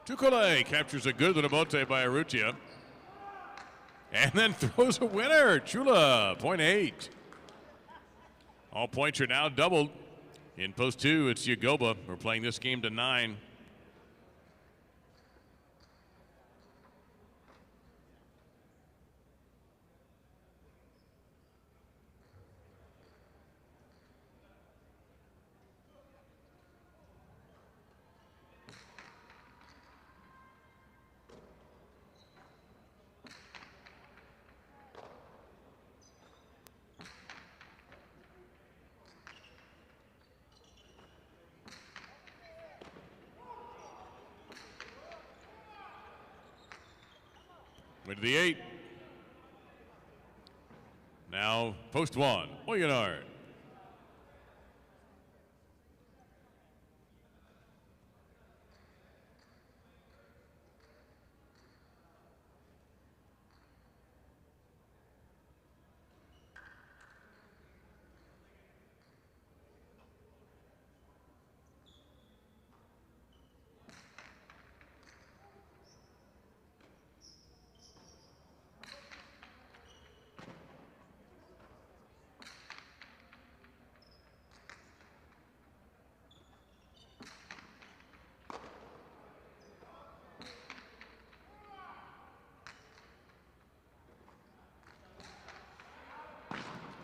Speaker 2: Tukule captures a good rebote by Urrutia. And then throws a winner. Chula, point 8. All points are now doubled. In post 2, it's Yagoba. We're playing this game to 9. Into the 8. Now post 1, Oyonard.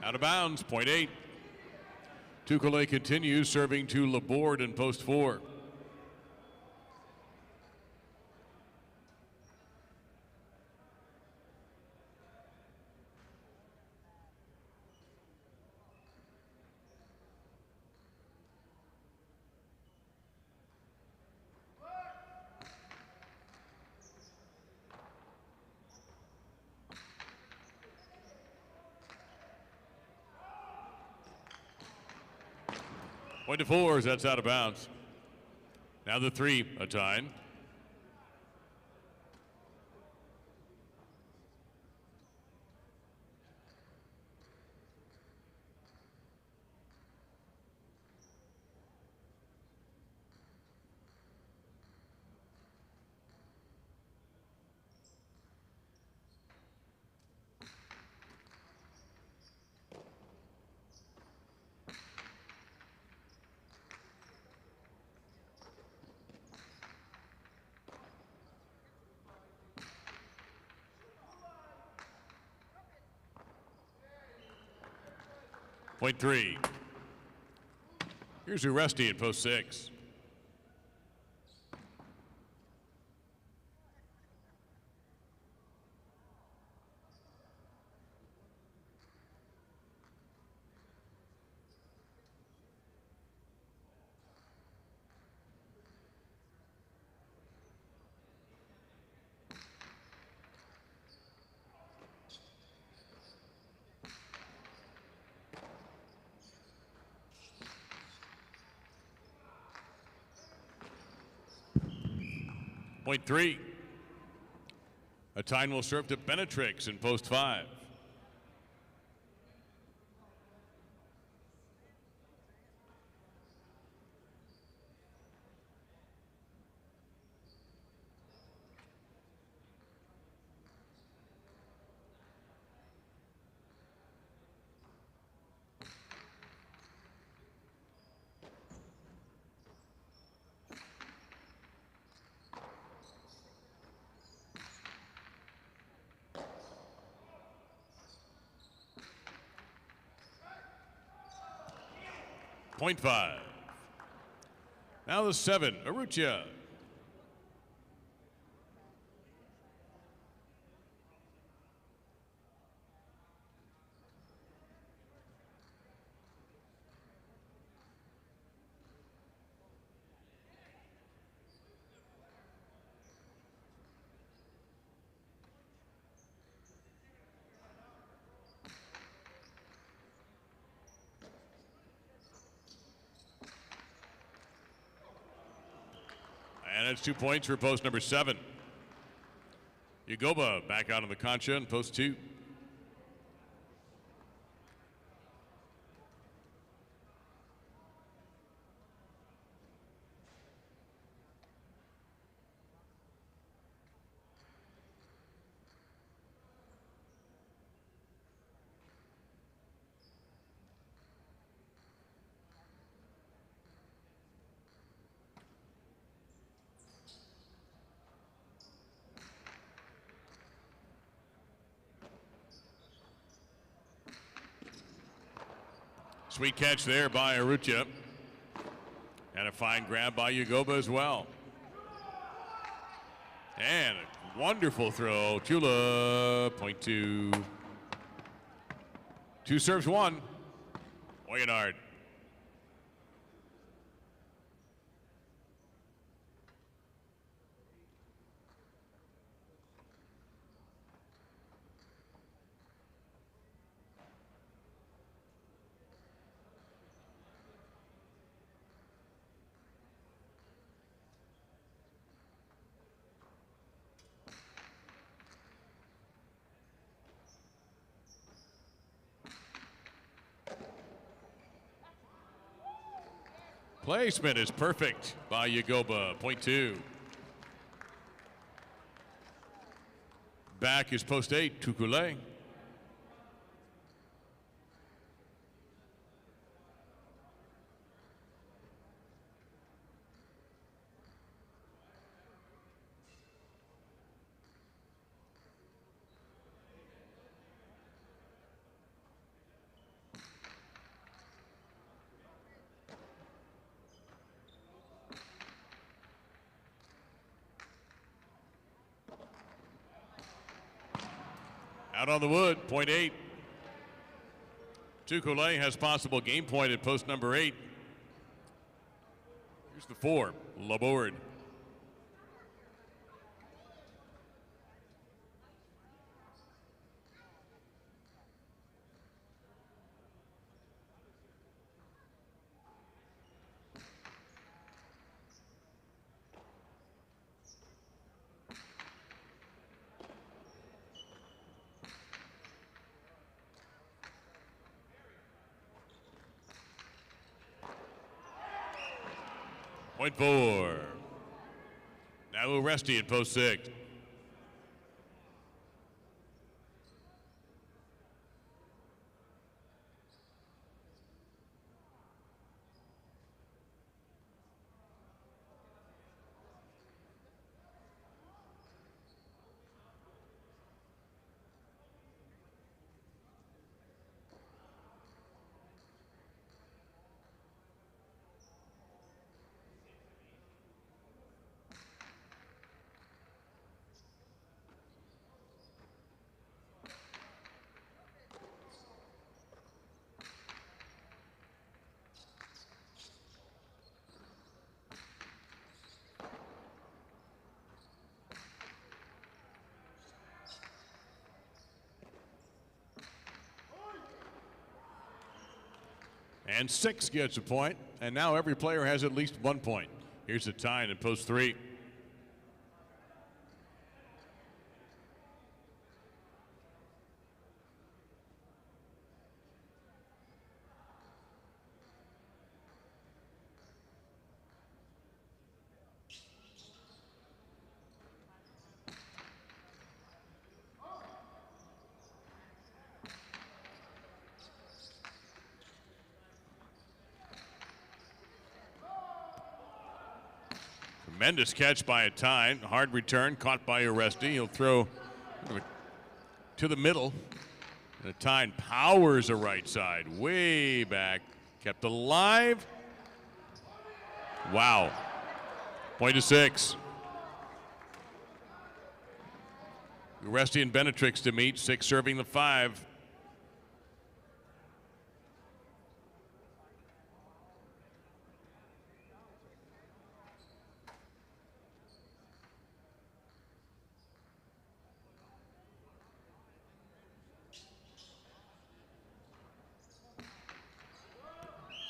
Speaker 2: Out of bounds, point 8. Tukale continues serving to Laborde in post 4. Point to 4 as that's out of bounds. Now the 3, a tie. Point 3. Here's Uresti at post 6. Point 3. A time will serve to Benetrix in post 5. Point 5. Now the 7, Arucha. And it's 2 points for post number 7. Yagoba back out of the concha in post 2. Sweet catch there by Arucha. And a fine grab by Yagoba as well. And a wonderful throw. Chula, point two. Two serves one. Oyenard. Placement is perfect by Yagoba, point two. Back is post 8, Tukule. Out on the wood, point 8. Tukule has possible game point at post number 8. Here's the 4, Laborde. Point 4. Now Uresti at post 6. And 6 gets a point, and now every player has at least 1 point. Here's the tie in post 3. Tremendous catch by a tie. Hard return caught by Uresti. He'll throw to the middle. And a tie powers a right side. Way back. Kept alive. Wow. Point to 6. Uresti and Benetrix to meet. 6 serving the 5.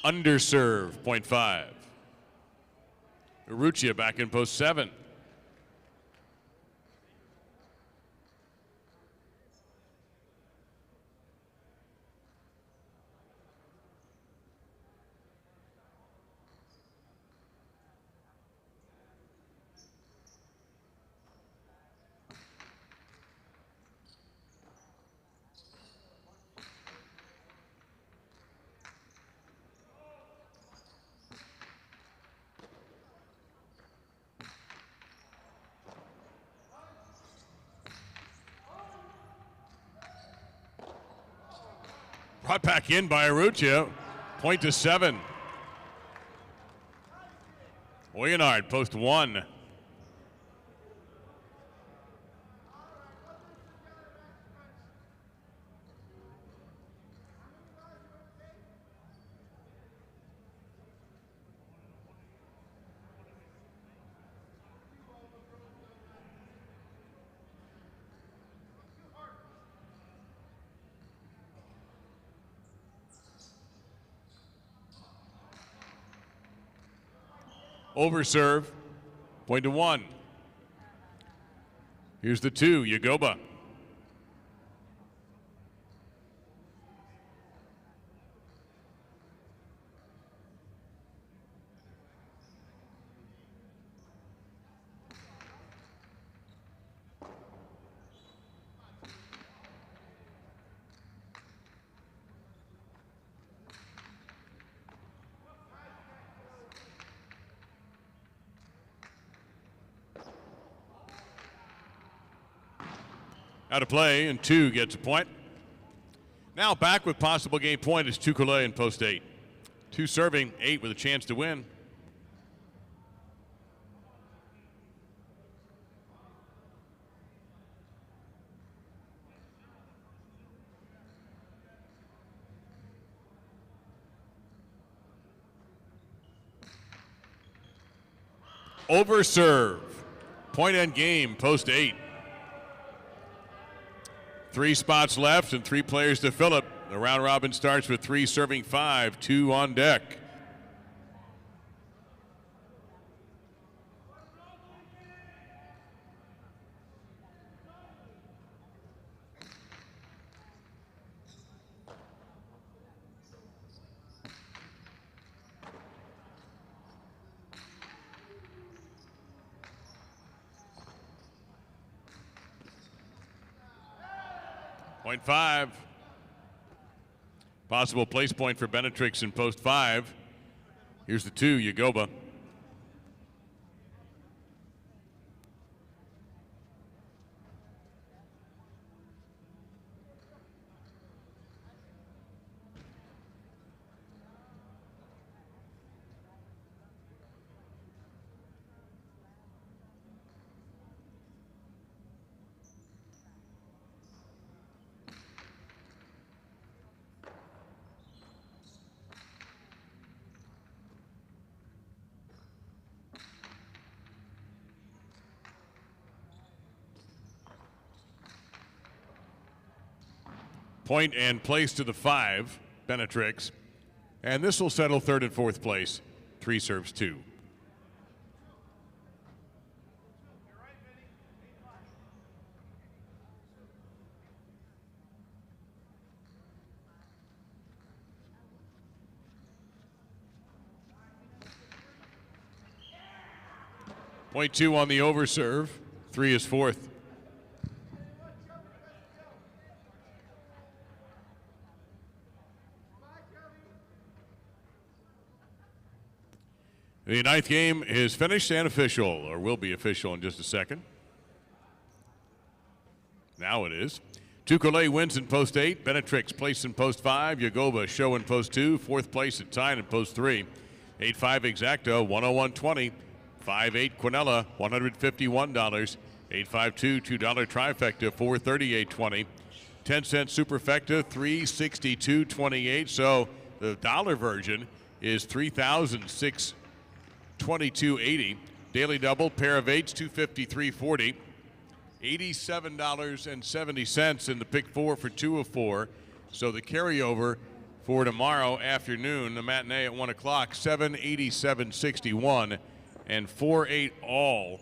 Speaker 2: Underserve, point 5. Urrutia back in post 7. Brought back in by Urrutia. Point to 7. Oyenard, post 1. Over serve, point to 1. Here's the 2, Yagoba. Out of play, and 2 gets a point. Now back with possible game point is Tukule in post 8. 2 serving, 8 with a chance to win. Over serve, point end game, post 8. 3 spots left and 3 players to fill it. The round robin starts with 3 serving 5, 2 on deck. Point 5. Possible place point for Benetrix in post 5. Here's the 2, Yagoba. Point and place to the 5, Benetrix. And this will settle 3rd and 4th place. 3 serves 2. Point 2 on the over serve. 3 is 4th. The 9th game is finished and official, or will be official in just a second. Now it is. Tukule wins in post 8. Benetrix placed in post 5. Yagoba show in post 2. 4th place at Tyne in post 3. 8-5 Exacta, 101.20. 5-8 Quinella, $151. 852 $2 trifecta, $438.20. 10-cent superfecta, $362.28. So the dollar version is $3,622.80. Daily double, pair of eights, $253.40. $87.70 in the pick 4 for 2 of 4. So the carryover for tomorrow afternoon, the matinee at 1 o'clock, $787.61 and 4-8 all,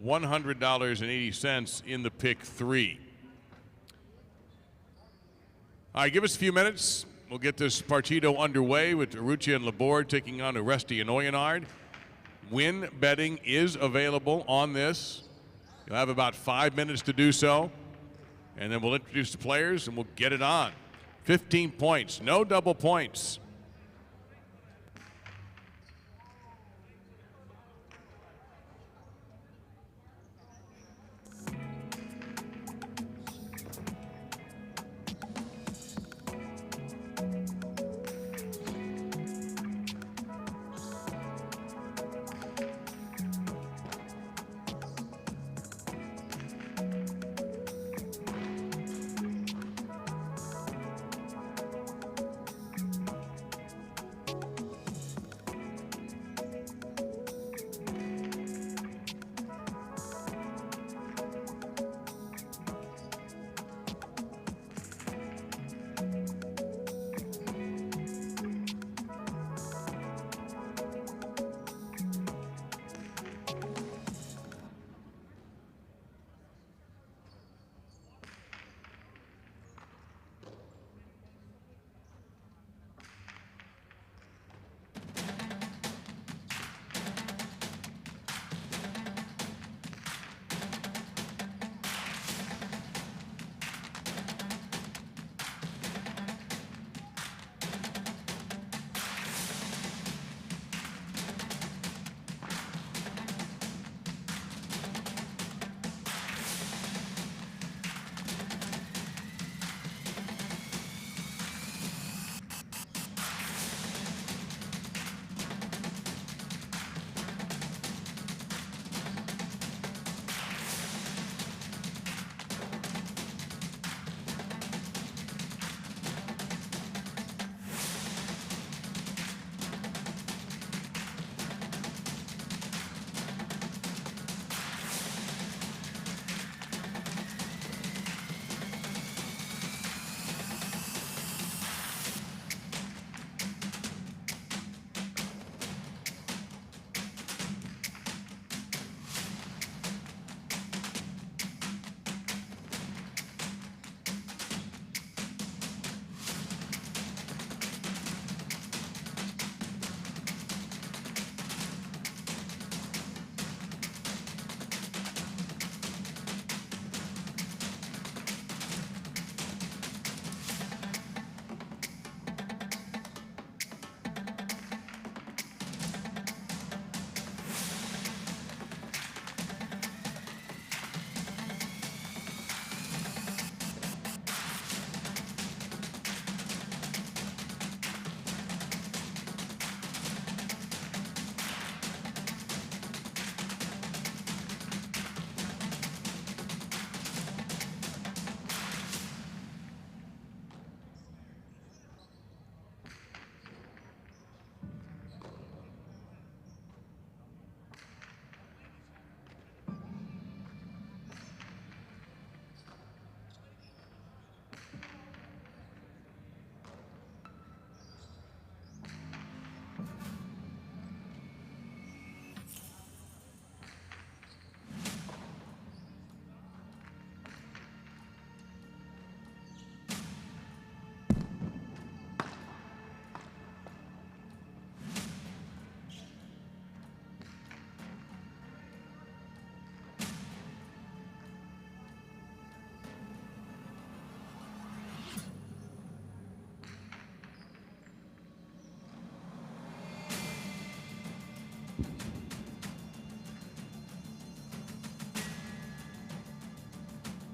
Speaker 2: $100.80 in the pick 3. All right, give us a few minutes. We'll get this Partito underway with Arruccia and Laborde taking on Oresti and Oyenard. Win betting is available on this. You'll have about 5 minutes to do so. And then we'll introduce the players and we'll get it on. 15 points, no double points.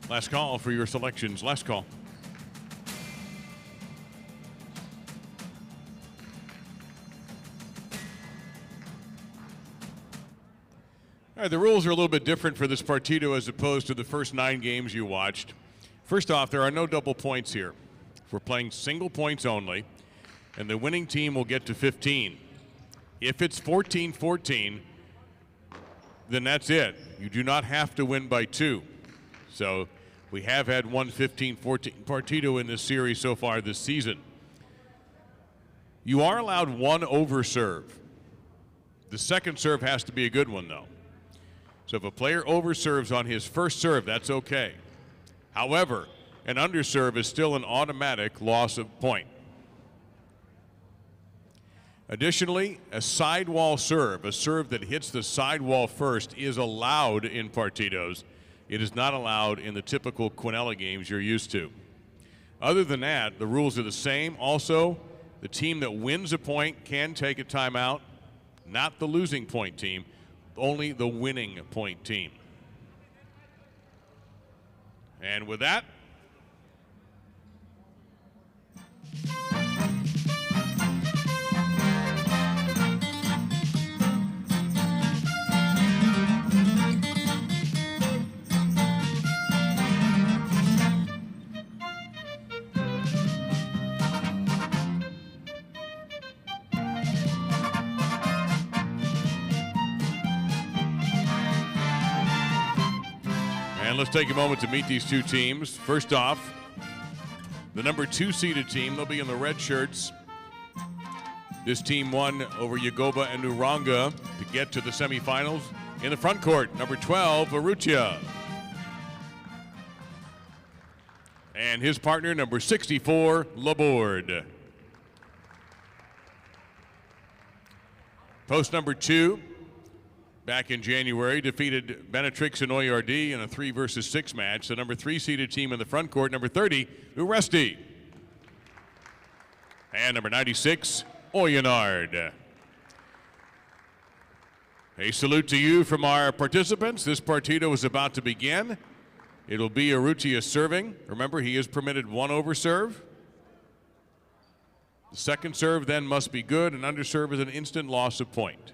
Speaker 2: Last call for your selections. Last call. All right, the rules are a little bit different for this Partito as opposed to the first 9 games you watched. First off, there are no double points here. We're playing single points only, and the winning team will get to 15. If it's 14-14, then that's it. You do not have to win by 2. So we have had one 15-14 Partito in this series so far this season. You are allowed one over serve. The second serve has to be a good one, though. So if a player overserves on his first serve, that's okay. However, an underserve is still an automatic loss of point. Additionally, a sidewall serve, a serve that hits the sidewall first, is allowed in Partitos. It is not allowed in the typical Quinella games you're used to. Other than that, the rules are the same. Also, the team that wins a point can take a timeout, not the losing point team, only the winning point team. And with that, and let's take a moment to meet these two teams. First off, the number 2 seeded team, they'll be in the red shirts. This team won over Yagoba and Uranga to get to the semifinals. In the front court, number 12, Arrutia. And his partner, number 64, Laborde. Post number 2, back in January, defeated Benetrix and Oyardee in a 3-versus-6 match. The number 3 seeded team in the front court, number 30, Uresti. And number 96, Oyonard. A salute to you from our participants. This Partito is about to begin. It'll be Arrutia serving. Remember, he is permitted one over serve. The second serve then must be good. An underserve is an instant loss of point.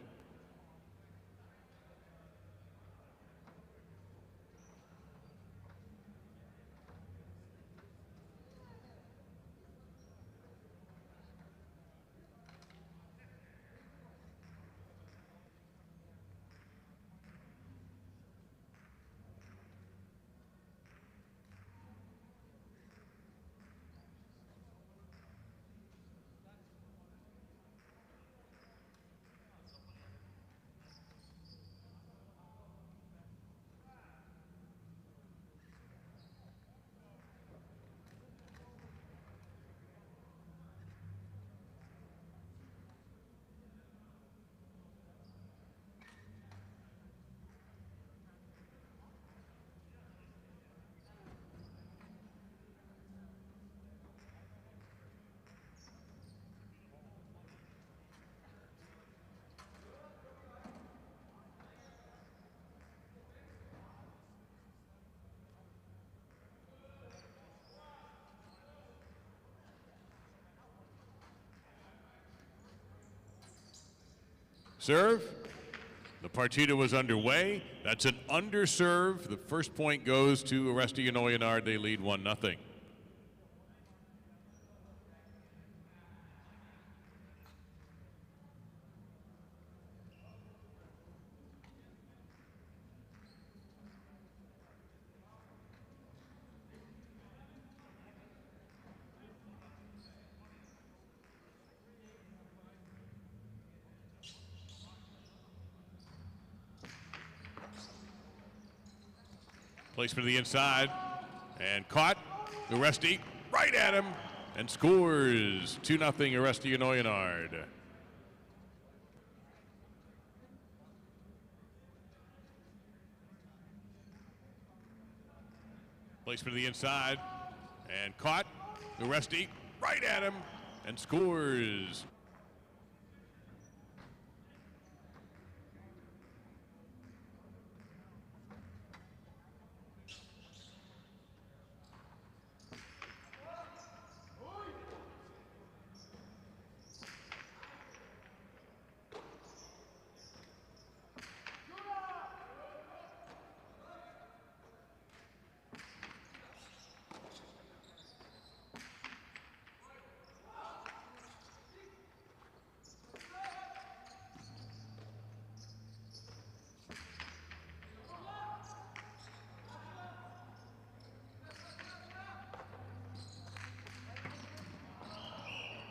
Speaker 2: Serve. The Partito was underway. That's an underserve. The first point goes to Aresti and Oyonard. They lead 1-0. Placement to the inside and caught. Aresti right at him and scores 2-0 Aresti and Oyonard. Placement to the inside and caught. Aresti right at him and scores.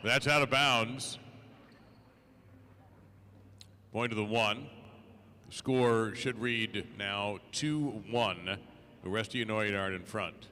Speaker 2: That's out of bounds. Point to the 1. The score should read now 2-1. Oresti and Oyonard in front.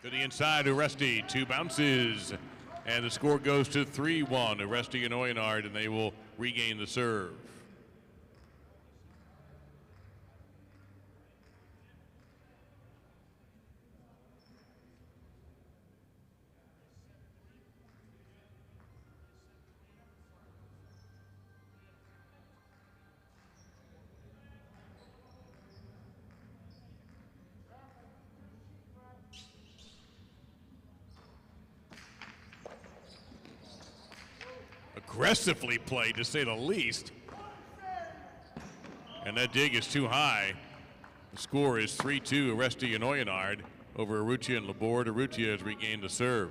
Speaker 2: To the inside, Oresti, 2 bounces. And the score goes to 3-1. Oresti and Oyonard, and they will regain the serve. Aggressively played, to say the least. And that dig is too high. The score is 3-2, Oresti and Oyonard over Urrutia and Laborde. Urrutia has regained the serve.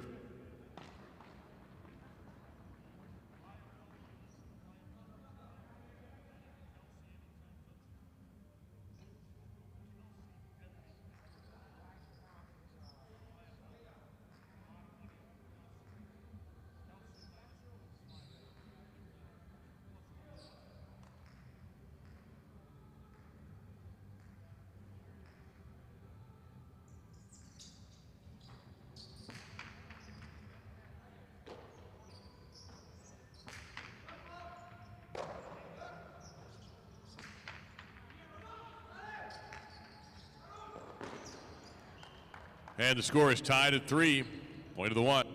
Speaker 2: And the score is tied at 3. Point to the 1.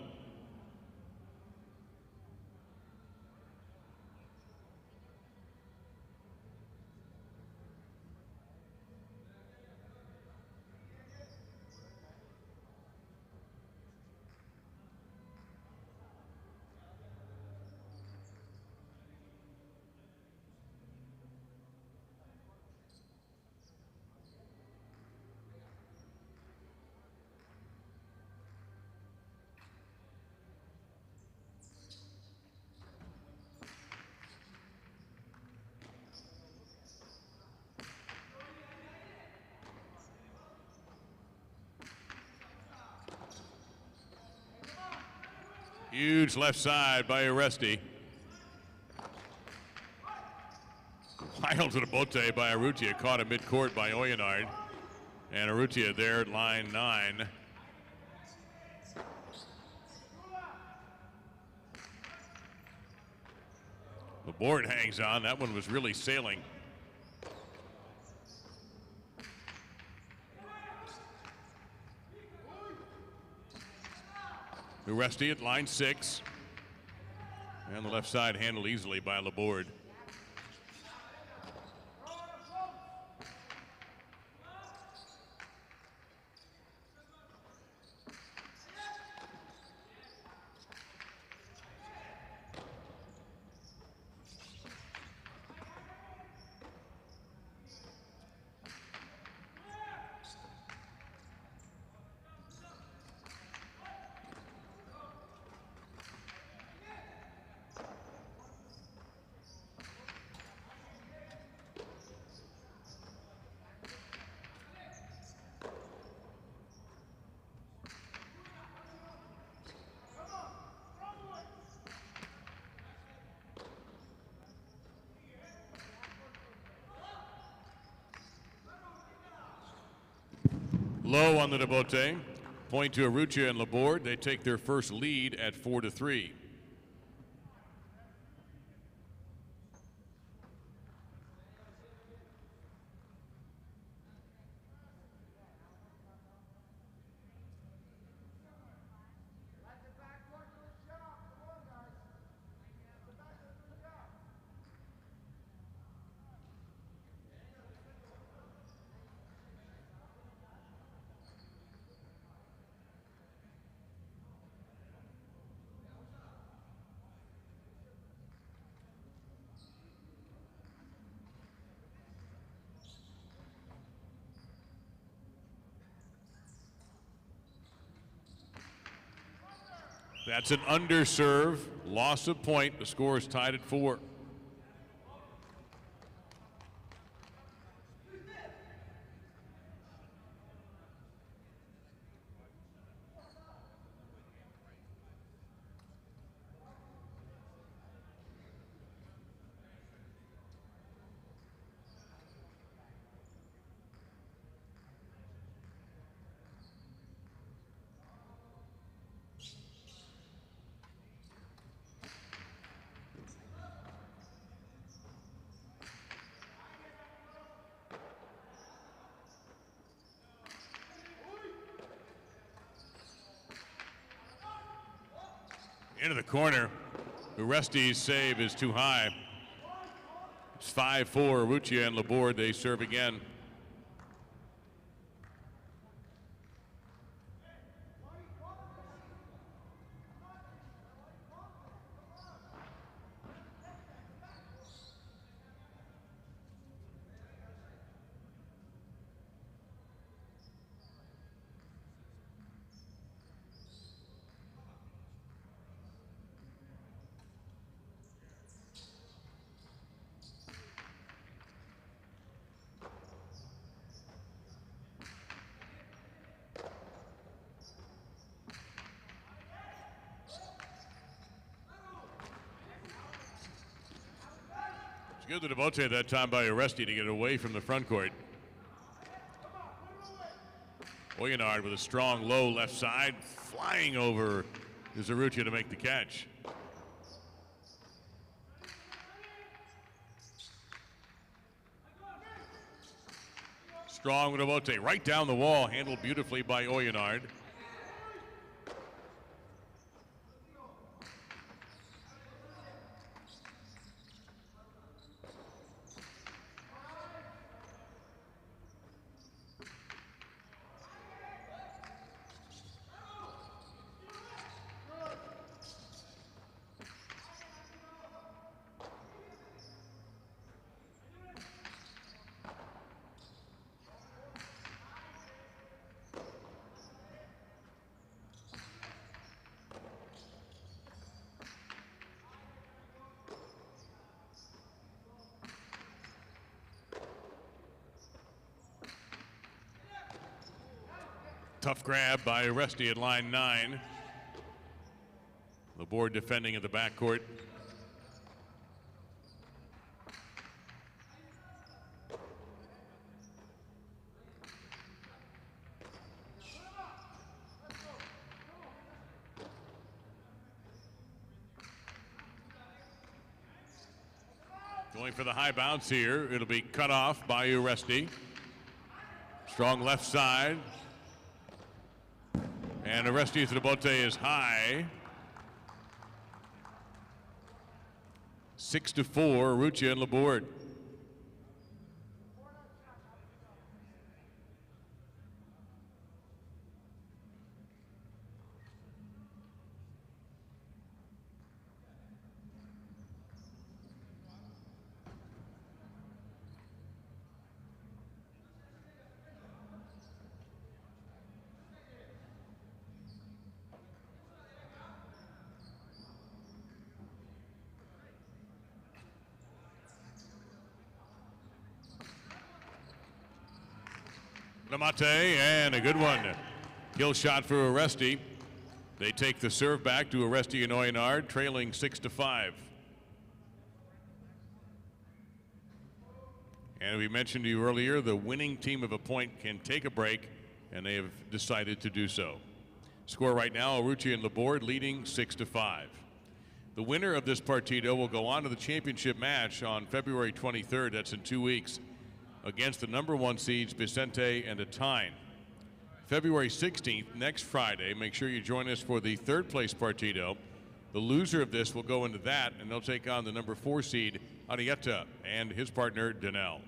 Speaker 2: Huge left side by Oresti. Wild to the bote by Urrutia, caught at midcourt by Oyonard. And Urrutia there at line 9. The board hangs on. That one was really sailing. Uresti at line 6. And the left side handled easily by Laborde. Low on the Debote. Point to Urrutia and Laborde. They take their first lead at 4-3. That's an underserve, loss of point. The score is tied at 4. Into the corner. Uresti's save is too high. It's 5-4. Ruccia and Laborde, they serve again. Good to Devote that time by Uresti to get away from the front court. Oyenard with a strong low left side, flying over Zaruccia to make the catch. Strong with Devote, right down the wall, handled beautifully by Oyenard. Tough grab by Uresti at line 9. Laborde defending at the backcourt. Going for the high bounce here. It'll be cut off by Uresti. Strong left side. And Uresti Thrabote is high. 6-4, Ruccia and Laborde. Lamate, and a good one. Kill shot for Uresti. They take the serve back to Uresti and Oyenard, trailing 6-5. And we mentioned to you earlier, the winning team of a point can take a break, and they have decided to do so. Score right now, Ruccia and Laborde leading 6-5. The winner of this Partito will go on to the championship match on February 23rd. That's in 2 weeks. Against the number 1 seeds, Vicente and Atine. February 16th, next Friday, make sure you join us for the 3rd place Partito. The loser of this will go into that, and they'll take on the number 4 seed, Arietta, and his partner, Danell.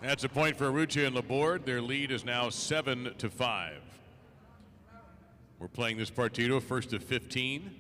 Speaker 2: That's a point for Arrucha and Laborde. Their lead is now 7-5. We're playing this Partito first of 15.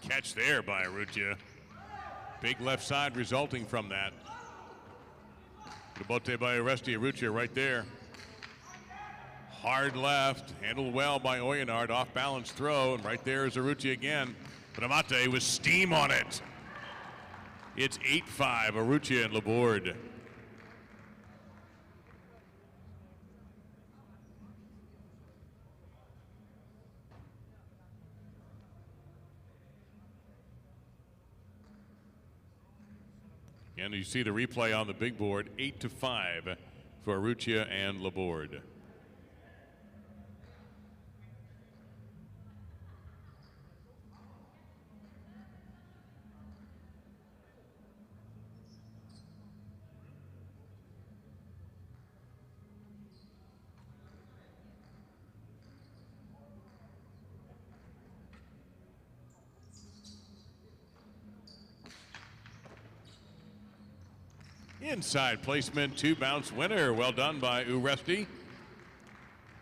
Speaker 2: Catch there by Arrucha. Big left side resulting from that. Bote by Oresti. Arrucha right there. Hard left, handled well by Oyenard. Off balance throw, and right there is Arrucha again. But Amate with steam on it. It's 8-5, Arrucha and Laborde. And you see the replay on the big board, 8-5 for Arrucha and Laborde. Inside placement, 2-bounce winner. Well done by Oresti.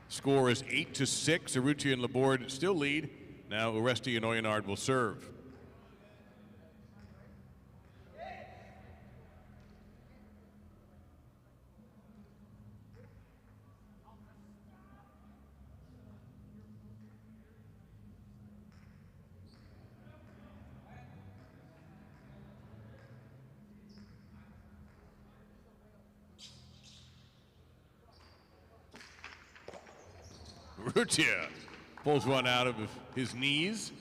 Speaker 2: Score is 8-6. Arrucha and Laborde still lead. Now Oresti and Oyenard will serve. Arrucha pulls one out of his knees.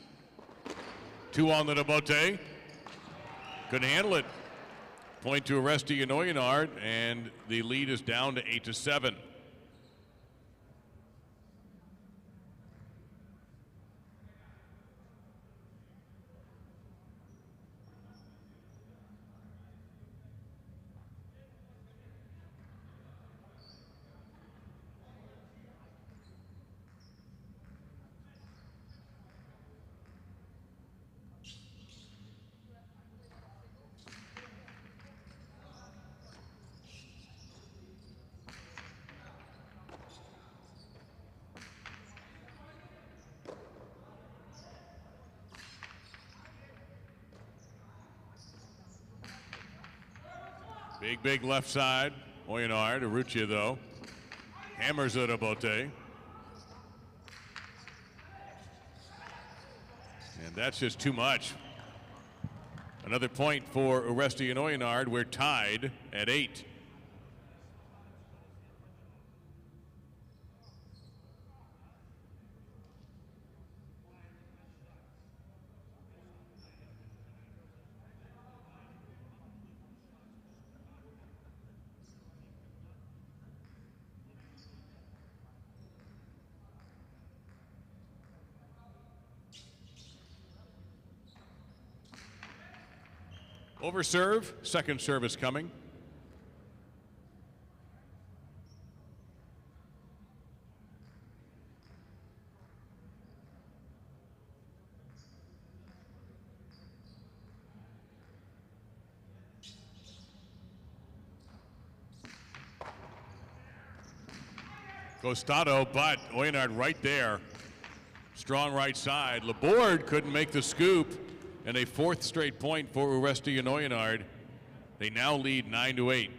Speaker 2: 2 on the Bote. Couldn't handle it. Point to Oresti and Oyenard, and the lead is down to 8-7. Big left side. Oyenard. Arrucha, though, hammers it at Bote. And that's just too much. Another point for Oresti and Oyenard. We're tied at 8. Over serve, second service coming. Costado, but Oyenard right there. Strong right side. Laborde couldn't make the scoop. And a 4th straight point for Oresti and Oyenard. They now lead 9-8.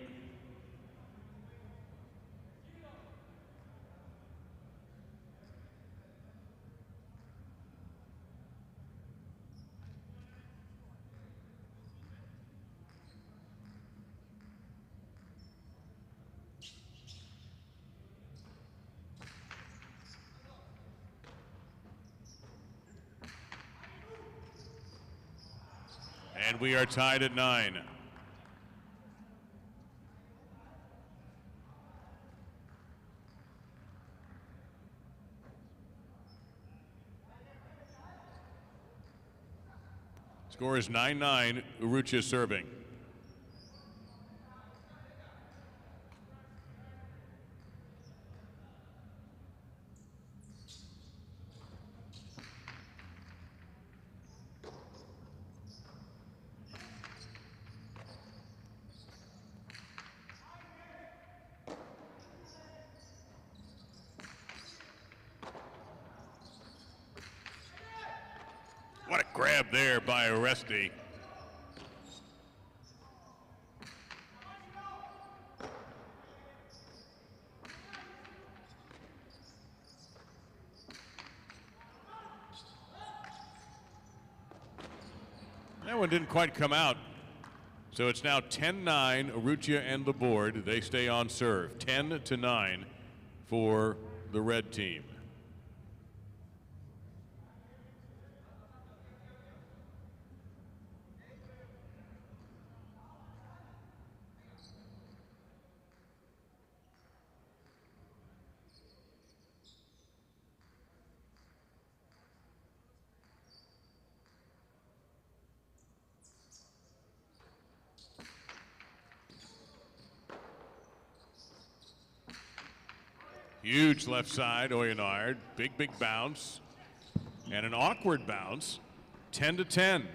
Speaker 2: And we are tied at 9. Score is 9-9, Urrutia serving. What a grab there by Oresti. That one didn't quite come out. So it's now 10-9, Urrutia and the board. They stay on serve. 10-9 for the red team. Huge left side, Oyenard. Big bounce. And an awkward bounce. 10-10.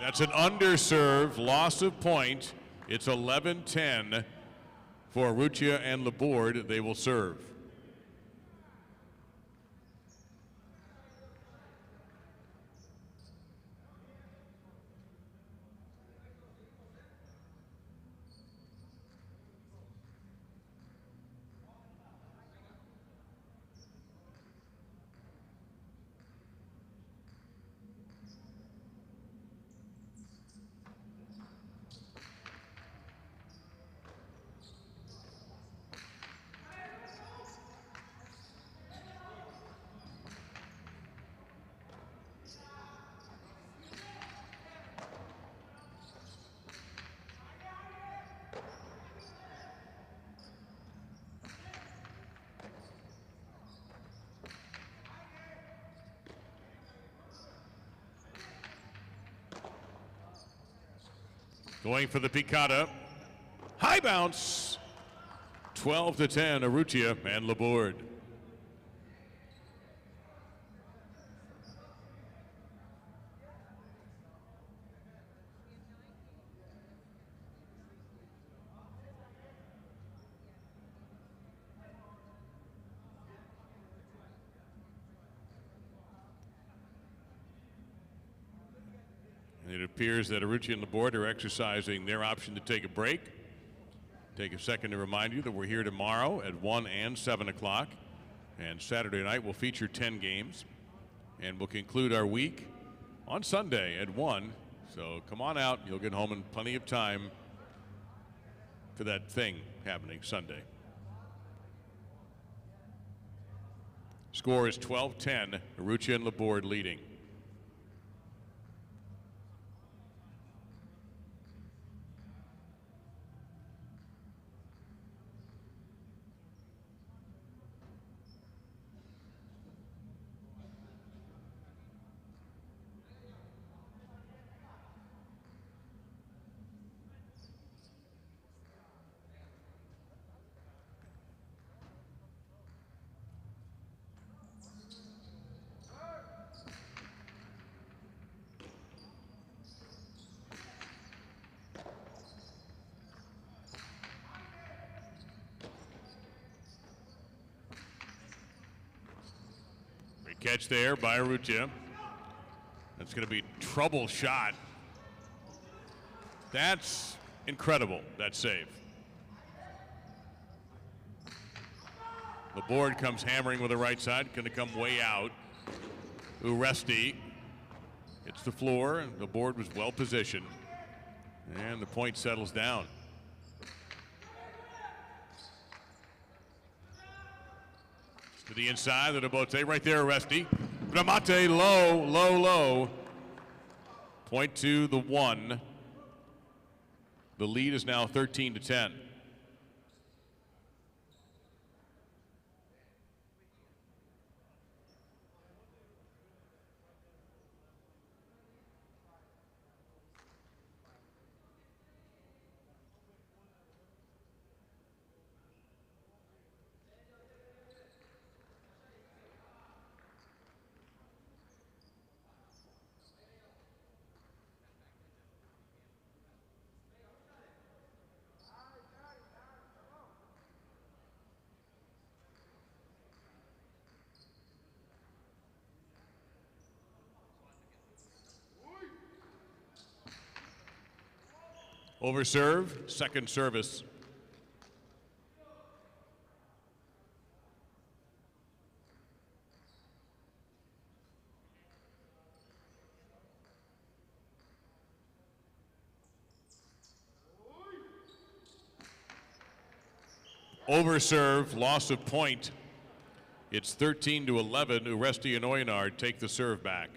Speaker 2: That's an underserve, loss of point. It's 11-10 for Urrutia and the board. They will serve. Going for the picata. High bounce. 12-10, Urrutia and Laborde. It appears that Urrutia and the board are exercising their option to take a break. Take a second to remind you that we're here tomorrow at 1 and 7 o'clock. And Saturday night will feature 10 games. And we'll conclude our week on Sunday at 1. So come on out. You'll get home in plenty of time for that thing happening Sunday. Score is 12-10. Urrutia and Laborde leading. Catch there by Urrutia. That's going to be a trouble shot. That's incredible, that save. The board comes hammering with the right side, going to come way out. Uresti hits the floor, and the board was well positioned. And the point settles down. To the inside, the Bote right there, Resti. Bramate low, low, low. Point to the 1. The lead is now 13-10. Over serve, second service. Over serve, loss of point. It's 13-11. Uresti and Oyenard take the serve back.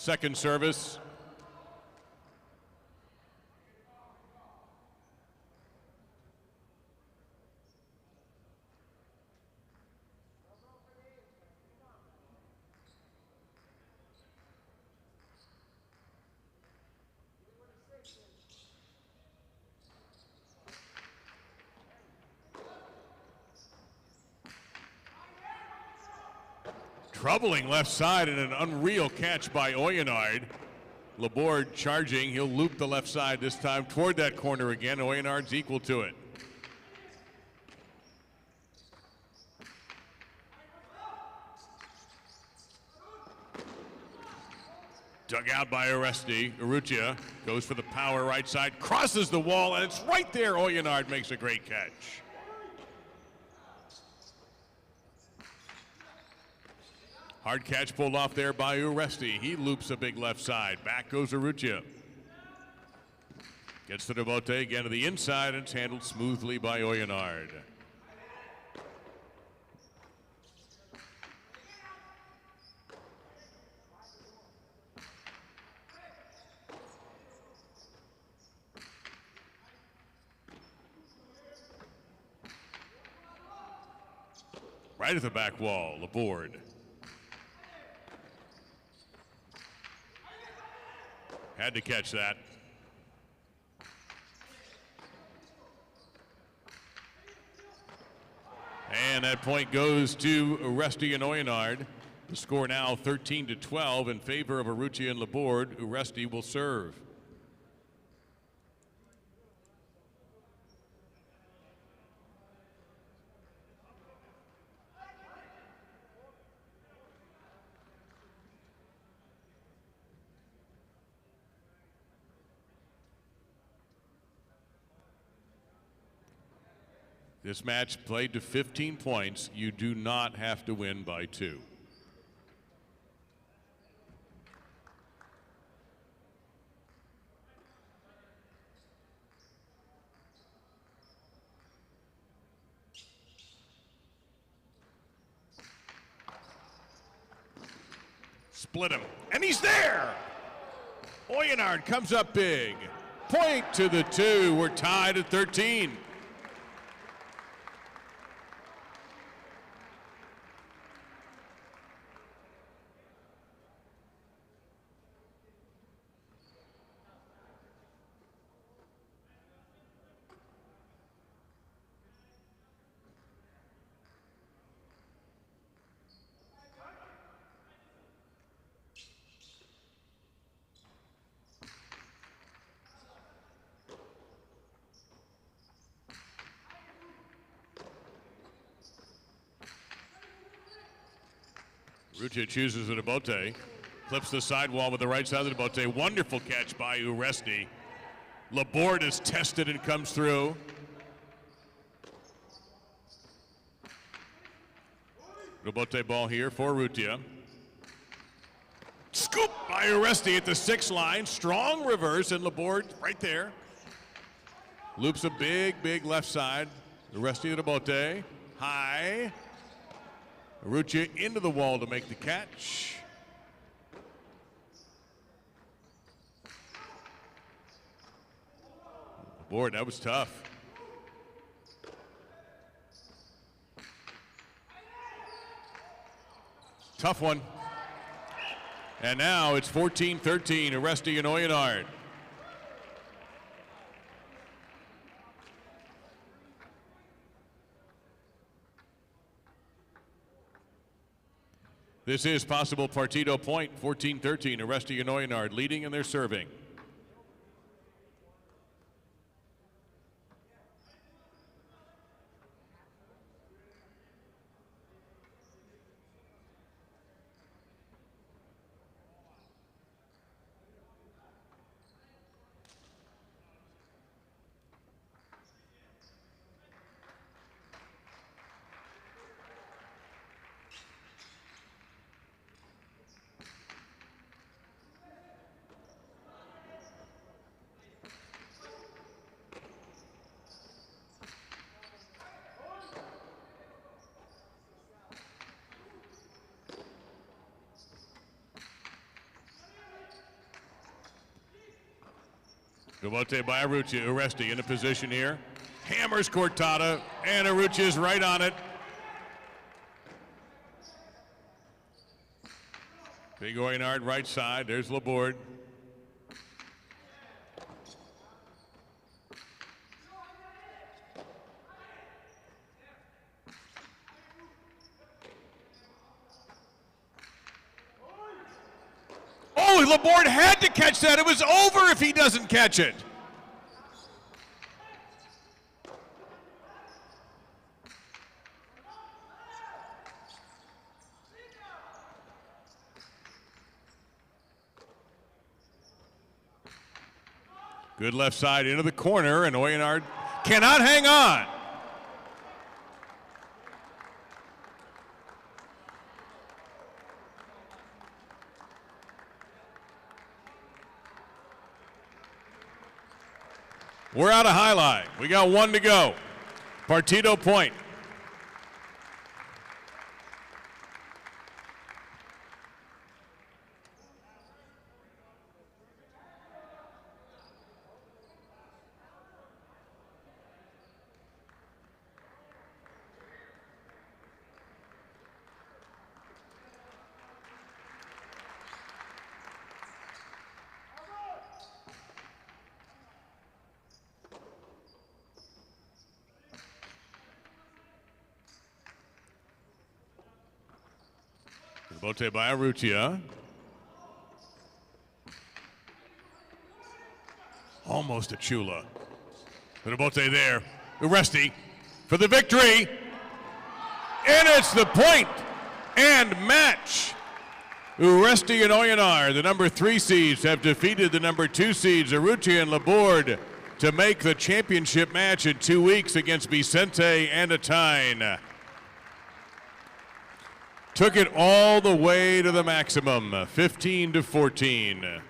Speaker 2: Second service. Troubling left side and an unreal catch by Oyenard. Laborde charging. He'll loop the left side this time toward that corner again. Oyenard's equal to it. Dug out by Uresti. Urrutia goes for the power right side, crosses the wall, and it's right there. Oyenard makes a great catch. Hard catch pulled off there by Uresti. He loops a big left side. Back goes Urrutia. Gets to Devote again to the inside, and it's handled smoothly by Oyenard. Right at the back wall, Laborde. Had to catch that. And that point goes to Uresti and Oyenard. The score now 13-12 in favor of Urrutia and Laborde. Uresti will serve. This match played to 15 points. You do not have to win by 2. Split him, and he's there! Oyenard comes up big. Point to the 2. We're tied at 13. Rutia chooses a Bote. Clips the sidewall with the right side of the Bote. Wonderful catch by Uresti. Laborde is tested and comes through. Bote ball here for Rutia. Scoop by Uresti at the 6 line. Strong reverse, and Laborde right there. Loops a big, big left side. Uresti to the Bote. High. Rutia into the wall to make the catch. Laborde, that was tough. Tough one. And now it's 14-13, Uresti and Oyenard. This is possible Partito point, 14-13, Uresti and Oyenard leading in their serving. Bote by Urrutia. Uresti in a position here. Hammers Cortada, and Urrutia is right on it. Big Oyenard right side. There's Laborde. Oh, Laborde had to catch that. It was over if he doesn't catch it. Good left side into the corner, and Oyenard cannot hang on. We're out of highlight. We got 1 to go. Partito point. Bote by Urrutia. Almost a Chula. But a Bote there. Uresti for the victory. And it's the point and match. Uresti and Oyenard, the number 3 seeds, have defeated the number 2 seeds, Urrutia and Laborde, to make the championship match in 2 weeks against Vicente and Atine. Took it all the way to the maximum, 15-14.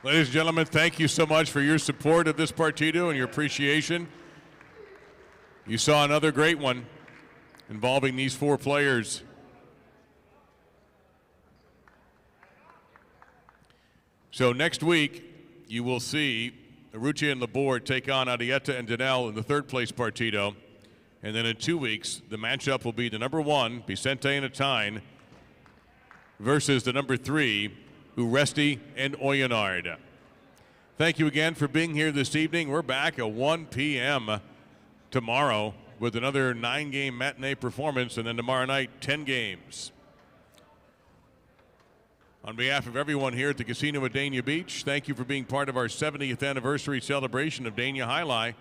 Speaker 2: Ladies and gentlemen, thank you so much for your support of this Partito and your appreciation. You saw another great one involving these 4 players. So next week, you will see Urrutia and Laborde take on Arrieta and Danel in the 3rd place Partito. And then in 2 weeks, the matchup will be the number 1, Vicente and Atine, versus the number 3, Uresti and Oyenard. Thank you again for being here this evening. We're back at 1 p.m. tomorrow with another 9-game matinee performance, and then tomorrow night, 10 games. On behalf of everyone here at the Casino at Dania Beach, thank you for being part of our 70th anniversary celebration of Dania Alai.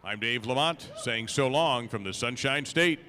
Speaker 2: I'm Dave Lamont saying so long from the Sunshine State.